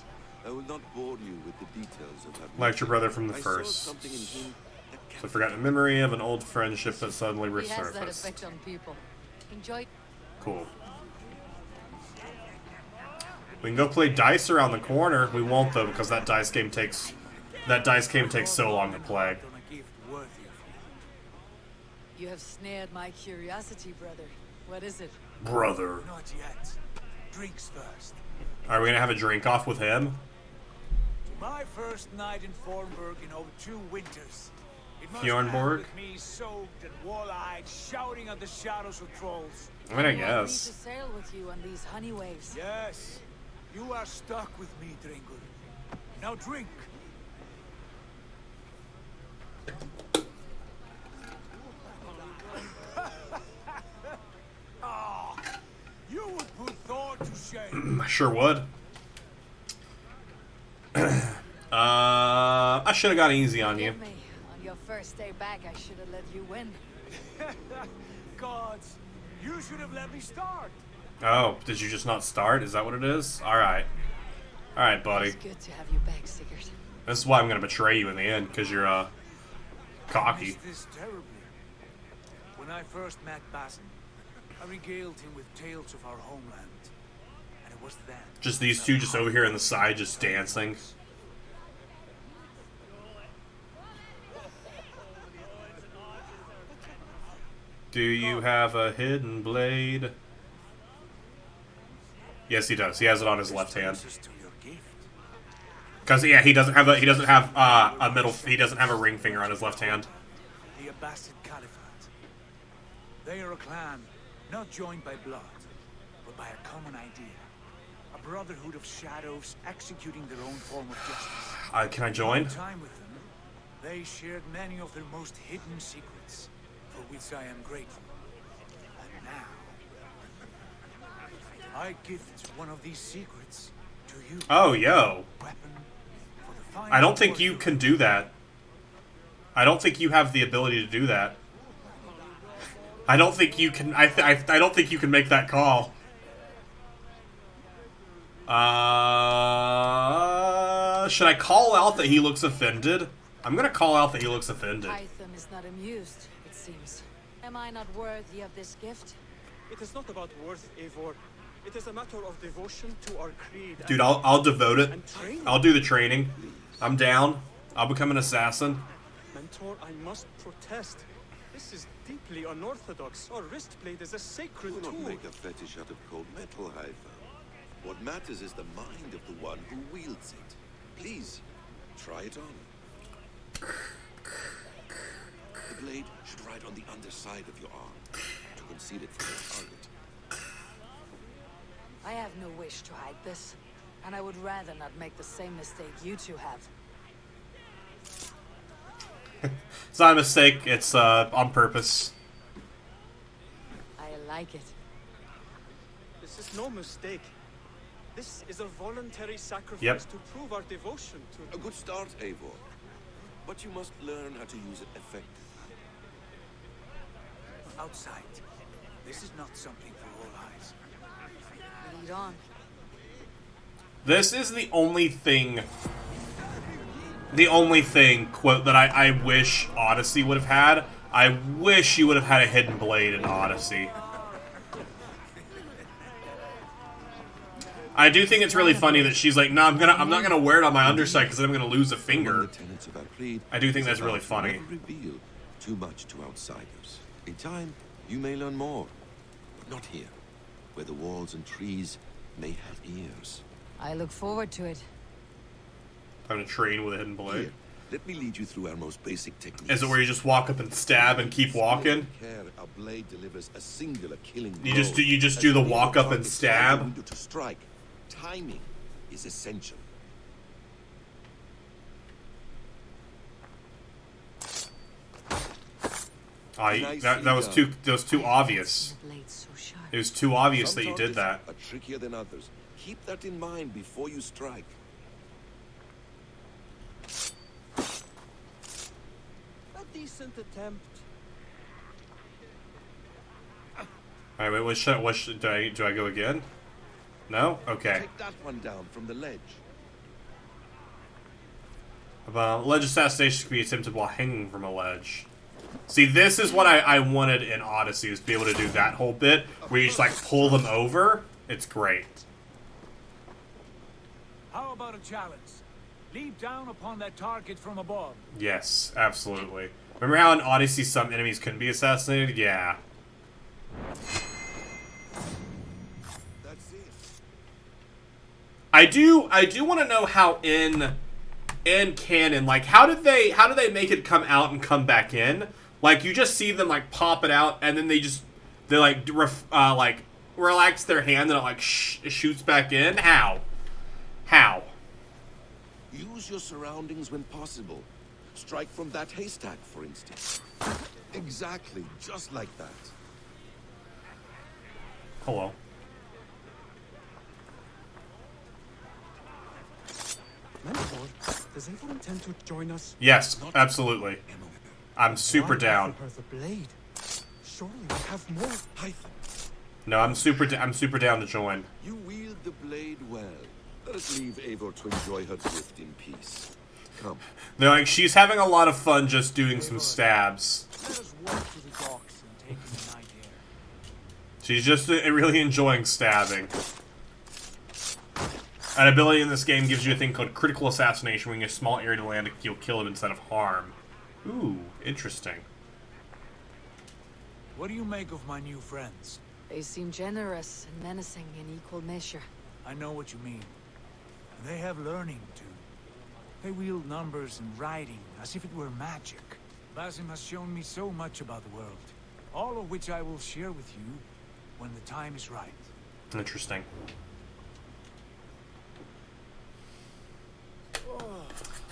I will not bore you with the details of that. Like your brother from the I saw first. something in him that So forgotten memory of an old friendship that suddenly He has that resurfaced. effect on people. Enjoy. Cool. We can go play dice around the corner. We won't though because that dice game takes so long to play. You have snared my curiosity, brother. What is it? Brother. Not yet. Drinks first. Are we gonna have a drink off with him? My first night in Fornburg in over 2 winters. It must Fjornborg? end with me soaked and wall-eyed, shouting at the shadows of trolls. I mean, I You want me guess. to sail with you on these honey waves. Yes, you are stuck with me, Dringur. Now drink. Ah, you would put Thor to shame. I sure would. I should have got easy on you. Forgive me. On your first day back, I should have let you win. Gods, you should have let me start. Oh, did you just not start? Is that what it is? Alright. Alright, buddy. It's good to have you back, Sigurd. This is why I'm gonna betray you in the end, because you're, I cocky. missed this terribly. When I first met Basim, I regaled him with tales of our homeland. And it was then... Just these two just over here on the side just dancing. Do you have a hidden blade? Yes, he does. He has it on his left hand. Cause yeah, he doesn't have a he doesn't have a ring finger on his left hand. The Abbasid Caliphate. They are a clan, not joined by blood, but by a common idea. A brotherhood of shadows executing their own form of justice. Can I join? Time with them, They shared many of their most hidden secrets, for which I am grateful. And now, I gift one of these secrets to you. Oh, yo. I don't think you can do that. I don't think you have the ability to do that. I don't think you can. I don't think you can make that call. Should I call out that he looks offended? I'm gonna call out that he looks offended. Hytham is not amused, it seems. Am I not worthy of this gift? It is not about worth, Eivor. It is a matter of devotion to our creed. Dude, I'll devote it. I'll do the training. I'm down. I'll become an assassin. Mentor, I must protest. This is deeply unorthodox. Our wrist blade is a sacred Do tool. not make a fetish out of cold metal, Hytham. What matters is the mind of the one who wields it. Please, try it on. The blade should ride on the underside of your arm to conceal it from the target. I have no wish to hide this, and I would rather not make the same mistake you two have. It's not a mistake, it's on purpose. I like it. This is no mistake. This is a voluntary sacrifice to prove our devotion to... A good start, Eivor. But you must learn how to use it effectively. Outside, this is not something for all eyes. Lead on. This is the only thing, quote, that I wish Odyssey would have had. I wish you would have had a hidden blade in Odyssey. I do think it's really funny that she's like, no, I'm not gonna wear it on my underside because then I'm gonna lose a finger. I do think that's really funny. Never reveal too much to outsiders. In time, you may learn more, but not here, where the walls and trees may have ears. I look forward to it. Time to train with a hidden blade. Here, let me lead you through our most basic techniques. Is it where you just walk up and stab and keep walking? Our blade delivers a singular killing blow. You just do the walk up and stab. To strike. Timing is essential. That was too obvious. It was too obvious that you did that. Are trickier than others. Keep that in mind before you strike. A decent attempt. Alright, wait, do I go again? No? Okay. Take that one down from the ledge. Ledge assassination can be attempted while hanging from a ledge. See, this is what I wanted in Odyssey, is to be able to do that whole bit, where you just, like, pull them over. It's great. How about a challenge? Leap down upon that target from above. Yes, absolutely. Remember how in Odyssey some enemies couldn't be assassinated? Yeah. That's it. I do want to know how in canon, like, how do they make it come out and come back in? Like, you just see them, like, pop it out, and then they relax their hand and it, like, shoots back in? How? Use your surroundings when possible. Strike from that haystack, for instance. Exactly, just like that. Hello. Mentor, does Eivor intend to join us? Yes, absolutely. I'm super down. The blade. Surely we have more. No, I'm super down to join. You wield the blade well. Let us leave Eivor to enjoy her gift in peace. Come. They're like, she's having a lot of fun just doing some stabs. Let us walk to the docks and take the night air. She's just really enjoying stabbing. An ability in this game gives you a thing called critical assassination, when you have a small area to land, you'll kill him instead of harm. Ooh, interesting. What do you make of my new friends? They seem generous and menacing in equal measure. I know what you mean. And they have learning, too. They wield numbers and writing as if it were magic. Basim has shown me so much about the world, all of which I will share with you when the time is right. Interesting.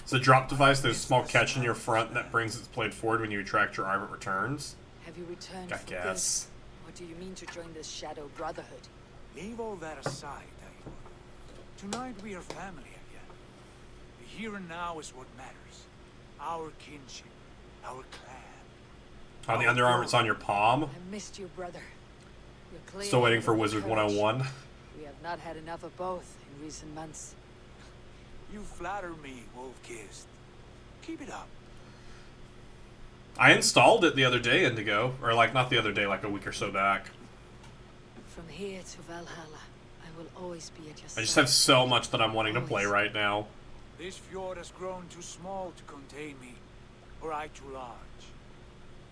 It's a drop device. There's a small catch in your front that brings its blade forward when you retract your arm. It returns. Have you returned I for guess. this? Or do you mean to join this Shadow Brotherhood? Leave all that aside, Eivor. Tonight we are family again. The here and now is what matters. Our kinship, our clan. On the underarm, it's on your palm. I missed you, brother. You're clear. Still waiting for Wizard 101. We have not had enough of both in recent months. You flatter me, Wolf-Kissed. Keep it up. I installed it the other day, Indigo. Or, like, not the other day, like a week or so back. From here to Valhalla, I will always be at your side. I just have so much that I'm wanting to play right now. This fjord has grown too small to contain me, or I too large.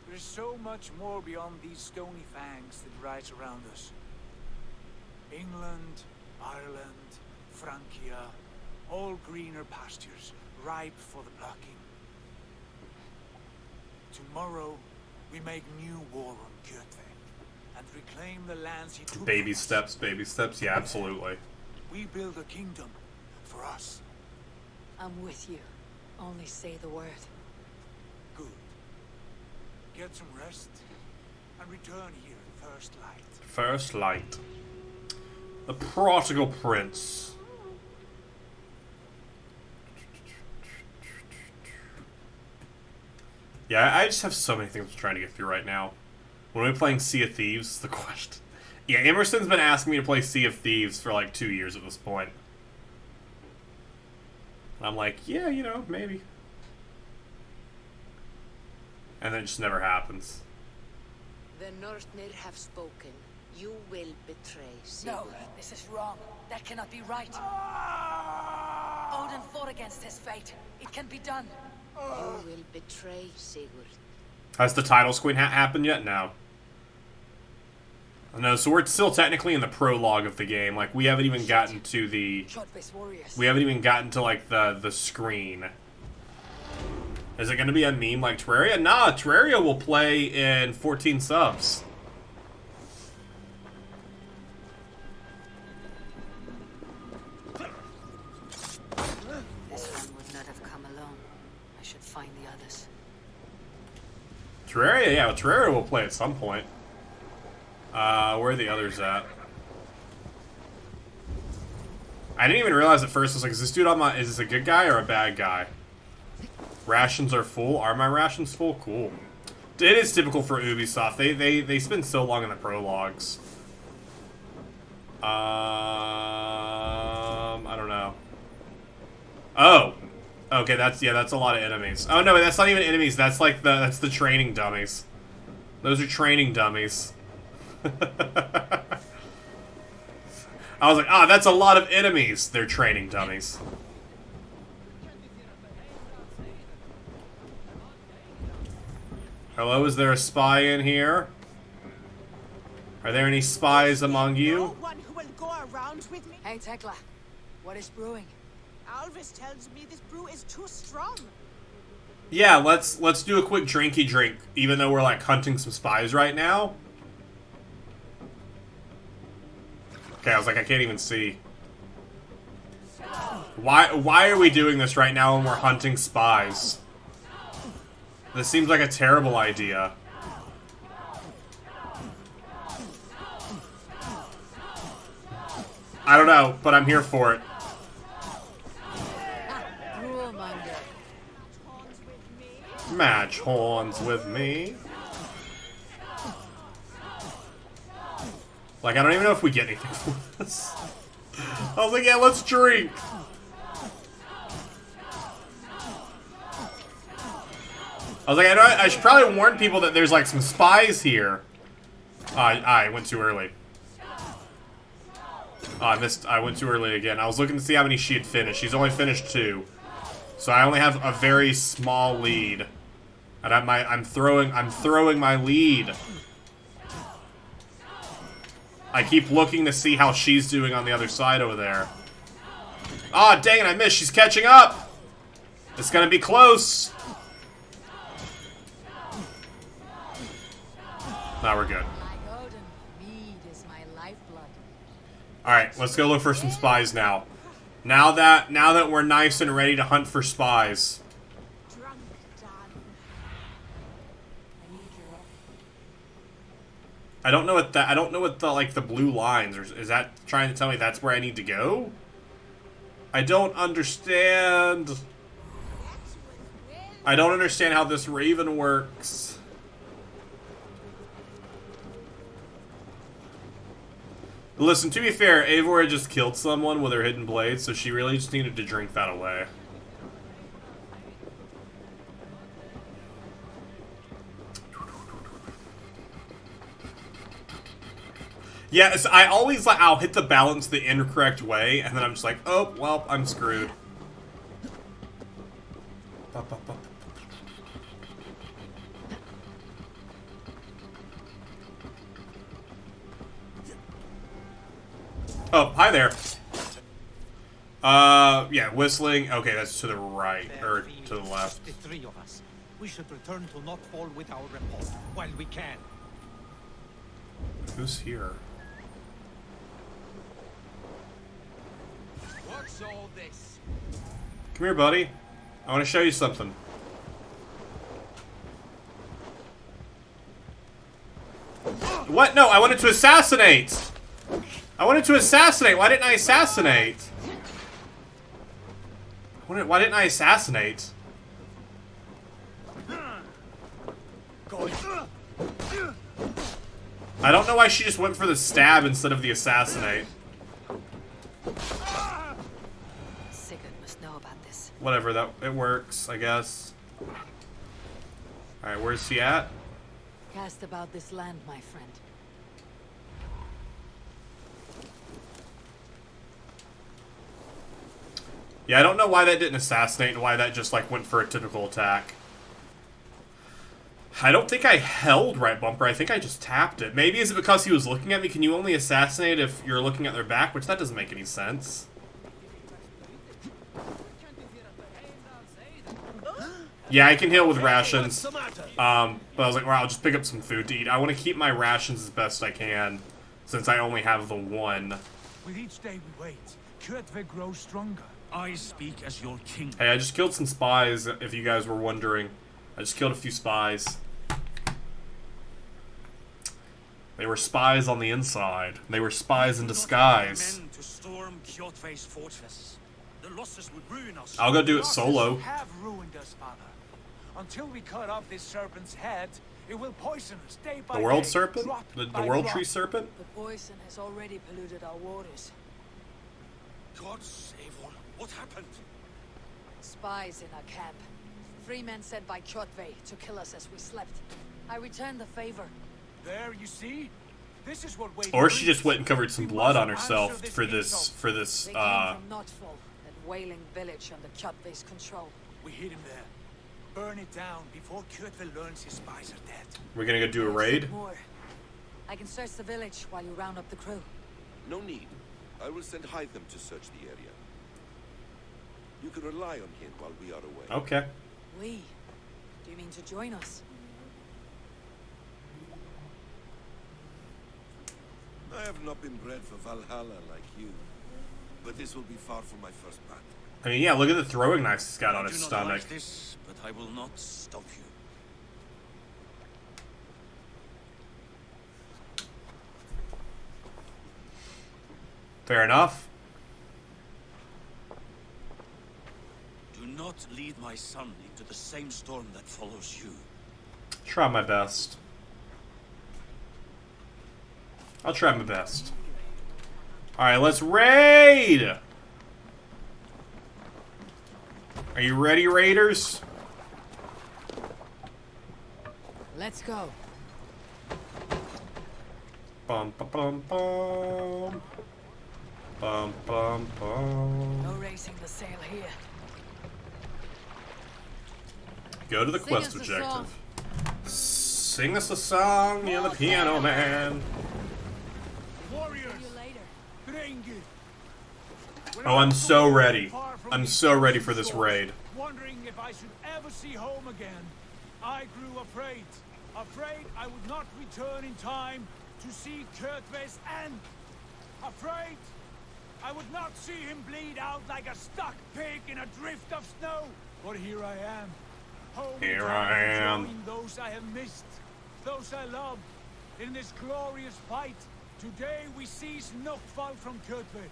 There is so much more beyond these stony fangs that rise around us. England, Ireland, Francia, all greener pastures, ripe for the plucking. Tomorrow, we make new war on Kjotve, and reclaim the lands he took. Baby steps, yeah, absolutely. We build a kingdom for us. I'm with you. Only say the word. Good. Get some rest, and return here at first light. First light. The Prodigal Prince. Yeah, I just have so many things I'm trying to get through right now. When we're playing Sea of Thieves, is the question. Yeah, Emerson's been asking me to play Sea of Thieves for like 2 years at this point. I'm like, yeah, you know, maybe. And then it just never happens. The Northnir have spoken. You will betray Sigurd. No, this is wrong. That cannot be right. Odin fought against his fate. It can be done. You will betray Sigurd. Has the title screen happened yet? No. No, so we're still technically in the prologue of the game. Like, we haven't even gotten to the... We haven't even gotten to, like, the screen. Is it going to be a meme like Terraria? Nah, Terraria will play in 14 subs. This one would not have come alone. I should find the others. Terraria, yeah, Terraria will play at some point. Where are the others at? I didn't even realize at first, I was like, is this dude on my... Is this a good guy or a bad guy? Rations are full? Are my rations full? Cool. It is typical for Ubisoft. They spend so long in the prologues. I don't know. Oh! Okay, that's a lot of enemies. Oh no, that's not even enemies, that's like that's the training dummies. Those are training dummies. I was like, that's a lot of enemies. They're training dummies. Hello, is there a spy in here? Are there any spies among you? No one who will go around with me. Hey, Tekla. What is brewing? Alvis tells me this brew is too strong. Yeah, let's do a quick drinky drink, even though we're like hunting some spies right now. Okay, I was like, I can't even see. Why are we doing this right now when we're hunting spies? This seems like a terrible idea. I don't know, but I'm here for it. Match horns with me. Like, I don't even know if we get anything for this. I was like, yeah, let's drink. I was like, I should probably warn people that there's, like, some spies here. I went too early. I went too early again. I was looking to see how many she had finished. She's only finished 2. So I only have a very small lead. And I'm throwing my lead. I keep looking to see how she's doing on the other side over there. Ah, dang it, I missed. She's catching up. It's gonna be close. Now we're good. Alright, let's go look for some spies now. Now that we're nice and ready to hunt for spies. Drunk, Dan. I don't know what the like the blue lines is that trying to tell me that's where I need to go? I don't understand. I don't understand how this raven works. Listen, to be fair, Eivor had just killed someone with her hidden blade, so she really just needed to drink that away. Yeah, so I always like I'll hit the balance the incorrect way, and then I'm just like, oh well, I'm screwed. Oh, hi there. Yeah, whistling. Okay, that's to the right, or to the left. The three of us. We should return to Notfall with our report while we can. Who's here? What's all this? Come here, buddy. I want to show you something. What? No, I wanted to assassinate! Why didn't I assassinate? Why didn't I assassinate? I don't know why she just went for the stab instead of the assassinate. Sigurd must know about this. Whatever, it works, I guess. Alright, where's he at? Cast about this land, my friend. Yeah, I don't know why that didn't assassinate and why that just, like, went for a typical attack. I don't think I held right bumper. I think I just tapped it. Maybe is it because he was looking at me? Can you only assassinate if you're looking at their back? Which that doesn't make any sense. Yeah, I can heal with rations. But I was like, well, I'll just pick up some food to eat. I want to keep my rations as best I can, since I only have the one. With each day we wait, Kjotve grows stronger. I speak as your king. Hey, I just killed some spies, if you guys were wondering. I just killed a few spies. They were spies on the inside. They were spies in disguise. Men to storm Kjotve's fortress. The losses would ruin us. I'll go do it solo. Have ruined us, father. Until we cut off this serpent's head, it will poison us day by day. The world serpent? Drop The by world drop. tree serpent? The poison has already polluted our waters. God save all. What happened? Spies in our camp. 3 men sent by Kjotve to kill us as we slept. I returned the favor. There, you see? This is what waiting Or she means. just went and covered some We blood must on herself answer for this, insult. They came from Notfall, that whaling village under Kjotve's control. We hid him there. Burn it down before Kjotve learns his spies are dead. We're gonna go do a raid? More. I can search the village while you round up the crew. No need. I will send Hytham to search the area. You can rely on him while we are away. Okay. We? Do you mean to join us? I have not been bred for Valhalla like you, but this will be far from my first battle. I mean, yeah, look at the throwing knife he's got on I his do not stomach. like this, but I will not stop you. Fair enough. Do not lead my son into the same storm that follows you. Try my best. I'll try my best. Alright, let's raid! Are you ready, raiders? Let's go. Bum bum bum bum. Bum bum bum. No raising the sail here. Go to the Sing quest us a objective. song. Sing us a song, you're the piano man. Warriors! Oh, I'm so ready. I'm so ready for this raid. Wondering if I should ever see home again. I grew afraid. Afraid I would not return in time to see Kjotve's end. Afraid I would not see him bleed out like a stuck pig in a drift of snow. But here I am. Home Here I am. join those I have missed, those I love, in this glorious fight. Today we seize Nukfal from Kjotve.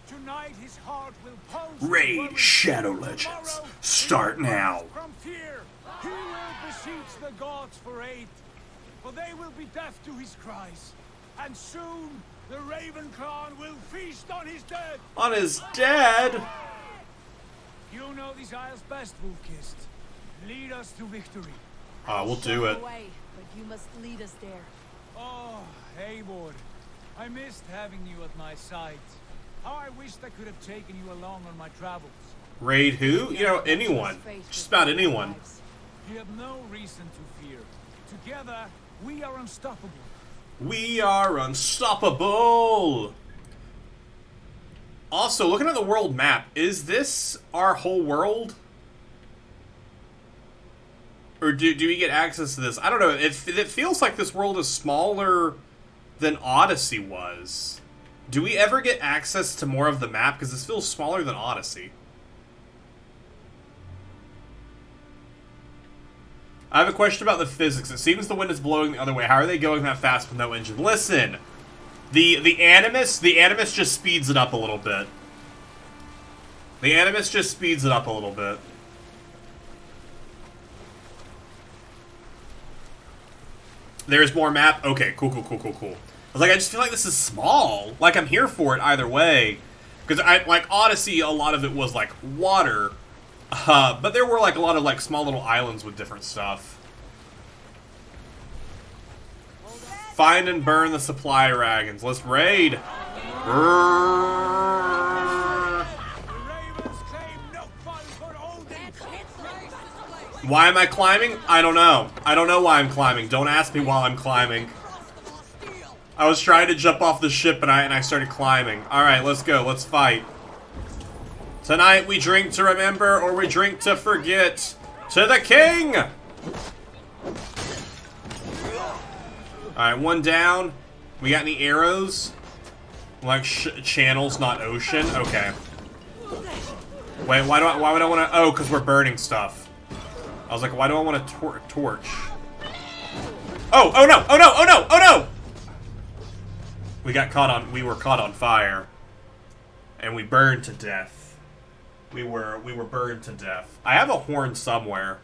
Tonight his heart will pulse. Raid Shadow Legends. Start now. From fear, he will beseech the gods for aid, for they will be deaf to his cries. And soon the Raven clan will feast on his dead. On his dead? You know these isles best, Wolf-Kissed. Lead us to victory. We'll do it. Away, but you must lead us there. Oh, Eivor. I missed having you at my side. How I wished I could have taken you along on my travels. Raid who? You know, anyone. Just about anyone. You have no reason to fear. Together, we are unstoppable. We are unstoppable! Also, looking at the world map, is this our whole world? Or do we get access to this? I don't know. It feels like this world is smaller than Odyssey was. Do we ever get access to more of the map? Because this feels smaller than Odyssey. I have a question about the physics. It seems the wind is blowing the other way. How are they going that fast with no engine? Listen! The Animus just speeds it up a little bit. The Animus just speeds it up a little bit. There's more map? Okay, cool. I was like, I just feel like this is small. Like, I'm here for it either way. Because, like, Odyssey, a lot of it was, like, water. But there were, like, a lot of, like, small little islands with different stuff. Find and burn the supply wagons. Let's raid. Why am I climbing? I don't know. I don't know why I'm climbing. Don't ask me while I'm climbing. I was trying to jump off the ship and I started climbing. Alright, let's go. Let's fight. Tonight we drink to remember or we drink to forget. To the king! Alright, one down. We got any arrows? Like channels, not ocean? Okay. Wait, why would I want to... Oh, because we're burning stuff. I was like, why do I want to torch? Oh no! We were caught on fire. And we burned to death. We were burned to death. I have a horn somewhere.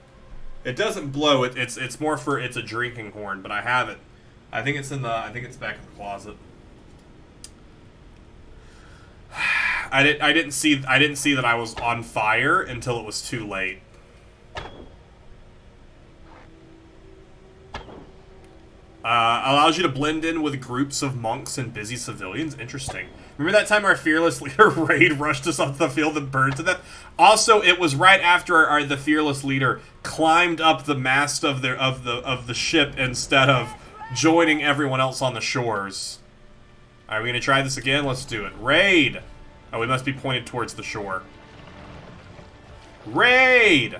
It doesn't blow, it's more for, it's a drinking horn, but I have it. I think it's back in the closet. I didn't see that I was on fire until it was too late. Allows you to blend in with groups of monks and busy civilians. Interesting. Remember that time our fearless leader raid rushed us off the field and burned to death? Also, it was right after the fearless leader climbed up the mast of the ship instead of joining everyone else on the shores. Alright, we gonna try this again? Let's do it. Raid! Oh, we must be pointed towards the shore. Raid!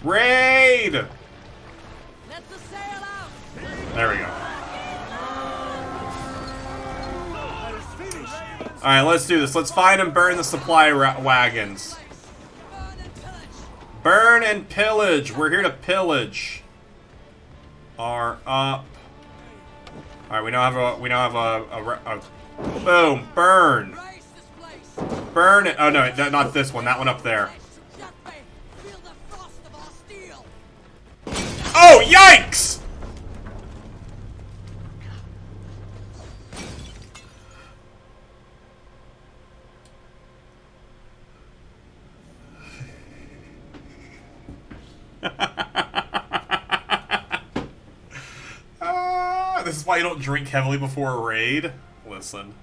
Raid! Let the sail out. There we go. Alright, let's do this. Let's find and burn the supply wagons. Burn and pillage. We're here to pillage. Are up. Alright, we now have a boom, burn. Burn it. Oh no, not this one. That one up there. Oh, yikes! This is why you don't drink heavily before a raid? Listen.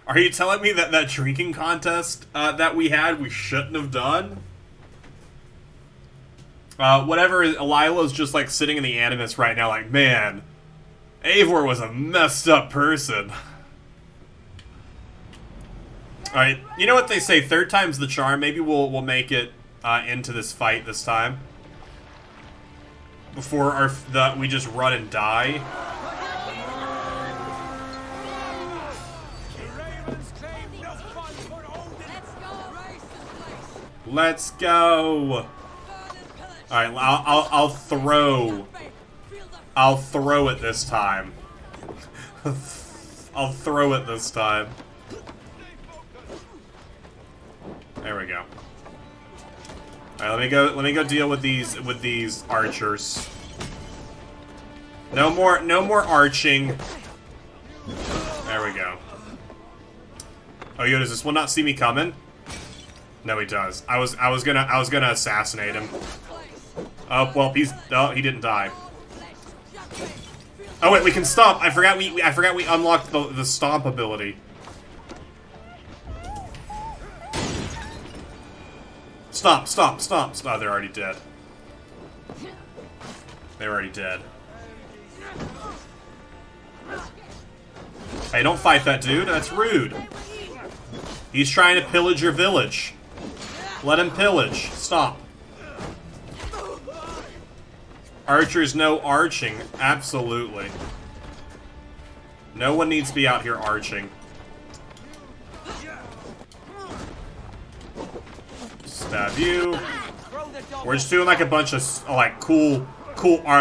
Are you telling me that drinking contest that we had, we shouldn't have done? Whatever, Elila's just like sitting in the Animus right now like, man, Eivor was a messed up person. Alright, you know what they say, third time's the charm. Maybe we'll make it into this fight this time. Before we just run and die. Let's go. All right, I'll throw. I'll throw it this time. I'll throw it this time. There we go. All right, let me go deal with these archers. No more arching. There we go. Oh, yo, does this one not see me coming? No, he does. I was gonna assassinate him. Oh well, he didn't die. Oh wait, we can stomp. I forgot we unlocked the stomp ability. Stomp. Oh, they're already dead. They're already dead. Hey, don't fight that dude. That's rude. He's trying to pillage your village. Let him pillage. Stop. Archers, no arching. Absolutely. No one needs to be out here arching. Stab you. We're just doing like a bunch of like cool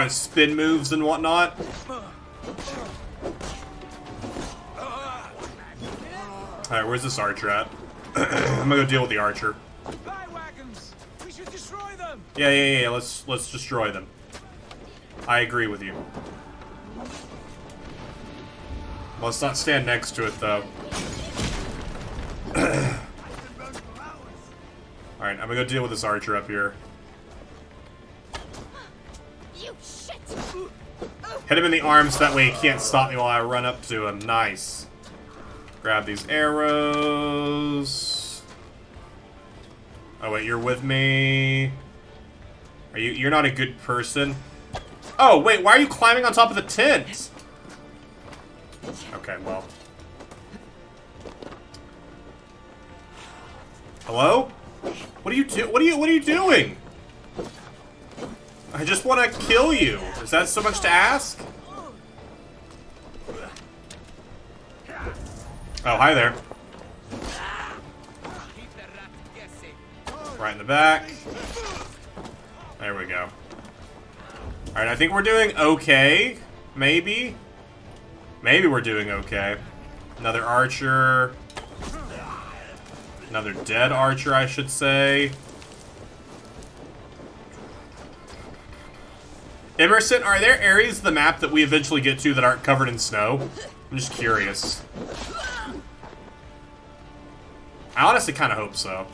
spin moves and whatnot. Alright, where's this archer at? I'm gonna go deal with the archer. We should destroy them. Yeah, let's destroy them. I agree with you. Let's not stand next to it though. Alright, I'm gonna go deal with this archer up here. You shit! Hit him in the arms, that way he can't stop me while I run up to him. Nice. Grab these arrows. Oh wait, you're with me. You're not a good person. Oh wait, why are you climbing on top of the tent? Okay, well. Hello? What are you doing? I just want to kill you. Is that so much to ask? Oh, hi there. Right in the back. There we go. Alright, I think we're doing okay. Maybe? Maybe we're doing okay. Another archer. Another dead archer, I should say. Emerson, are there areas of the map that we eventually get to that aren't covered in snow? I'm just curious. I honestly kind of hope so.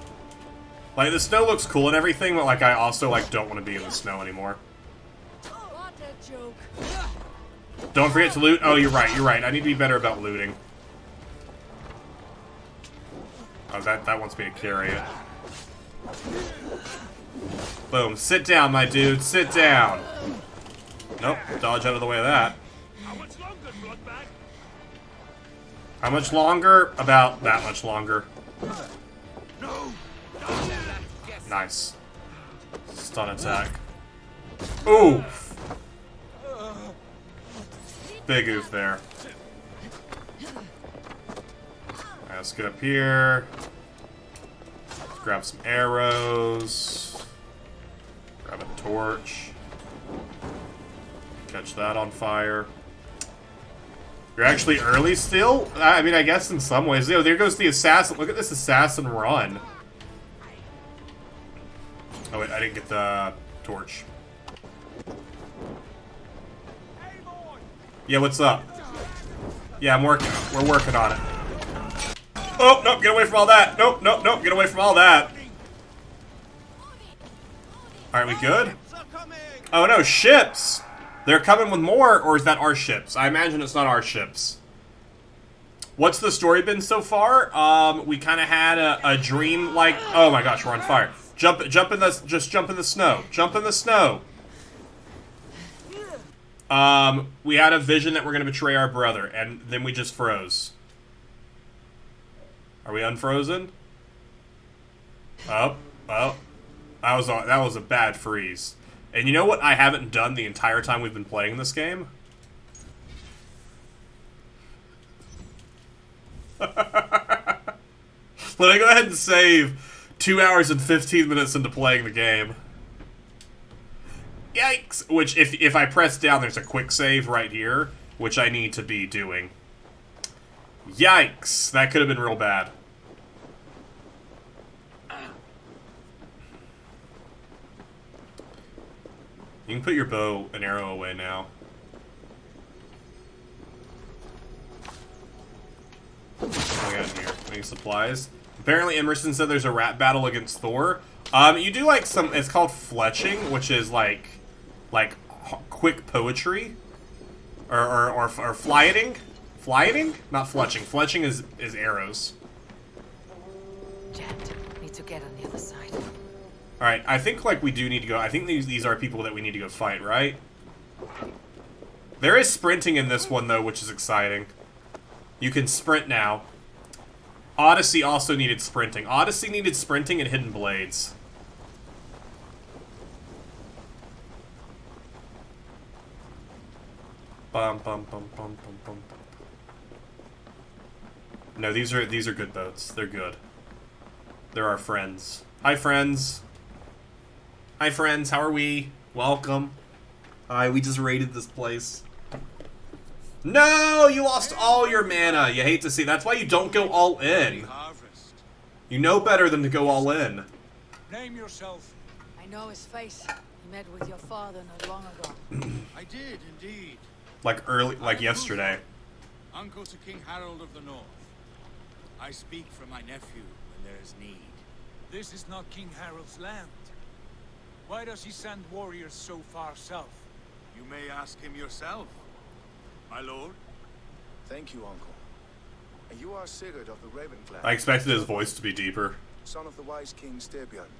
Like, the snow looks cool and everything, but, like, I also, like, don't want to be in the snow anymore. Don't forget to loot. Oh, you're right. I need to be better about looting. Oh, that wants me to carry it. Boom. Sit down, my dude. Sit down. Nope. Dodge out of the way of that. How much longer? About that much longer. Nice. Stun attack. Oof. Big oof there. Alright, let's get up here. Let's grab some arrows. Grab a torch. Catch that on fire. You're actually early still? I mean, I guess in some ways. Yo, there goes the assassin. Look at this assassin run. Oh wait, I didn't get the torch. Yeah, what's up? Yeah, we're working on it. Oh, nope, get away from all that. Nope, get away from all that. Alright, we good? Oh no, ships! They're coming with more, or is that our ships? I imagine it's not our ships. What's the story been so far? We kind of had a dream, like, oh my gosh, we're on fire. Jump in the, just jump in the snow. Jump in the snow. We had a vision that we're gonna betray our brother, and then we just froze. Are we unfrozen? Oh, that was a bad freeze. And you know what I haven't done the entire time we've been playing this game? Let me go ahead and save. 2 hours and 15 minutes into playing the game. Yikes! Which, if I press down, there's a quick save right here, which I need to be doing. Yikes! That could have been real bad. You can put your bow and arrow away now. What do we got in here? Any supplies? Apparently Emerson said there's a rap battle against Thor. You do like some, it's called fletching, which is like quick poetry. Or flyeting? Flyeting? Not fletching. Fletching is arrows. Jet, need to get on the other side. Alright, I think like we do need to go, I think these are people that we need to go fight, right? There is sprinting in this one though, which is exciting. You can sprint now. Odyssey also needed sprinting. Odyssey needed sprinting and hidden blades. Bum bum bum bum bum bum bum. No, these are good boats. They're good. They're our friends. Hi friends. Hi friends, how are we? Welcome. Hi, we just raided this place. No, you lost all your mana. You hate to see. That's why you don't go all in. You know better than to go all in. Name yourself. I know his face. He met with your father not long ago. I did indeed. Like yesterday. Uncle to King Harold of the North. I speak for my nephew when there is need. This is not King Harold's land. Why does he send warriors so far south? You may ask him yourself, my lord. Thank you, Uncle. And you are Sigurd of the Raven clan. I expected his voice to be deeper. Son of the wise King Styrbjörn.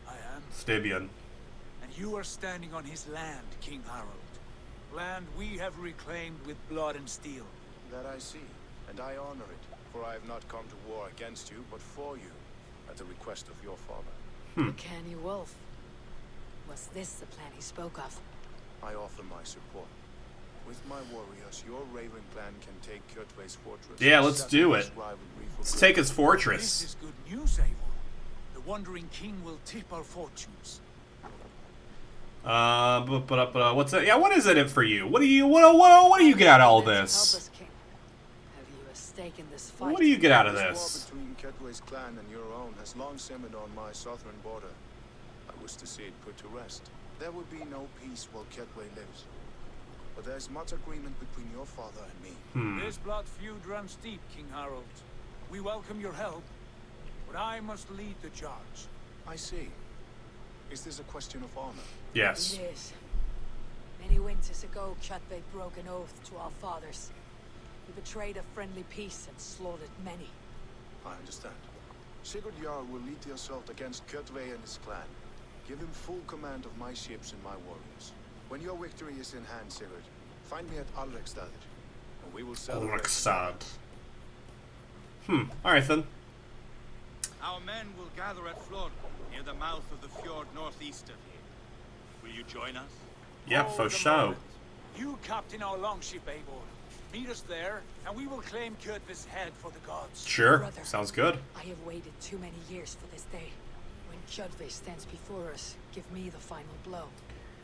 I am. Styrbjörn. And you are standing on his land, King Harold. Land we have reclaimed with blood and steel. That I see, and I honor it. For I have not come to war against you, but for you, at the request of your father. The canny wolf. Was this the plan he spoke of? I offer my support. With my warriors, your Raven clan can take Kjotve's fortress. Yeah, let's do it. Let's take his fortress. This is good news, Eivor. The Wandering King will tip our fortunes. What's that? Yeah, what is it for you? What do you get out of all this? Have you a stake in this fight? What do you get out of War this? between Kjotve's clan and your own has long simmered on my southern border. I wish to see it put to rest. There will be no peace while Kjotve lives. But there's much agreement between your father and me. This blood feud runs deep, King Harold. We welcome your help, but I must lead the charge. I see. Is this a question of honor? Yes. It is. Many winters ago, Kjotve broke an oath to our fathers. He betrayed a friendly peace and slaughtered many. I understand. Sigurd Jarl will lead the assault against Kjotve and his clan. Give him full command of my ships and my warriors. When your victory is in hand, Sigurd, find me at Alrekstad, and we will celebrate. Alrekstad. Alright then. Our men will gather at Flor, near the mouth of the fjord northeast of here. Will you join us? Yeah, for sure. You captain our longship, Eivor. Meet us there, and we will claim Kjotve's head for the gods. Sure, Brother, sounds good. I have waited too many years for this day. When Kjotve stands before us, give me the final blow.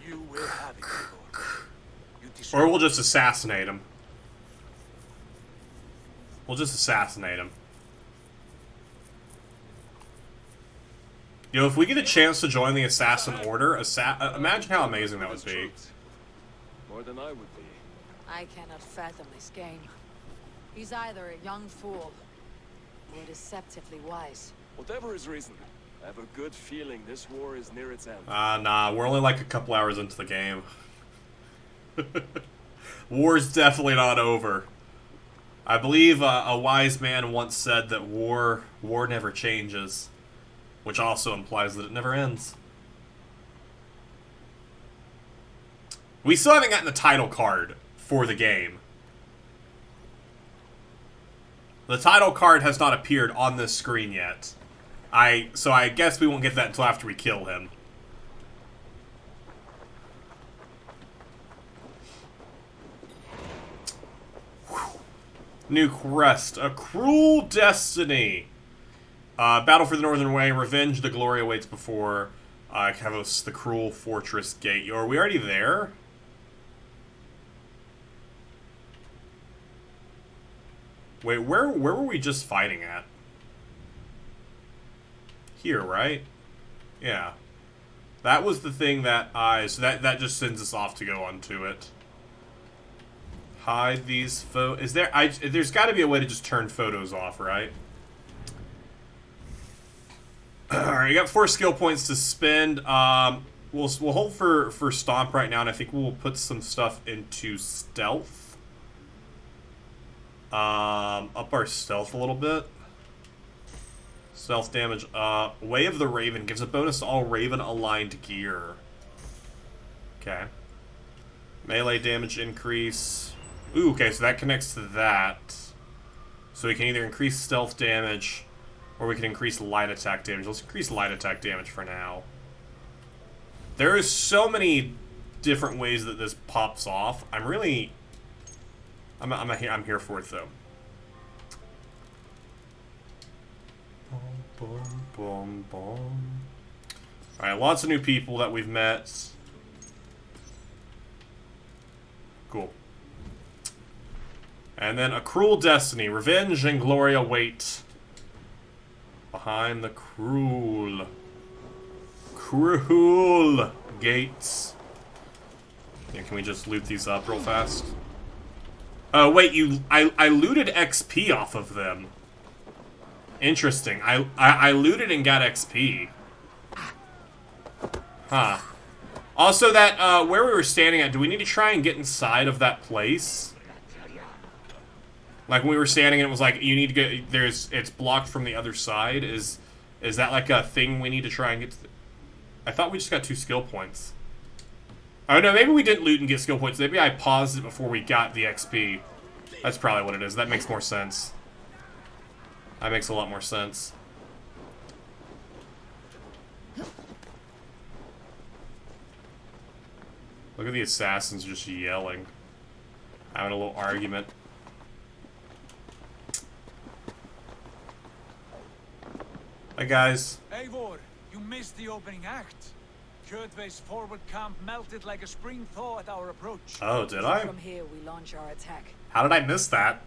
You will have it, Eivor. You Or we'll just assassinate him. We'll just assassinate him. You know, if we get a chance to join the Assassin Order, imagine how amazing that would be. More than I would be. I cannot fathom this game. He's either a young fool or deceptively wise. Whatever his reason, I have a good feeling this war is near its end. Nah, we're only like a couple hours into the game. War's definitely not over. I believe a wise man once said that war never changes, which also implies that it never ends. We still haven't gotten the title card for the game. The title card has not appeared on this screen yet. So I guess we won't get that until after we kill him. Whew. New quest, a cruel destiny. Battle for the Northern Way. Revenge, the glory awaits before Kavos, the cruel fortress gate. Are we already there? Wait, where were we just fighting at? Here, right? Yeah. That was the thing that so that just sends us off to go onto it. Hide these there's got to be a way to just turn photos off, right? Alright, you got 4 skill points to spend. We'll hold for Stomp right now, and I think we'll put some stuff into Stealth. Up our Stealth a little bit. Stealth damage. Way of the Raven gives a bonus to all Raven-aligned gear. Okay. Melee damage increase. Ooh, okay, so that connects to that. So we can either increase stealth damage, or we can increase light attack damage. Let's increase light attack damage for now. There is so many different ways that this pops off. I'm here for it, though. Boom, boom, boom. Alright, lots of new people that we've met. Cool. And then a cruel destiny. Revenge and glory await. Behind the cruel gates. Yeah, can we just loot these up real fast? Oh, wait, I looted XP off of them. Interesting. I looted and got XP. Huh. Also, that, where we were standing at, do we need to try and get inside of that place? Like, when we were standing and it was like, you need to get, it's blocked from the other side. Is that like a thing we need to try and get to? I thought we just got 2 skill points. Oh, no, maybe we didn't loot and get skill points. Maybe I paused it before we got the XP. That's probably what it is. That makes more sense. That makes a lot more sense. Look at the assassins just yelling. Having a little argument. Hi, guys. Eivor, you missed the opening act. Kjotve's forward camp melted like a spring thaw at our approach. Oh, did I? From here, we launch our attack. How did I miss that?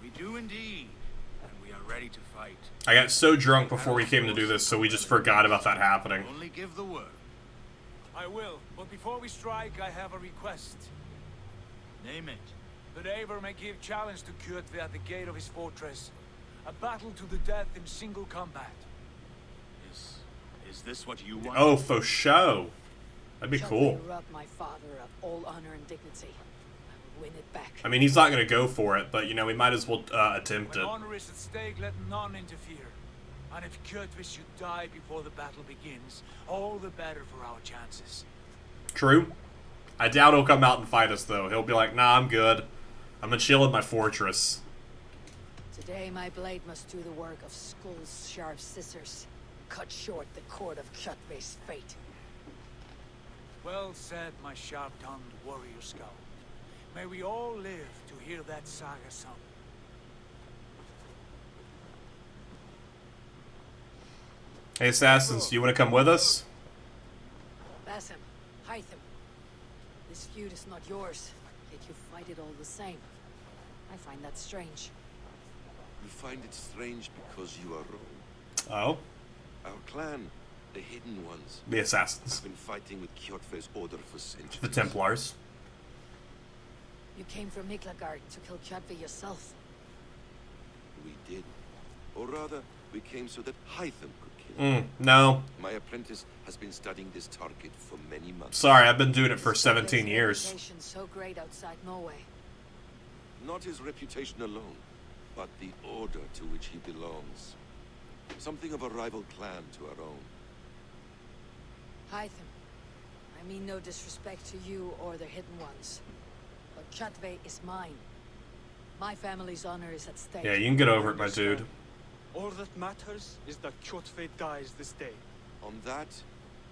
We do indeed, and we are ready to fight. I got so drunk before we came to do this, so we just forgot about that happening. Only give the word. I will, but before we strike, I have a request. Name it. That Eivor may give challenge to Kjotve at the gate of his fortress. A battle to the death in single combat. Is this what you want? Oh, for show. That'd be cool. Robbed my father of all honor and dignity. I will win it back. I mean, he's not going to go for it, but, you know, we might as well attempt it. When honor is at stake, let none interfere. And if Kjotve should die before the battle begins, all the better for our chances. True. I doubt he'll come out and fight us, though. He'll be like, nah, I'm good. I'm gonna chill in my fortress. Today, my blade must do the work of Skull's sharp scissors. Cut short the cord of Kjotve's fate. Well said, my sharp-tongued warrior skull. May we all live to hear that saga sung. Hey, assassins, you want to come with us? Basim, Hytham. This feud is not yours, yet you fight it all the same. I find that strange. You find it strange because you are wrong. Oh? Our clan, the Hidden Ones, The Assassins. have been fighting with Kjotve's order for centuries. The Templars. You came from Miklagard to kill Kjotve yourself. We did. Or rather, we came so that Hytham could kill him. No. My apprentice has been studying this target for many months. Sorry, I've been doing it for 17 years. So great outside Norway. Not his reputation alone, but the order to which he belongs. Something of a rival clan to our own. Hytham, I mean no disrespect to you or the Hidden Ones, but Kjotve is mine. My family's honor is at stake. Yeah, you can get over it, my dude. All that matters is that Kjotve dies this day. On that,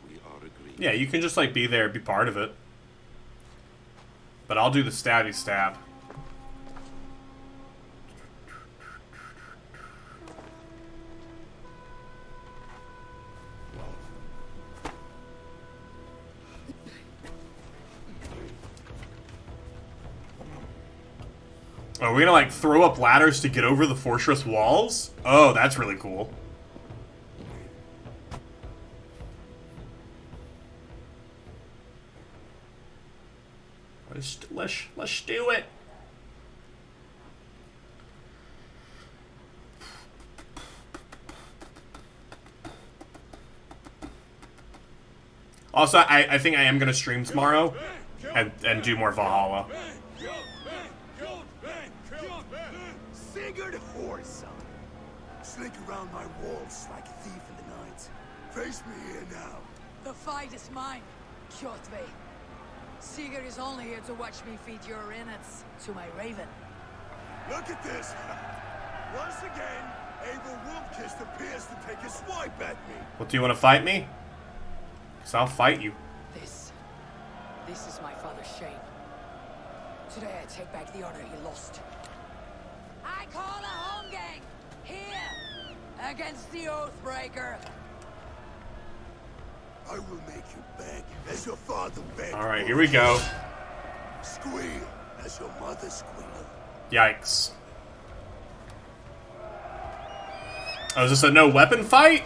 we are agreed. Yeah, you can just, like, be there, be part of it. But I'll do the stabby stab. Oh, we're gonna, like, throw up ladders to get over the fortress walls? Oh, that's really cool. Let's do it. Also, I think I am gonna stream tomorrow and do more Valhalla. Sigurd Whoreson. Slink around my walls like a thief in the night. Face me here now. The fight is mine, Kjotve. Sigurd is only here to watch me feed your innards to my raven. Look at this! Once again, Abel Wolfkist appears to take a swipe at me. What, do you want to fight me? Because I'll fight you. This is my father's shame. Today I take back the honor he lost. I call a home gang! Here! Against the Oathbreaker! I will make you beg as your father begged. Alright, here we go. Squeal as your mother squealed. Yikes. Oh, is this a no weapon fight?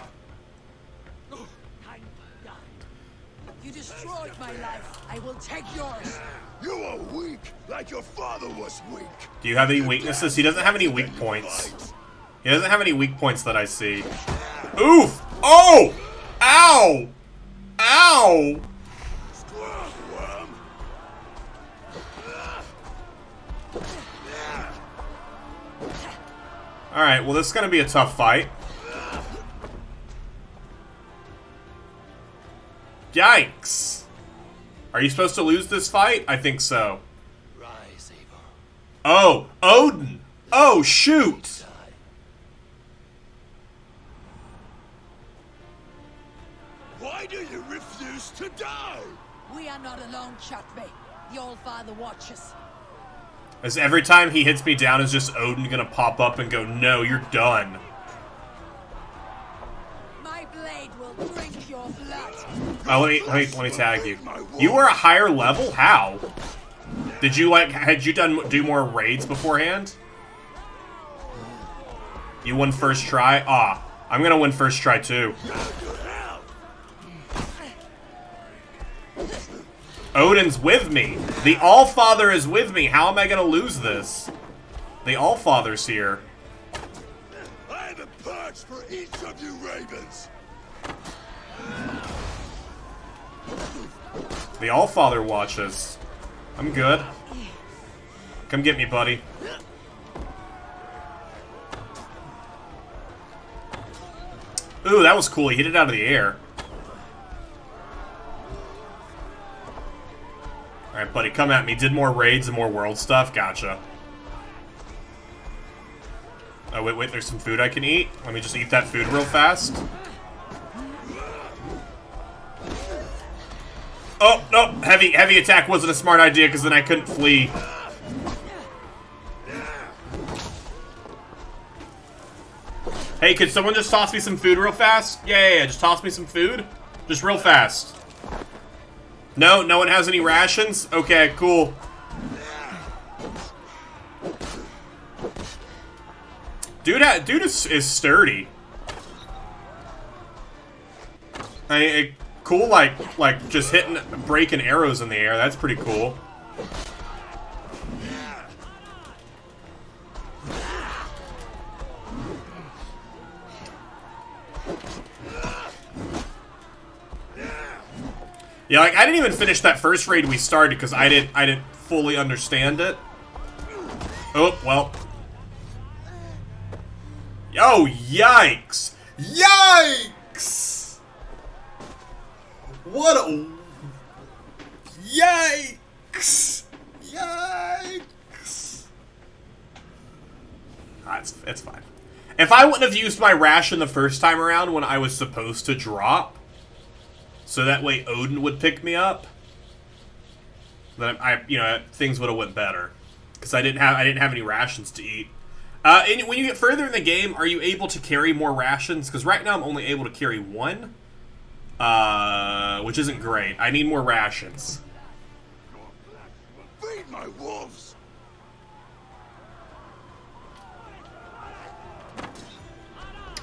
You destroyed my life. I will take yours. You are weak, like your father was weak. Do you have any weaknesses? He doesn't have any weak points. He doesn't have any weak points that I see. Oof! Oh! Ow! Ow! Alright, well this is gonna be a tough fight. Yikes! Are you supposed to lose this fight? I think so. Rise, Abel. Oh! Odin! Oh, shoot! Why do you refuse to die? We are not alone, Kjotve. The Old Father watches. As every time he hits me down, is just Odin gonna pop up and go, no, you're done. My blade will drink your blood. Oh, let me tag you. You were a higher level? How? Did you, like, had you do more raids beforehand? You won first try? Ah, I'm gonna win first try too. Odin's with me. The Allfather is with me. How am I gonna lose this? The Allfather's here. I have a perch for each of you ravens. The Allfather watches. I'm good. Come get me, buddy. Ooh, that was cool. He hit it out of the air. Alright, buddy, come at me. Did more raids and more world stuff? Gotcha. Oh, wait, there's some food I can eat. Let me just eat that food real fast. Oh, no! Heavy attack wasn't a smart idea, because then I couldn't flee. Hey, could someone just toss me some food real fast? Yeah, just toss me some food. Just real fast. No? No one has any rations? Okay, cool. Dude is sturdy. I mean, cool, like just breaking arrows in the air. That's pretty cool. Yeah, like, I didn't even finish that first raid we started because I didn't fully understand it. Oh, well. Oh, yikes! Yikes! What a... Yikes! Yikes! Ah, it's fine. If I wouldn't have used my ration the first time around when I was supposed to drop, so that way Odin would pick me up, then things would have went better because I didn't have any rations to eat. And when you get further in the game, are you able to carry more rations? Because right now I'm only able to carry one, which isn't great. I need more rations. Feed my wolves.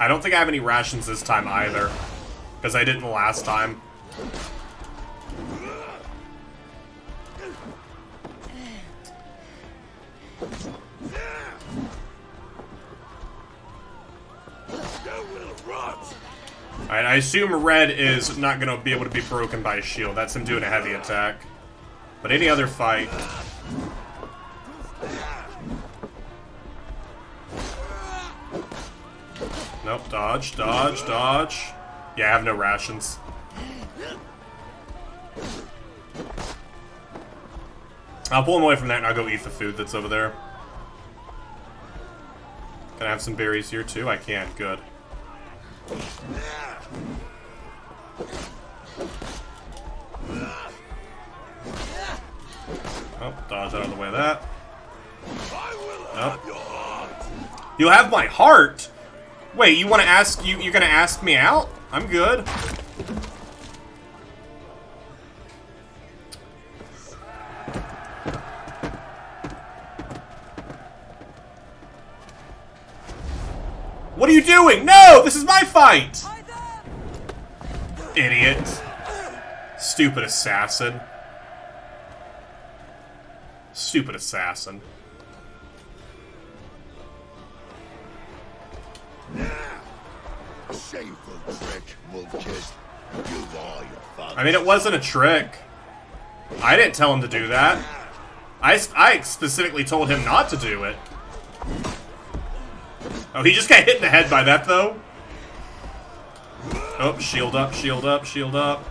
I don't think I have any rations this time either, because I didn't last time. Alright, I assume red is not going to be able to be broken by a shield. That's him doing a heavy attack. But any other fight... Nope, dodge, dodge, dodge. Yeah, I have no rations. I'll pull him away from that and I'll go eat the food that's over there. Can I have some berries here too? I can, good. Oh, dodge out of the way of that. Nope. You'll have my heart? Wait, you want to ask, you're gonna ask me out? I'm good. What are you doing? No! This is my fight! Idiot. Stupid assassin. Stupid assassin. Shameful trick, wolf-kissed. You are your father. I mean, it wasn't a trick. I didn't tell him to do that. I specifically told him not to do it. Oh, he just got hit in the head by that, though? Oh, shield up, shield up, shield up.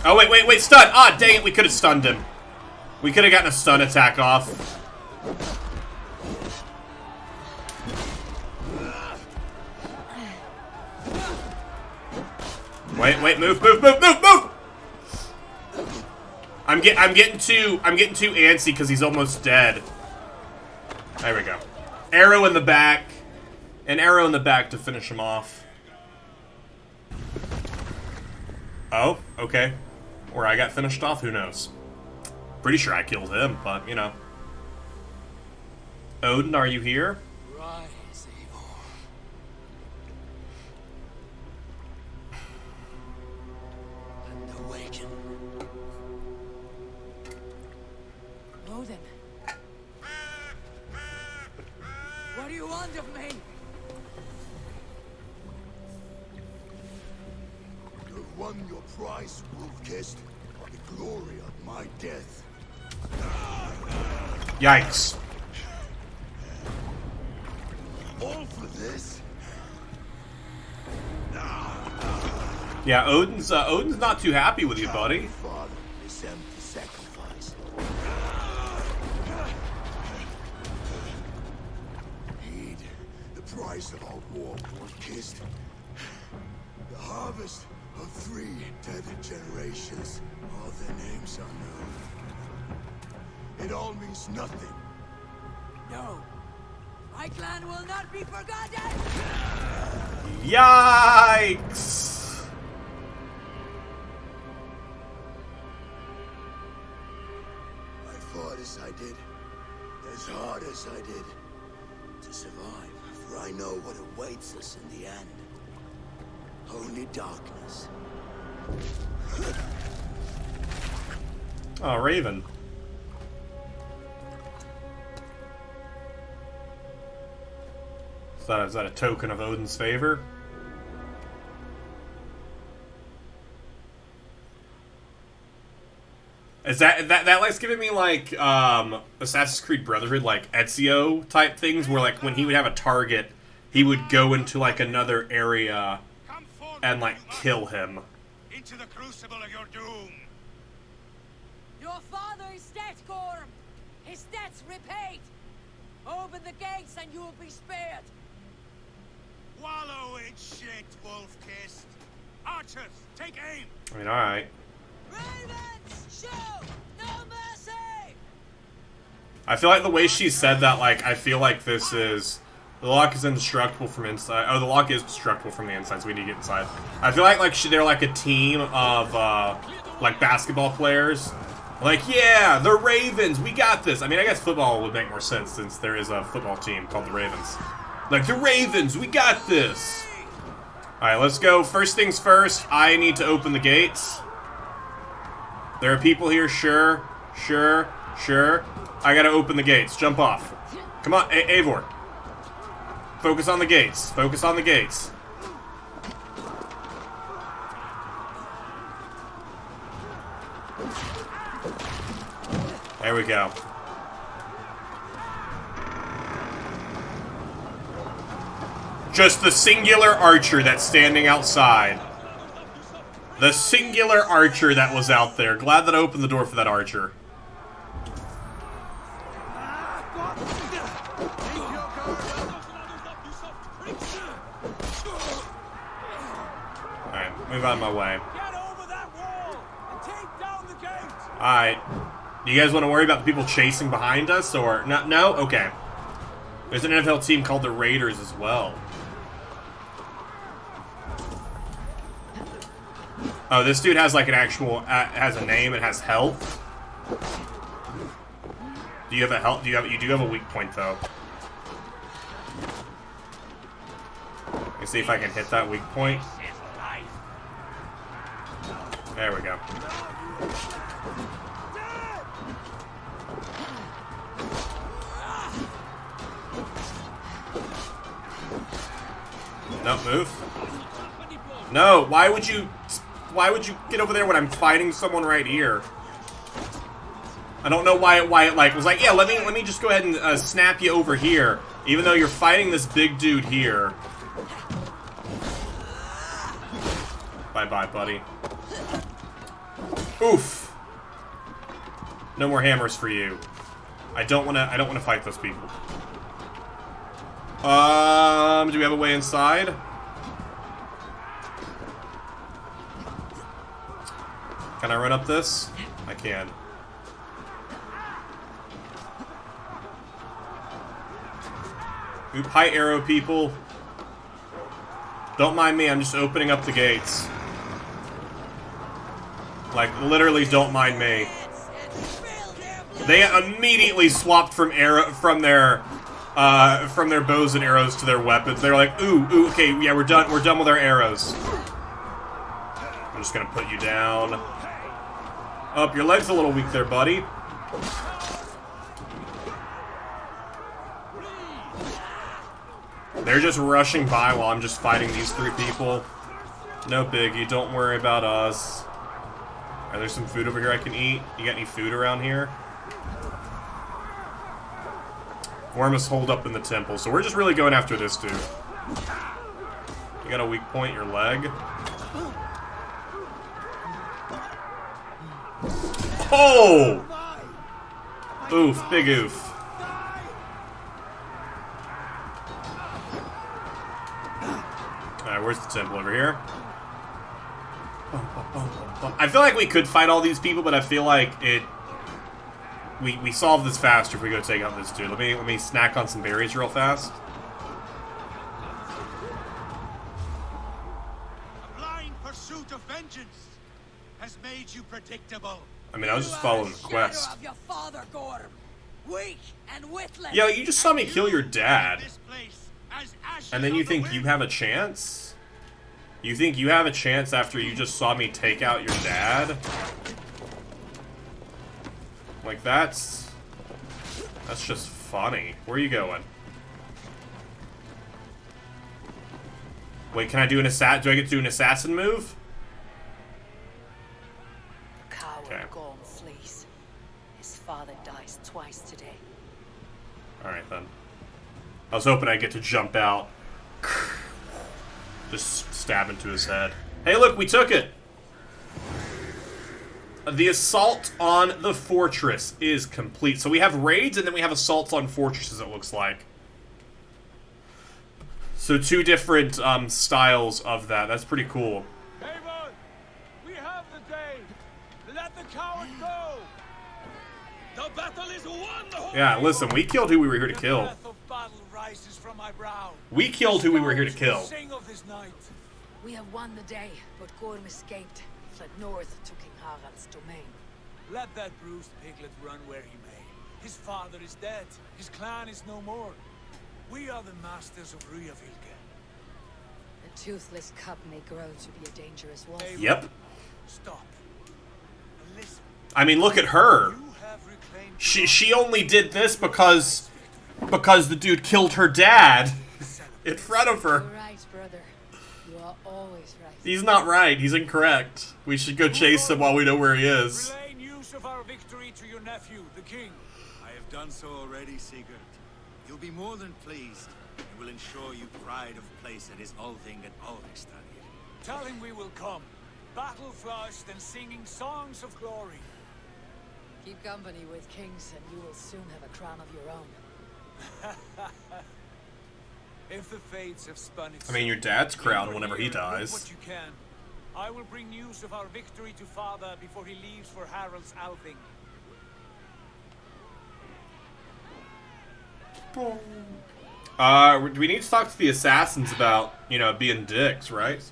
Oh, wait, stun! Ah, dang it, we could have stunned him. We could have gotten a stun attack off. Wait, move! I'm getting too antsy because he's almost dead. There we go. Arrow in the back. An arrow in the back to finish him off. Oh, okay. Or I got finished off, who knows? Pretty sure I killed him, but, you know. Odin, are you here? Rise, evil. And awaken. Odin. What do you want of me? You've won your prize, wolf-kissed. The glory of my death. Yikes. All for this? Yeah, Odin's not too happy with you, buddy. Father, this empty sacrifice. Heed the price of our war, wolf-kissed. The harvest of 3 tethered generations. All their names unknown. It all means nothing. No. My clan will not be forgotten! Yikes! I fought as I did, as hard as I did, to survive, for I know what awaits us in the end. Only darkness. Oh, Raven. Is that a token of Odin's favor? Is that like's giving me like Assassin's Creed Brotherhood, like Ezio type things, where like when he would have a target, he would go into like another area and like kill him. Into the crucible of your doom. Your father is dead, Gorm! His debt's repaid! Open the gates and you will be spared. Wallow in shit, wolf-kissed. Archers, take aim. I mean, alright. Ravens, shoot! No mercy! I feel like the way she said that, like, I feel like this is... The lock is indestructible from inside. Oh, the lock is destructible from the inside, so we need to get inside. I feel like they're like a team of, like, basketball players. Like, yeah, the Ravens, we got this. I mean, I guess football would make more sense since there is a football team called the Ravens. Like, the Ravens, we got this. Alright, let's go. First things first, I need to open the gates. There are people here, sure. I gotta open the gates. Jump off. Come on, Eivor. Focus on the gates. Focus on the gates. There we go. Just the singular archer that's standing outside. The singular archer that was out there. Glad that I opened the door for that archer. Alright, move out of my way. Alright. Do you guys want to worry about the people chasing behind us, or... No? Okay. There's an NFL team called the Raiders as well. Oh, this dude has like an actual... has a name and has health. Do you have a health? You do have a weak point, though. Let me see if I can hit that weak point. There we go. No, move. No, why would you get over there when I'm fighting someone right here? I don't know why it like was like, yeah, let me just go ahead and snap you over here, even though you're fighting this big dude here. Bye-bye, buddy. Oof. No more hammers for you. I don't wanna fight those people. Do we have a way inside? Can I run up this? I can. Oop, hi arrow people. Don't mind me, I'm just opening up the gates. Like, literally don't mind me. They immediately swapped from their bows and arrows to their weapons. They're like, ooh, okay, yeah, we're done with our arrows. I'm just gonna put you down. Oh, your leg's a little weak there, buddy. They're just rushing by while I'm just fighting these three people. No biggie, don't worry about us. Are there some food over here I can eat? You got any food around here? Worm is holed up in the temple, so we're just really going after this dude. You got a weak point, your leg. Oh! Oof, big oof. Alright, where's the temple? Over here? I feel like we could fight all these people, but I feel like we solve this faster if we go take out this dude. Let me snack on some berries real fast. A blind pursuit of vengeance has made you predictable. I mean, I was just following the quest. Of your father, Gorm. Weak and witless. Yo, you just saw me kill your dad. And then you think you have a chance? You think you have a chance after you just saw me take out your dad? Like, that's just funny. Where are you going? Wait, can I do an assassin? Do I get to do an assassin move? Coward Gorm flees. His father dies twice today. Alright then. I was hoping I'd get to jump out. Just stab into his head. Hey look, we took it! The assault on the fortress is complete. So we have raids, and then we have assaults on fortresses, it looks like. So 2 different styles of that. That's pretty cool. Avon, we have the day. Let the coward go. The battle is won. Yeah, listen, we killed who we were here to kill. The breath of battle rises from my brow. We killed who we were here to kill. Sing of this night. We have won the day, but Gorm escaped, fled north to King Harald's domain. Let that bruised piglet run where he may. His father is dead. His clan is no more. We are the masters of Ryavika. The toothless cub may grow to be a dangerous wolf. Yep. Stop. And listen. I mean, look at her. She only did this because the dude killed her dad in front of her. You're right, brother. You are always right. He's not right. He's incorrect. We should go chase him while we know where he is. Relay news of our victory to your nephew, the king. I have done so already, Sigurd. You'll be more than pleased, and will ensure you pride of place at his Althing at Ulrichstad. Tell him we will come, battle flushed and singing songs of glory. Keep company with kings, and you will soon have a crown of your own. If the fates have spun it, I mean, your dad's crown whenever he dies. what you can. I will bring news of our victory to father before he leaves for Harald's Althing. We need to talk to the assassins about, you know, being dicks, right?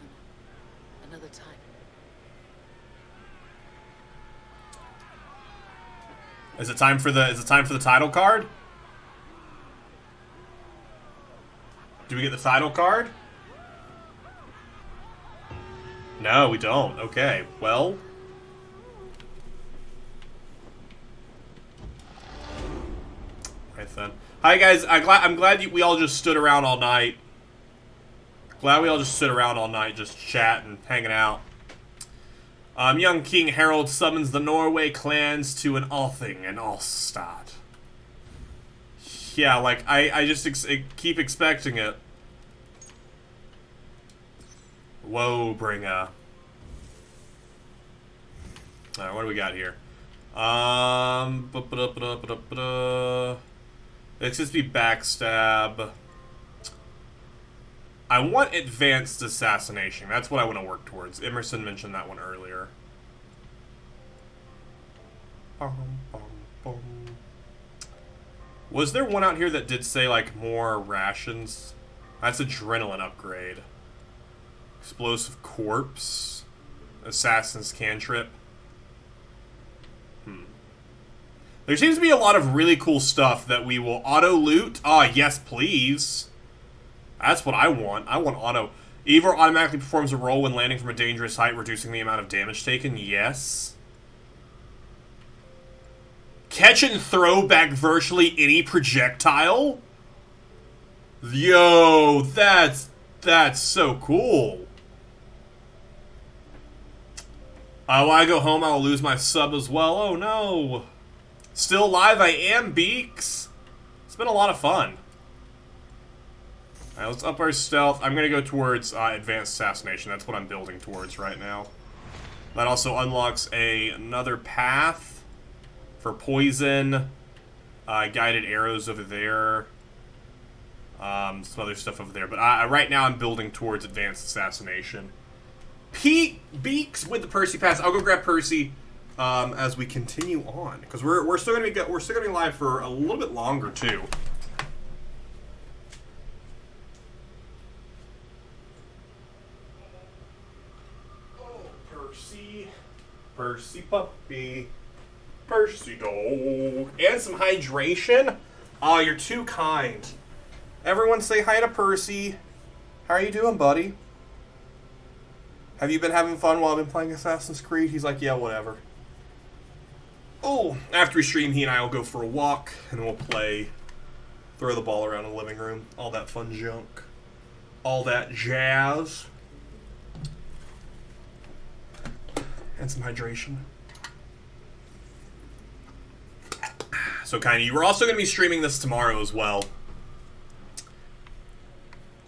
Another time. Is it time for the title card? Do we get the title card? No, we don't. Okay, well. Right then. Hi guys, I'm glad we all just stood around all night. Glad we all just stood around all night, just chatting, hanging out. Young King Harold summons the Norway clans to an Althing in Alstad. Yeah, like, I just keep expecting it. Whoa, Bringa. Alright, what do we got here? Let's just be backstab. I want advanced assassination. That's what I want to work towards. Emerson mentioned that one earlier. Was there one out here that did say, like, more rations? That's adrenaline upgrade. Explosive corpse. Assassin's cantrip. There seems to be a lot of really cool stuff that we will auto-loot. Ah, yes, please. That's what I want. I want auto. Eivor automatically performs a roll when landing from a dangerous height, reducing the amount of damage taken. Yes. Catch and throw back virtually any projectile? Yo, that's so cool. When I go home, I'll lose my sub as well. Oh, no. Still alive, I am, Beaks. It's been a lot of fun. Alright, let's up our stealth. I'm going to go towards advanced assassination. That's what I'm building towards right now. That also unlocks another path for poison. Guided arrows over there. Some other stuff over there. But right now I'm building towards advanced assassination. Beaks with the Percy pass. I'll go grab Percy as we continue on, because we're still gonna be live for a little bit longer too. Oh, Percy puppy, Percy dog, and some hydration. Oh, you're too kind. Everyone say hi to Percy. How are you doing, buddy? Have you been having fun while I've been playing Assassin's Creed? He's like, yeah, whatever. Oh, after we stream, he and I will go for a walk, and we'll play, throw the ball around in the living room, all that fun junk, all that jazz, and some hydration. So, kind of, you were also going to be streaming this tomorrow as well.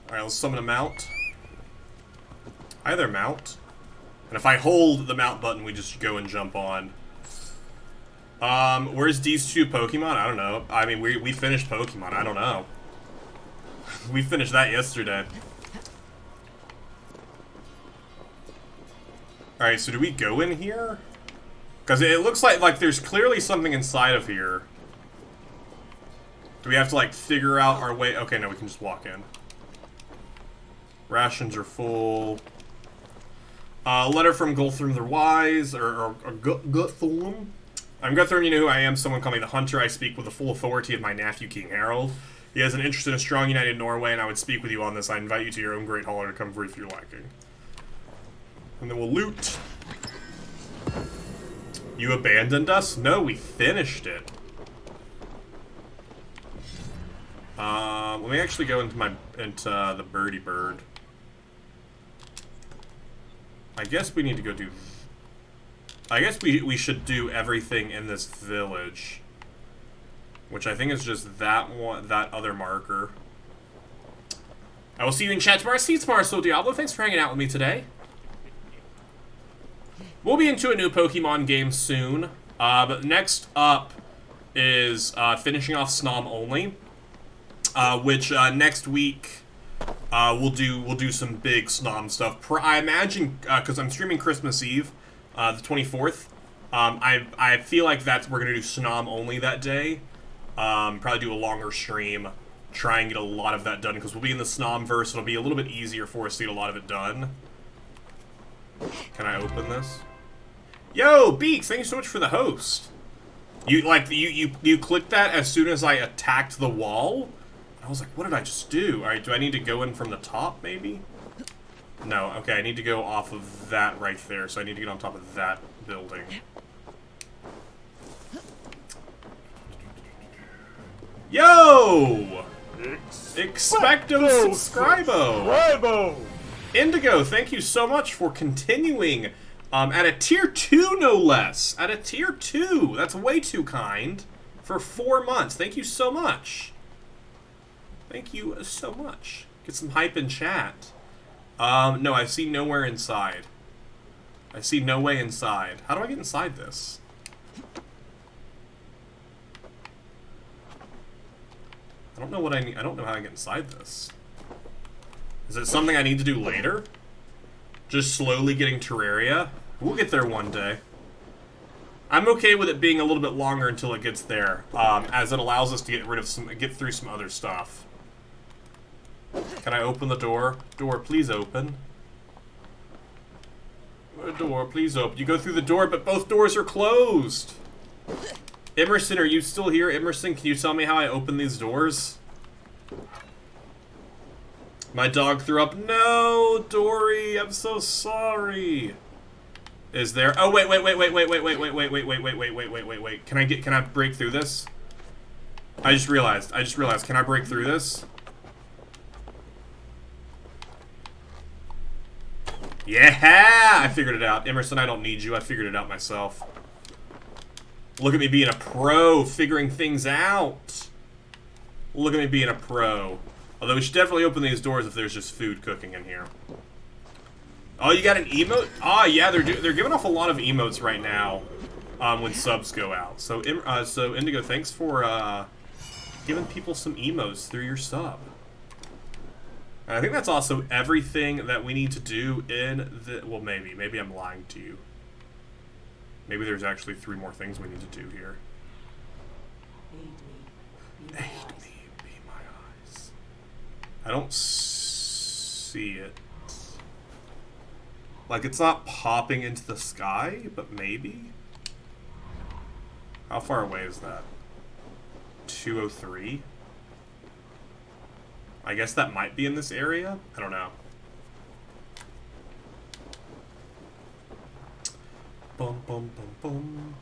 Alright, let's summon a mount. Hi there, mount. And if I hold the mount button, we just go and jump on. Where's these 2 Pokemon? I don't know. I mean, we finished Pokemon. I don't know. We finished that yesterday. Alright, so do we go in here? Because it looks like there's clearly something inside of here. Do we have to, like, figure out our way? Okay, no, we can just walk in. Rations are full. Letter from Guthrum the Wise, or Guthrum. I'm Guthrum, you know who I am. Someone call me the Hunter. I speak with the full authority of my nephew, King Harold. He has an interest in a strong, united Norway, and I would speak with you on this. I invite you to your own great hall to come free if you're lacking. And then we'll loot. You abandoned us? No, we finished it. Let me actually go into the birdie bird. I guess we need to go do... I guess we should do everything in this village. Which I think is just that other marker. I will see you in chat tomorrow. See you tomorrow, So Diablo. Thanks for hanging out with me today. We'll be into a new Pokemon game soon. But next up is finishing off Snom only. Which next week we'll do some big Snom stuff. I imagine because I'm streaming Christmas Eve, the 24th. I feel like we're gonna do Snom only that day. Probably do a longer stream, try and get a lot of that done because we'll be in the Snomverse. It'll be a little bit easier for us to get a lot of it done. Can I open this? Yo, Beaks, thank you so much for the host. You clicked that as soon as I attacked the wall. I was like, what did I just do? All right, do I need to go in from the top, maybe? No, okay, I need to go off of that right there, so I need to get on top of that building. Yo! Expecto subscribo! Indigo, thank you so much for continuing at a tier 2, no less. At a tier 2. That's way too kind. For 4 months. Thank you so much. Thank you so much. Get some hype in chat. No, I see nowhere inside. I see no way inside. How do I get inside this? I don't know what I need. I don't know how I get inside this. Is it something I need to do later? Just slowly getting Terraria? We'll get there one day. I'm okay with it being a little bit longer until it gets there, as it allows us to get through some other stuff. Can I open the door? Door, please open. Door, please open. You go through the door, but both doors are closed. Emerson, are you still here? Emerson, can you tell me how I open these doors? My dog threw up. No, Dory, I'm so sorry. Is there? Oh, wait. Can I break through this? I just realized. Can I break through this? Yeah! I figured it out. Emerson, I don't need you. I figured it out myself. Look at me being a pro, figuring things out. Look at me being a pro. Although we should definitely open these doors if there's just food cooking in here. Oh, you got an emote? Ah, yeah, they're giving off a lot of emotes right now when subs go out. So Indigo, thanks for giving people some emotes through your sub. And I think that's also everything that we need to do in the... Well, maybe I'm lying to you. Maybe there's actually 3 more things we need to do here. Aid me, be my eyes. I don't see it. Like, it's not popping into the sky, but maybe? How far away is that? 203? I guess that might be in this area? I don't know. Bum, bum, bum, bum.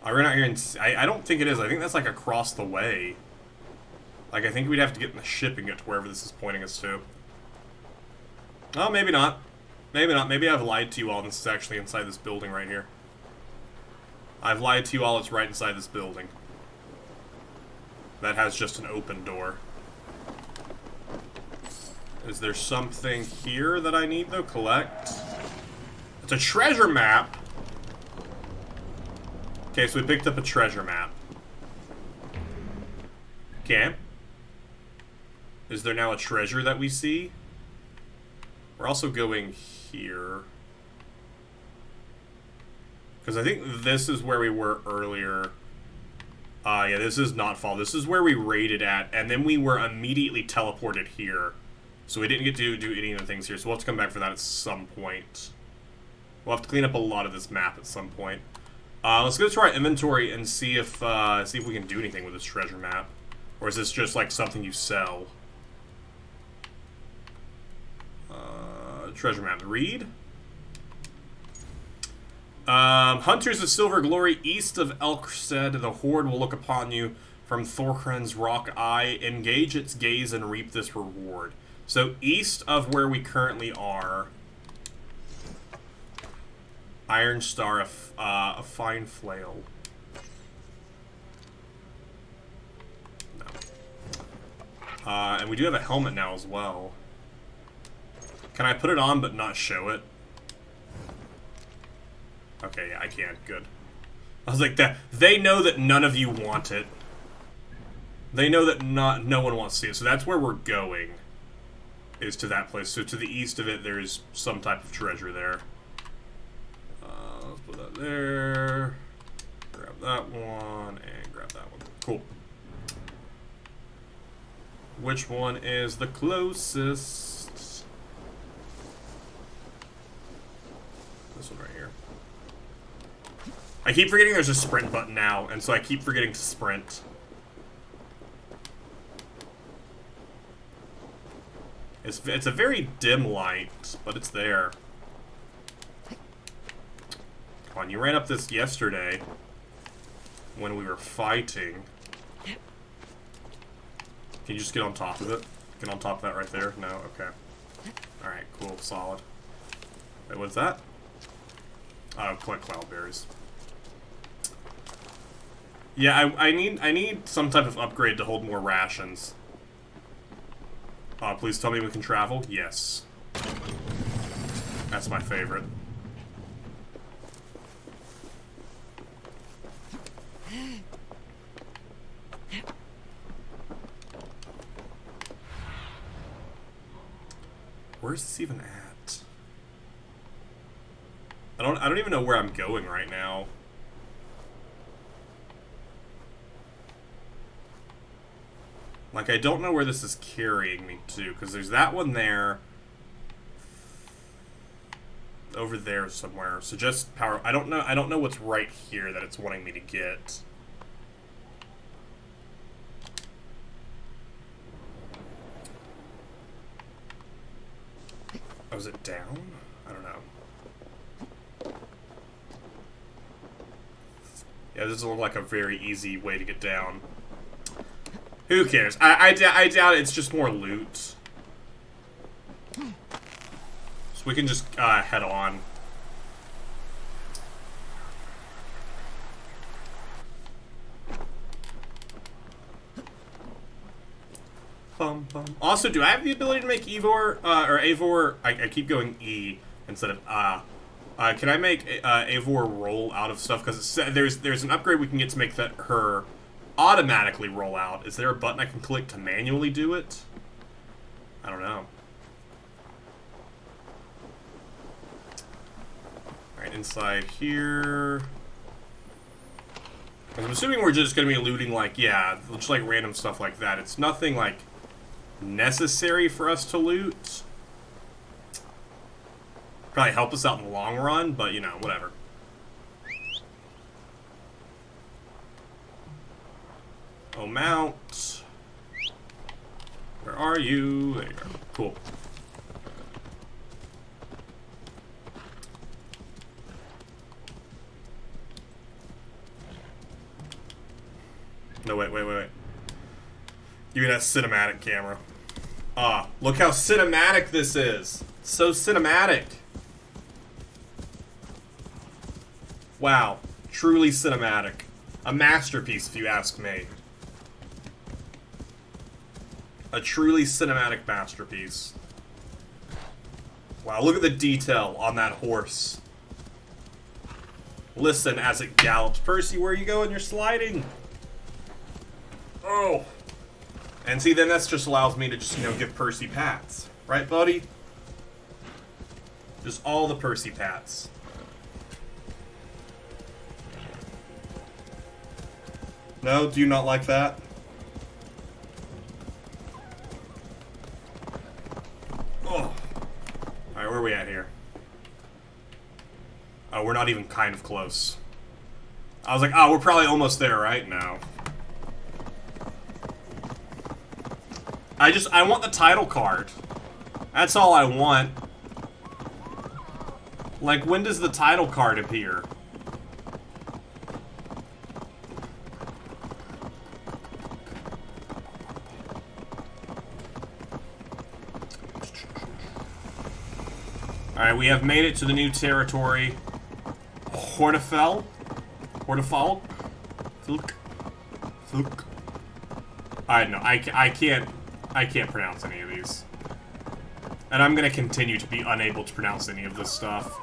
Oh, we're not here in... I don't think it is. I think that's, like, across the way. Like, I think we'd have to get in the ship and get to wherever this is pointing us to. Oh, maybe not. Maybe not. Maybe I've lied to you all and this is actually inside this building right here. I've lied to you all. It's right inside this building. That has just an open door. Is there something here that I need, though? Collect. It's a treasure map. Okay, so we picked up a treasure map. Okay. Is there now a treasure that we see? We're also going here. Because I think this is where we were earlier. Yeah, this is not fall. This is where we raided at, and then we were immediately teleported here. So we didn't get to do any of the things here, so we'll have to come back for that at some point. We'll have to clean up a lot of this map at some point. Let's go to our inventory and see if we can do anything with this treasure map. Or is this just like something you sell? Treasure map. Read. Hunters of Silver Glory, east of Elkstead, the Horde will look upon you from Thorkran's Rock Eye. Engage its gaze and reap this reward. So, east of where we currently are, Iron Star, a fine flail. No. And we do have a helmet now as well. Can I put it on but not show it? Okay, yeah, I can. Good. I was like, they know that none of you want it. They know that no one wants to see it. So that's where we're going. Is to that place. So to the east of it, there's some type of treasure there. Let's put that there. Grab that one, and grab that one. Cool. Which one is the closest? This one right here. I keep forgetting there's a sprint button now, and so I keep forgetting to sprint. It's a very dim light, but it's there. Come on, you ran up this yesterday when we were fighting. Can you just get on top of it? Get on top of that right there? No? Okay. Alright, cool, solid. Wait, what's that? Oh, collect cloudberries. Yeah, I need some type of upgrade to hold more rations. Please tell me we can travel? Yes. That's my favorite. Where's this even at? I don't even know where I'm going right now. Like, I don't know where this is carrying me to, because there's that one there. Over there somewhere. So just power. I don't know what's right here that it's wanting me to get. Oh, is it down? I don't know. Yeah, this doesn't look like a very easy way to get down. Who cares? I doubt it's just more loot. So we can just head on. Bum, bum. Also, do I have the ability to make Eivor, or Eivor, I keep going E instead of can I make Eivor roll out of stuff? Because there's an upgrade we can get to make that her automatically roll out. Is there a button I can click to manually do it? I don't know. Alright, inside here. I'm assuming we're just going to be looting, like, yeah, just like random stuff like that. It's nothing, like, necessary for us to loot. Probably help us out in the long run, but, you know, whatever. Oh, mount. Where are you? There you are. Cool. No, wait. Give me that cinematic camera. Ah, look how cinematic this is. So cinematic. Wow. Truly cinematic. A masterpiece, if you ask me. A truly cinematic masterpiece. Wow, look at the detail on that horse. Listen as it gallops. Percy, where are you going? You're sliding. Oh. And see, then that just allows me to just, you know, give Percy pats. Right, buddy? Just all the Percy pats. No? Do you not like that? Oh. Alright, where are we at here? Oh, we're not even kind of close. I was like, oh, we're probably almost there, right? No. I want the title card. That's all I want. Like, when does the title card appear? Alright, we have made it to the new territory. Hortefell? Hortefalk? Fulk? Fulk? I can't pronounce any of these. And I'm gonna continue to be unable to pronounce any of this stuff.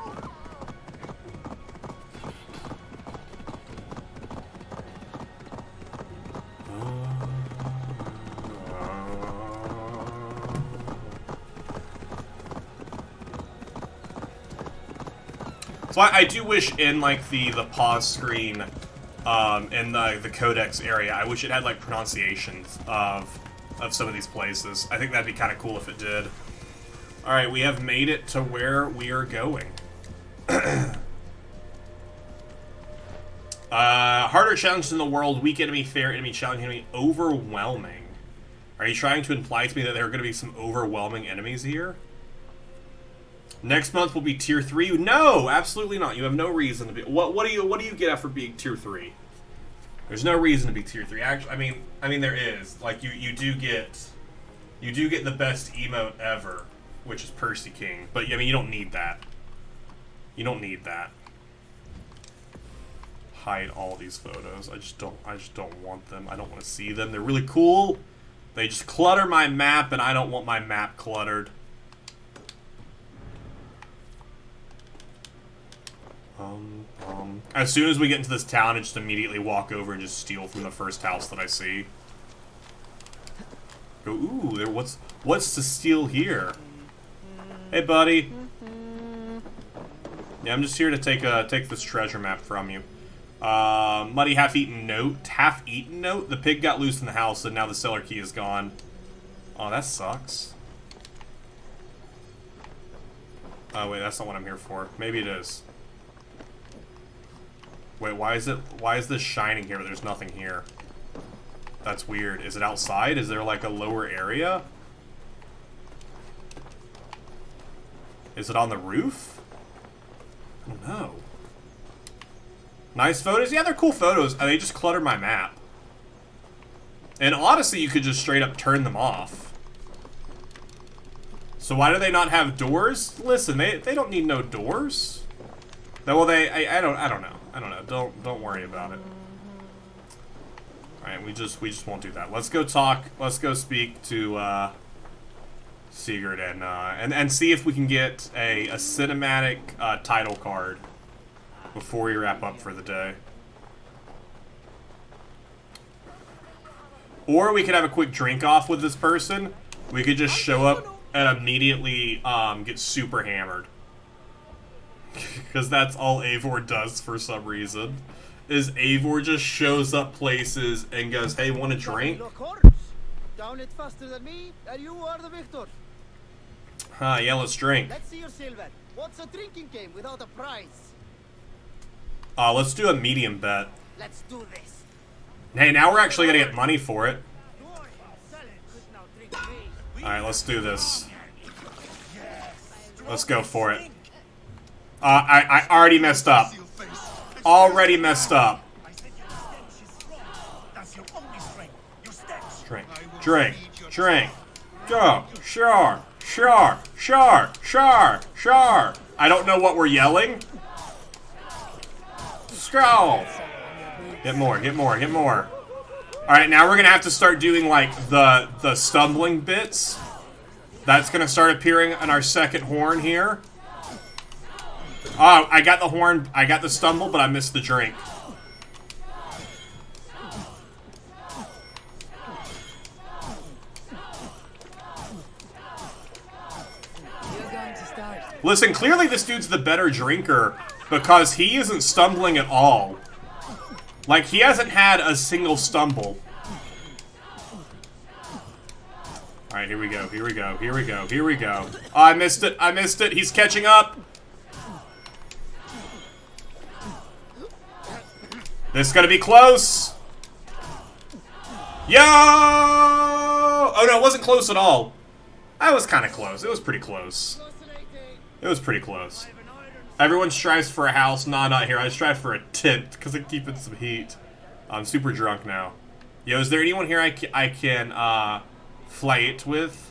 So I do wish in, like, the pause screen, in the codex area, I wish it had, like, pronunciations of some of these places. I think that'd be kind of cool if it did. Alright, we have made it to where we are going. Harder challenges in the world, weak enemy, fair enemy, challenging enemy, overwhelming. Are you trying to imply to me that there are going to be some overwhelming enemies here? Next month will be tier 3. No, absolutely not. You have no reason to be. What do you get after being tier 3? There's no reason to be tier 3. Actually, I mean there is. Like you do get the best emote ever, which is Percy King. But I mean you don't need that. You don't need that. Hide all these photos. I just don't want them. I don't want to see them. They're really cool. They just clutter my map, and I don't want my map cluttered. As soon as we get into this town, I just immediately walk over and just steal from the first house that I see. Go, ooh, what's to steal here? Hey, buddy. Yeah, I'm just here to take this treasure map from you. Muddy half-eaten note. Half-eaten note? The pig got loose in the house, and now the cellar key is gone. Oh, that sucks. Oh, wait, that's not what I'm here for. Maybe it is. Wait, why is this shining here, but there's nothing here? That's weird. Is it outside? Is there, like, a lower area? Is it on the roof? I don't know. Nice photos? Yeah, they're cool photos. They just clutter my map. And honestly, you could just straight up turn them off. So why do they not have doors? Listen, they don't need no doors. Well, I don't know. I don't know. Don't worry about it. All right, we just won't do that. Let's go talk. Let's go speak to Sigurd and see if we can get a cinematic title card before we wrap up for the day. Or we could have a quick drink off with this person. We could just show up and immediately get super hammered. Because that's all Eivor does for some reason. Is Eivor just shows up places and goes, hey, want a drink? Down it faster than me, and you are the victor. Huh, yeah, let's drink. Let's see your silver. What's a drinking game without a prize? Let's do a medium bet. Let's do this. Hey, now we're actually gonna get money for it. Alright, let's do this. Let's go for it. I already messed up. Already messed up. Drink. Drink. Drink. Go. Sure. Sure. Sure. Sure. Sure. I don't know what we're yelling. Scroll. Get more. Get more. Get more. Alright, now we're gonna have to start doing, like, the stumbling bits. That's gonna start appearing on our second horn here. Oh, I got the horn. I got the stumble, but I missed the drink. Listen, clearly this dude's the better drinker because he isn't stumbling at all. Like, he hasn't had a single stumble. Alright, here we go, here we go, here we go, here we go. Oh, I missed it, I missed it. He's catching up. This is gonna be close. Yo! Oh no, it wasn't close at all. That was kind of close. It was pretty close. It was pretty close. Everyone strives for a house. Nah, not here. I strive for a tent because I keep in some heat. I'm super drunk now. Yo, is there anyone here I can fight with?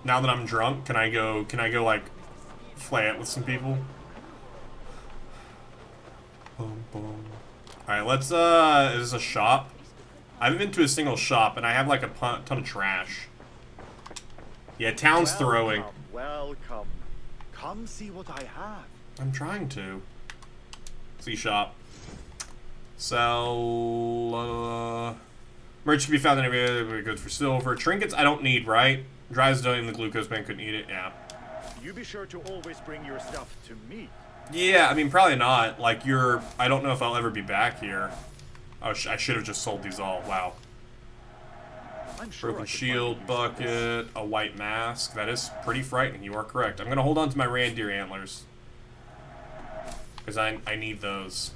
Now that I'm drunk, can I go like fight with some people? Boom, boom. Alright, let's is this a shop? I haven't been to a single shop and I have like a ton of trash. Yeah, town's throwing. Welcome. Come see what I have. I'm trying to. See shop. Sell, merch can be found in every area. Good for silver. Trinkets I don't need, right? Dries don't even the glucose man couldn't eat it. Yeah. You be sure to always bring your stuff to me. Yeah, I mean, probably not. Like, I don't know if I'll ever be back here. Oh, I should have just sold these all. Wow. Broken shield, bucket, a white mask. That is pretty frightening. You are correct. I'm going to hold on to my reindeer antlers. Because I need those.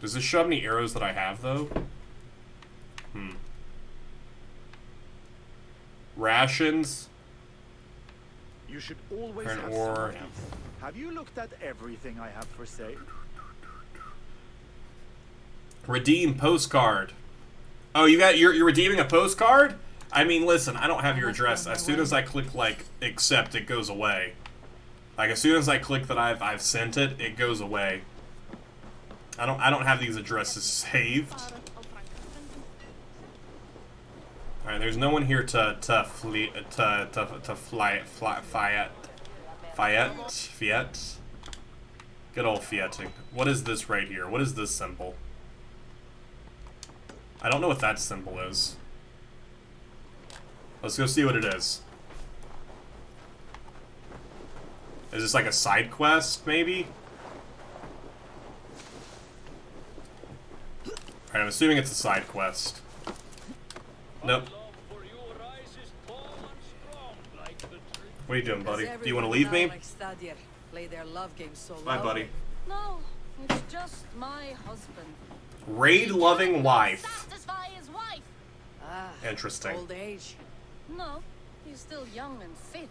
Does this show how many arrows that I have, though? Rations. You should always Turn have ore. some money. Have you looked at everything I have for sale? Redeem postcard. Oh, you're redeeming a postcard? I mean, listen, I don't have your address. As soon as I click like accept, it goes away. Like as soon as I click that I've sent it, it goes away. I don't have these addresses saved. All right, there's no one here to Fiat. Good old fiating. What is this right here? What is this symbol? I don't know what that symbol is. Let's go see what it is. Is this like a side quest, maybe? Alright, I'm assuming it's a side quest. Nope. What are you doing, buddy? Do you want to leave me? Bye, buddy. No, it's just my husband. Raid-loving wife. Satisfy his wife. Interesting. Old age. No, he's still young and fit.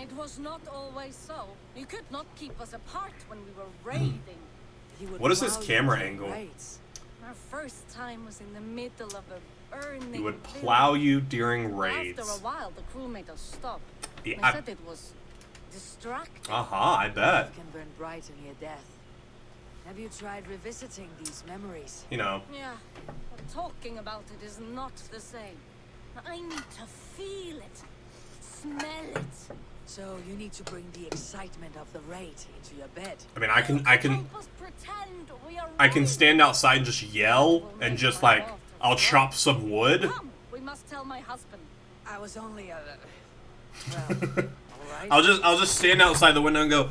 It was not always so. You could not keep us apart when we were raiding. What is this camera angle? Our first time was in the middle of a burning. He would plow you during raids. After a while, the crew made us stop. Yeah, They said it was distracting. I bet. Can burn bright in your death. Have you tried revisiting these memories? You know. Yeah, but talking about it is not the same. I need to feel it, smell it. So you need to bring the excitement of the raid into your bed. I mean, I can stand outside and just yell and just like I'll chop some wood. Come, we must tell my husband. I was only a I'll just stand outside the window and go,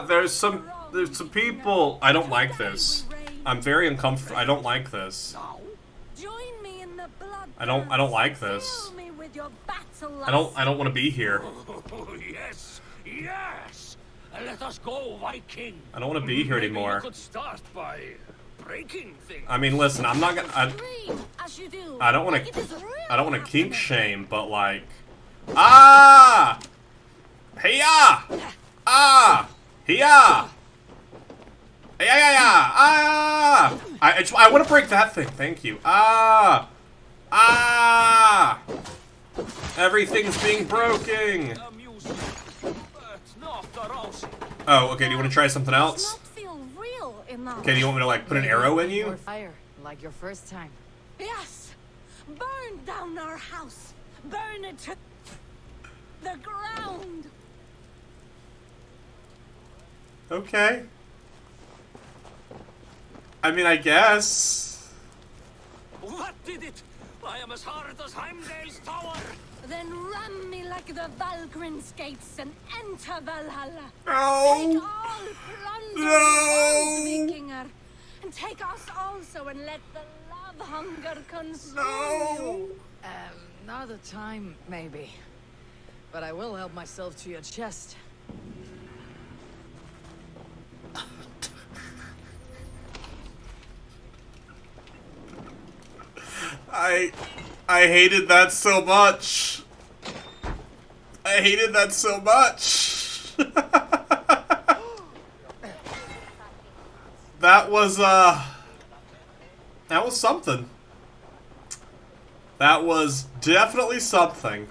there's some people. I don't like this. I'm very uncomfortable. I don't like this. Join me in the blood. I don't like this. Fill me with your battle I don't want to be here. Oh, yes, yes. Let us go, Viking. I don't want to be here anymore. You could start by breaking things. I mean, listen, I'm not gonna. I don't want to. I don't want to kink shame, but like, hey-ya, hey-ya, hey-ya, I want to break that thing. Thank you. Everything's being broken. Oh, okay. Do you want to try something else? Okay. Do you want me to like put an arrow in you? Fire, like your first time. Yes, Burn down our house! Burn it to the ground! Okay. I mean, I guess. What did it? I am as hard as Heimdall's tower! Then ram me like the Valgrin's gates and enter Valhalla. No. Take all plunder, No. old Vikinger, and take us also, and let the love hunger consume you. Another time, maybe. But I will help myself to your chest. I hated that so much. I hated that so much. That was something. That was definitely something.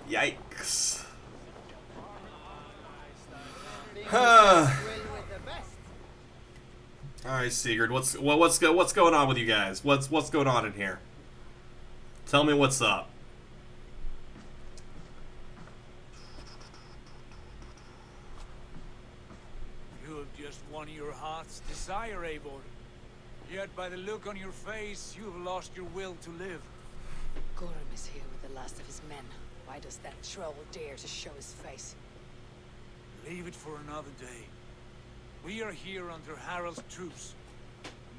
Yikes. All right, Sigurd. What's going on with you guys? What's going on in here? Tell me what's up. You have just won your heart's desire, Eivor. Yet by the look on your face, you have lost your will to live. Gorm is here with the last of his men. Why does that troll dare to show his face? Leave it for another day. We are here under Harald's troops.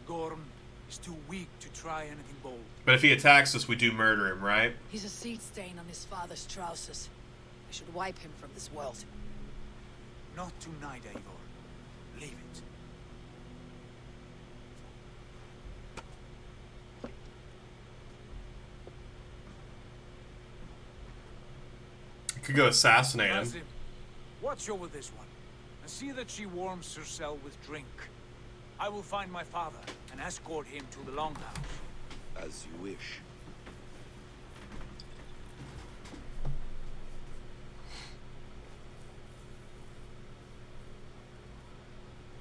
Gorm is too weak to try anything bold. But if he attacks us, we do murder him, right? He's a seed stain on his father's trousers. We should wipe him from this world. Not tonight, Eivor. Leave it. Could go assassinate him. Azim, watch over this one, and see that she warms herself with drink. I will find my father and escort him to the Longhouse. As you wish.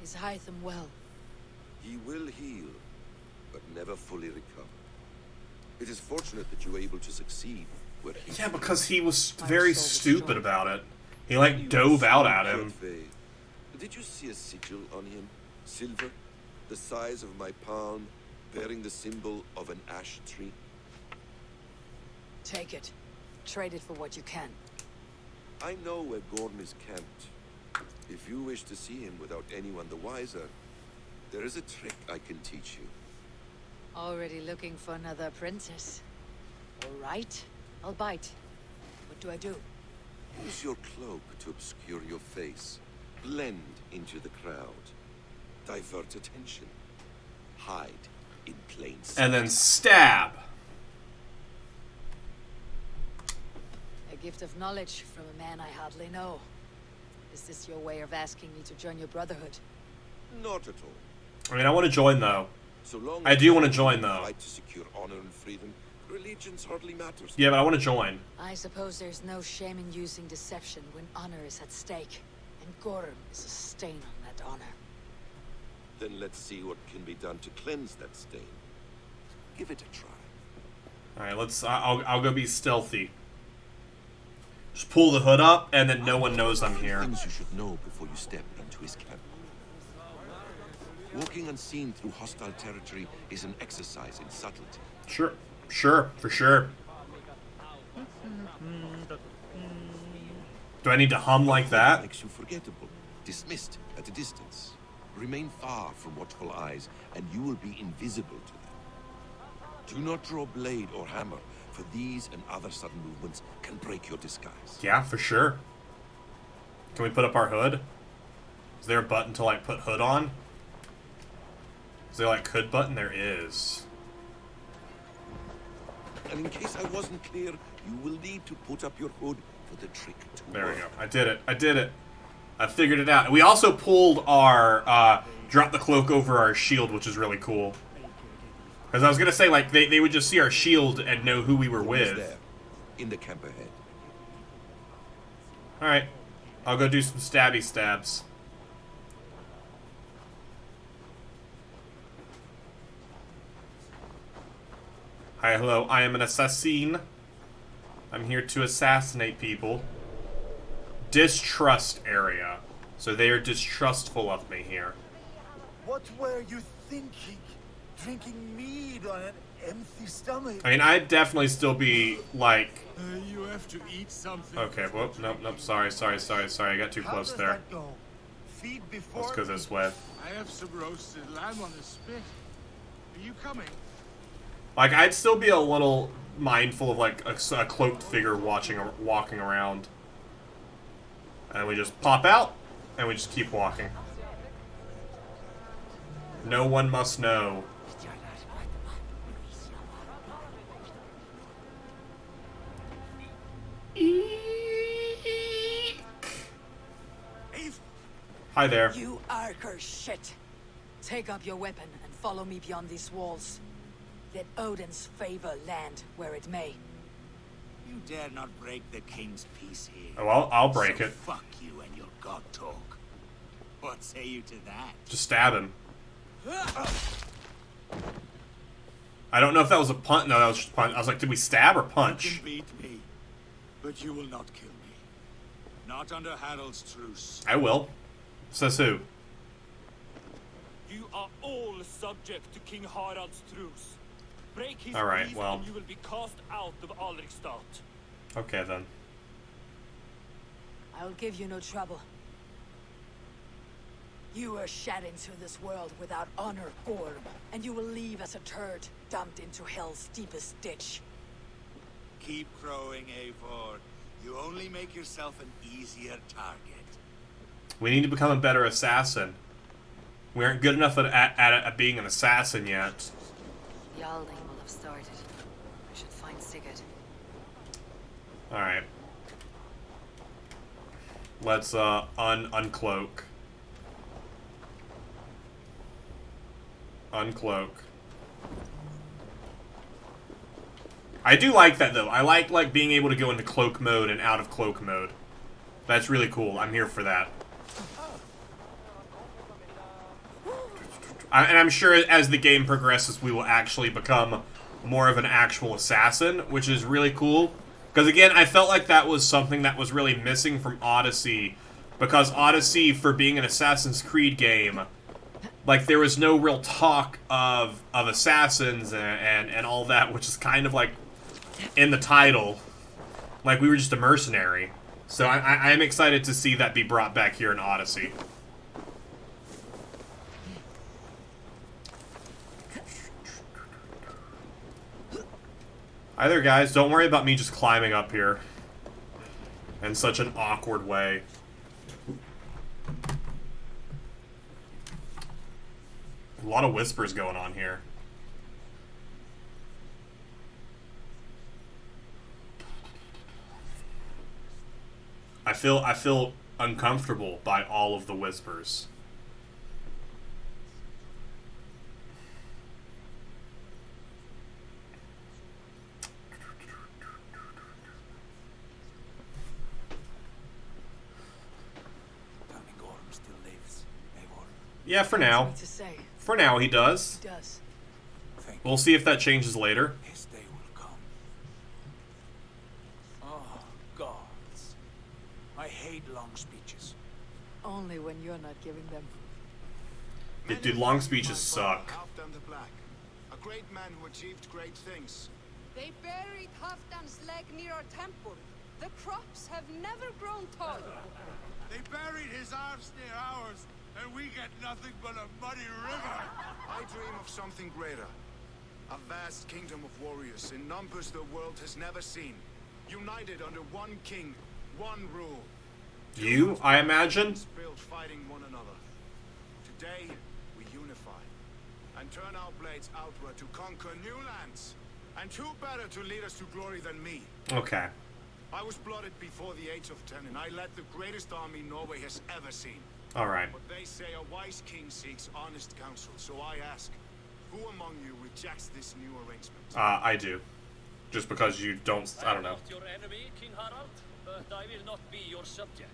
Is Hytham well? He will heal, but never fully recover. It is fortunate that you were able to succeed. Yeah, because he was very stupid about it. He like dove out at him. Did you see a sigil on him? Silver, the size of my palm, bearing the symbol of an ash tree. Take it. Trade it for what you can. I know where Gorm is camped. If you wish to see him without anyone the wiser, there is a trick I can teach you. Already looking for another apprentice. All right, I'll bite. What do I do? Use your cloak to obscure your face. Blend into the crowd. Divert attention. Hide in plain sight. And then stab. A gift of knowledge from a man I hardly know. Is this your way of asking me to join your brotherhood? Not at all. I mean, I want to join though. So long I do want to join though. Fight to secure honor and freedom. Religions hardly matters. Yeah, but I want to join. I suppose there's no shame in using deception when honor is at stake. And Gorm is a stain on that honor. Then let's see what can be done to cleanse that stain. Give it a try. All right, let's. I'll go be stealthy. Just pull the hood up, and then no one knows I'm here. Things you should know before you step into his camp. Walking unseen through hostile territory is an exercise in subtlety. Sure, for sure. Do I need to hum like that? Makes you forgettable, dismissed at a distance. Remain far from watchful eyes, and you will be invisible to them. Do not draw blade or hammer, for these and other sudden movements can break your disguise. Yeah, for sure. Can we put up our hood? Is there a button to like put hood on? Is there like hood button? There is. And in case I wasn't clear, you will need to put up your hood for the trick to work. There we go. I did it. I figured it out. And we also pulled our, drop the cloak over our shield, which is really cool. Because I was going to say, like, they would just see our shield and know who we were with. There, in the camp ahead. Alright. I'll go do some stabby stabs. Hi, hello. I am an assassin. I'm here to assassinate people. Distrust area. So they are distrustful of me here. What were you thinking? Drinking mead on an empty stomach? I mean, I'd definitely still be, like... You have to eat something. Okay, whoop, nope, sorry. I got too close there. That go? Feed before Let's go this way. I have some roasted lamb on the spit. Are you coming? Like, I'd still be a little mindful of, like, a cloaked figure walking around. And we just pop out, and we just keep walking. No one must know. Hi there. You Archer shit. Take up your weapon and follow me beyond these walls. Let Odin's favor land where it may. You dare not break the king's peace here. Oh, well, I'll break So it. Fuck you and your god talk. What say you to that? Just stab him. I don't know if that was a punch. No, that was just a punch. I was like, did we stab or punch? You can beat me, but you will not kill me. Not under Harald's truce. I will. Says who? You are all subject to King Harald's truce. Break his Alright, peace well. and you will be cast out of Alrikstad. Okay, then. I'll give you no trouble. You were shed into this world without honor, Gorm, and you will leave as a turd, dumped into hell's deepest ditch. Keep crowing, Eivor. You only make yourself an easier target. We need to become a better assassin. We aren't good enough at being an assassin yet. The Alding will have started. I should find Sigurd. Alright. Let's, uncloak. Uncloak. I do like that, though. I like being able to go into cloak mode and out of cloak mode. That's really cool. I'm here for that. And I'm sure as the game progresses, we will actually become more of an actual assassin, which is really cool. Because again, I felt like that was something that was really missing from Odyssey. Because Odyssey, for being an Assassin's Creed game, like, there was no real talk of assassins and all that, which is kind of like in the title. Like, we were just a mercenary. So I am excited to see that be brought back here in Odyssey. Hi there, guys. Don't worry about me just climbing up here in such an awkward way. A lot of whispers going on here. I feel uncomfortable by all of the whispers. Yeah, for now. For now, he does. He does. We'll see if that changes later. His day will come. Oh, gods. I hate long speeches. Only when you're not giving them. Dude, long speeches suck. Halfdan the Black, a great man who achieved great things. They buried Halfdan's leg near our temple. The crops have never grown tall. They buried his arms near ours, and we get nothing but a muddy river. I dream of something greater. A vast kingdom of warriors in numbers the world has never seen. United under one king, one rule. You, I imagine? Built fighting one another. Today, we unify and turn our blades outward to conquer new lands. And who better to lead us to glory than me? Okay. I was blooded before the age of 10, and I led the greatest army Norway has ever seen. Alright. But they say a wise king seeks honest counsel, so I ask, who among you rejects this new arrangement? I do. Just because you don't, I don't know. I'm not your enemy, King Harald, but I will not be your subject.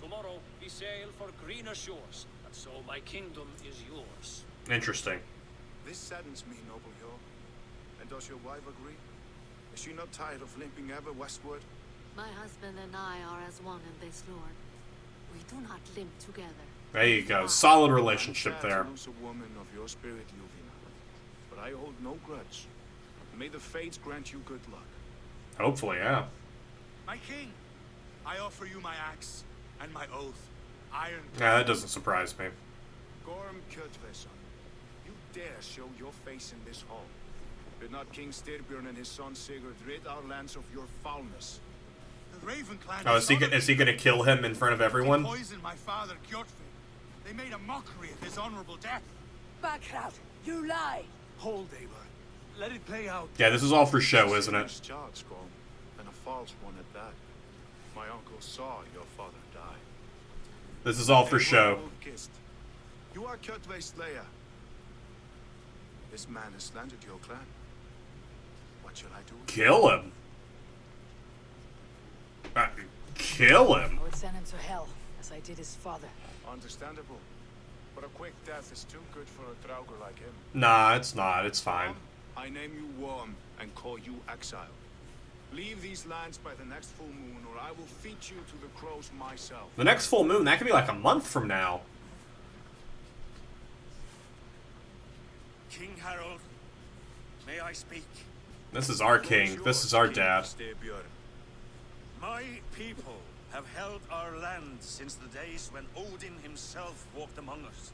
Tomorrow we sail for greener shores, and so my kingdom is yours. Interesting. This saddens me, noble Hero. And does your wife agree? Is she not tired of limping ever westward? My husband and I are as one in this, Lord. We do not limp together. There you go. Solid relationship I'm sad there. to lose a woman of your spirit, Yuvina. But I hold no grudge. May the fates grant you good luck. Hopefully, yeah. My king, I offer you my axe and my oath. Iron. Yeah, that doesn't surprise me. Gorm Kjötveson, you dare show your face in this hall. Did not King Styrbjörn and his son Sigurd rid our lands of your foulness? The Raven clan. Oh, is he gonna kill him in front of everyone? They poisoned my father, Kjotve. They made a mockery of his honorable death. Backrat, you lie! Hold, Eivor. Let it play out. Yeah, this is all for show, isn't it? Charge, Gorm, and a false one at that. My uncle saw your father die. This is all for show. You are Kjötve's slayer. This man has slandered your clan. What shall I do? Kill him. Kill him. I would send him to hell, as I did his father. Understandable. But a quick death is too good for a Draugr like him. Nah, it's not. It's fine. I name you Worm and call you exile. Leave these lands by the next full moon, or I will feed you to the crows myself. The next full moon, that could be like a month from now. King Harold, may I speak? This is our king. This is our dad. My people have held our land since the days when Odin himself walked among us.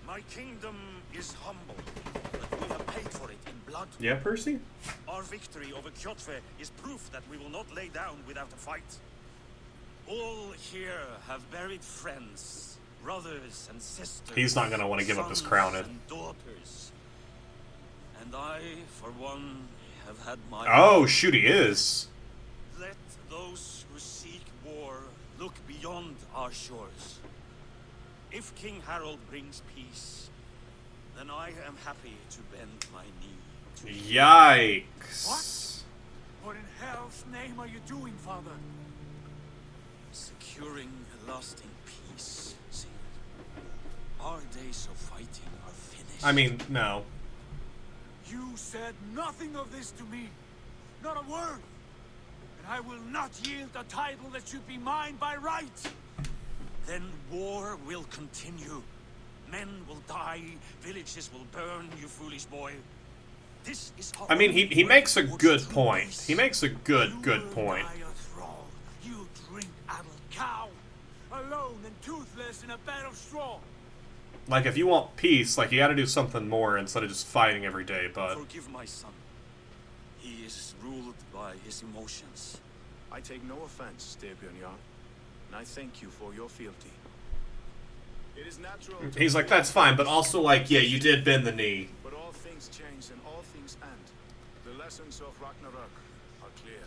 My kingdom is humble, but we have paid for it in blood. Yeah, Percy? Our victory over Kjotve is proof that we will not lay down without a fight. All here have buried friends, brothers and sisters. He's not gonna want to give up his crown. And daughters. And I, for one, have had my... Oh, shoot, he is. Let those who seek war look beyond our shores. If King Harold brings peace, then I am happy to bend my knee to Yikes. What in hell's name are you doing, Father? Securing a lasting peace, Sigurd. Our days of fighting are finished. I mean, no. You said nothing of this to me. Not a word. And I will not yield a title that should be mine by right. Then war will continue. Men will die, villages will burn, you foolish boy. This is how I mean, he makes a good point. He makes a good point. You drink addled cow, alone and toothless in a bed of straw. Like, if you want peace, like, you gotta do something more instead of just fighting every day, but... Forgive my son. He is ruled by his emotions. I take no offense, Styrbjörn Jarl, and I thank you for your fealty. It is natural. He's like, that's fine, but also, like, yeah, you did bend the knee. But all things change and all things end. The lessons of Ragnarok are clear.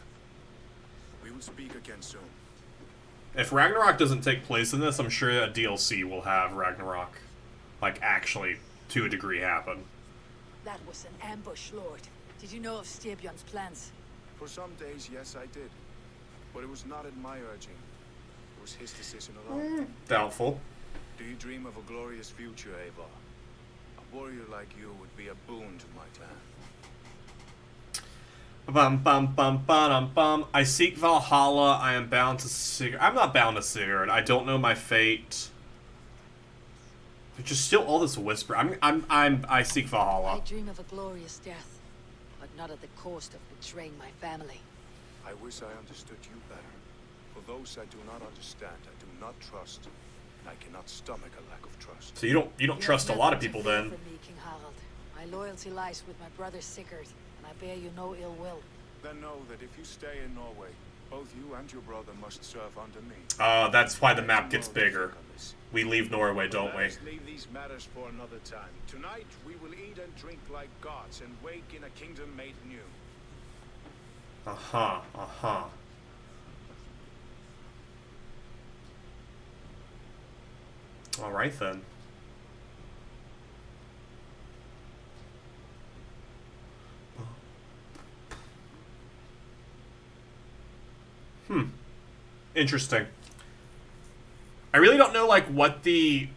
We will speak again soon. If Ragnarok doesn't take place in this, I'm sure a DLC will have Ragnarok, like, actually, to a degree, happen. That was an ambush, Lord. Did you know of Styrbjörn's plans? For some days, yes, I did. But it was not at my urging. It was his decision alone. Doubtful. Do you dream of a glorious future, Eivor? A warrior like you would be a boon to my clan. Bum bum bum bum bum. I seek Valhalla. I am bound to Sigurd. I'm not bound to Sigurd. I don't know my fate. There's just still all this whisper. I seek Valhalla. I dream of a glorious death, but not at the cost of betraying my family. I wish I understood you better. For those I do not understand, I do not trust. I cannot stomach a lack of trust. So you don't trust a lot of people then. From me, King Harald. My loyalty lies with my brother Sigurd, and I bear you no ill will. Then know that if you stay in Norway, both you and your brother must serve under me. That's why the map gets bigger. We leave Norway, don't we? Let us leave these matters for another time. Tonight we will eat and drink like gods and wake in a kingdom made new. Uh-huh. Alright then. Interesting. I really don't know, like, what the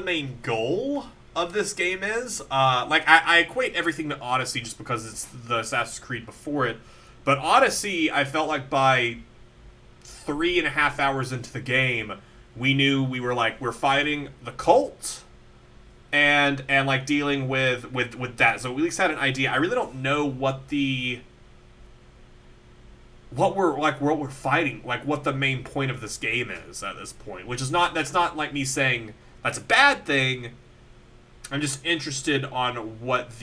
main goal of this game is. Like, I equate everything to Odyssey just because it's the Assassin's Creed before it. But Odyssey, I felt like by 3.5 hours into the game, we knew we're fighting the cult and like dealing with that. So we at least had an idea. I really don't know what we're fighting, like what the main point of this game is at this point, that's not like me saying that's a bad thing. I'm just interested on what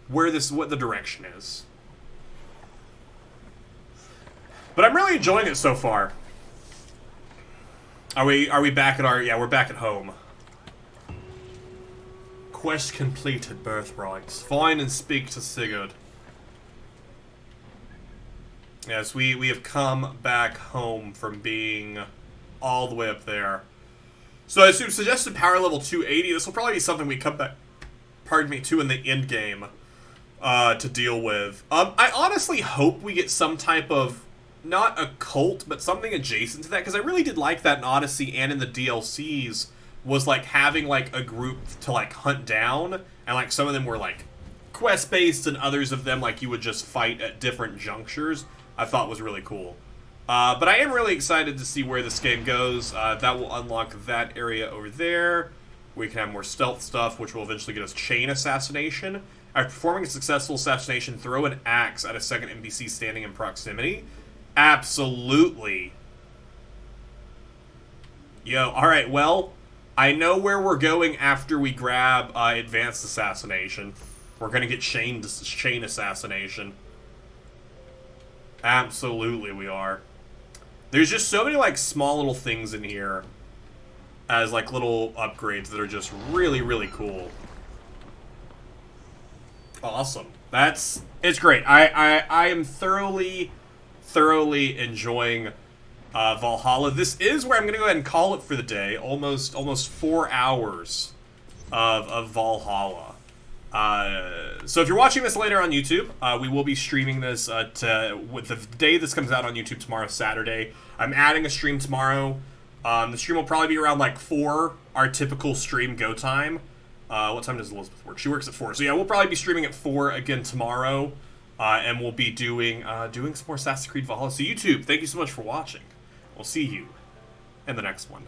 what the direction is. But I'm really enjoying it so far. Are we back at we're back at home. Quest completed, birthrights. Find and speak to Sigurd. Yes, we have come back home from being all the way up there. So I assume suggested power level 280. This will probably be something we come back, to in the end game to deal with. I honestly hope we get some type of, not a cult, but something adjacent to that, because I really did like that in Odyssey and in the DLCs, was like having like a group to like hunt down, and like some of them were like quest-based, and others of them like you would just fight at different junctures. I thought was really cool. But I am really excited to see where this game goes. That will unlock that area over there. We can have more stealth stuff, which will eventually get us chain assassination. After performing a successful assassination, throw an axe at a second NPC standing in proximity. Absolutely. Yo, alright, well, I know where we're going after we grab advanced assassination. We're gonna get chain assassination. Absolutely we are. There's just so many, like, small little things in here as, like, little upgrades that are just really, really cool. Awesome. It's great. I am thoroughly enjoying Valhalla. This is where I'm going to go ahead and call it for the day. Almost 4 hours of Valhalla. So if you're watching this later on YouTube, we will be streaming this with the day this comes out on YouTube tomorrow, Saturday. I'm adding a stream tomorrow. The stream will probably be around like 4, our typical stream go time. What time does Elizabeth work? She works at 4. So yeah, we'll probably be streaming at 4 again tomorrow. And we'll be doing some more Assassin's Creed Valhalla. So YouTube, thank you so much for watching. We'll see you in the next one.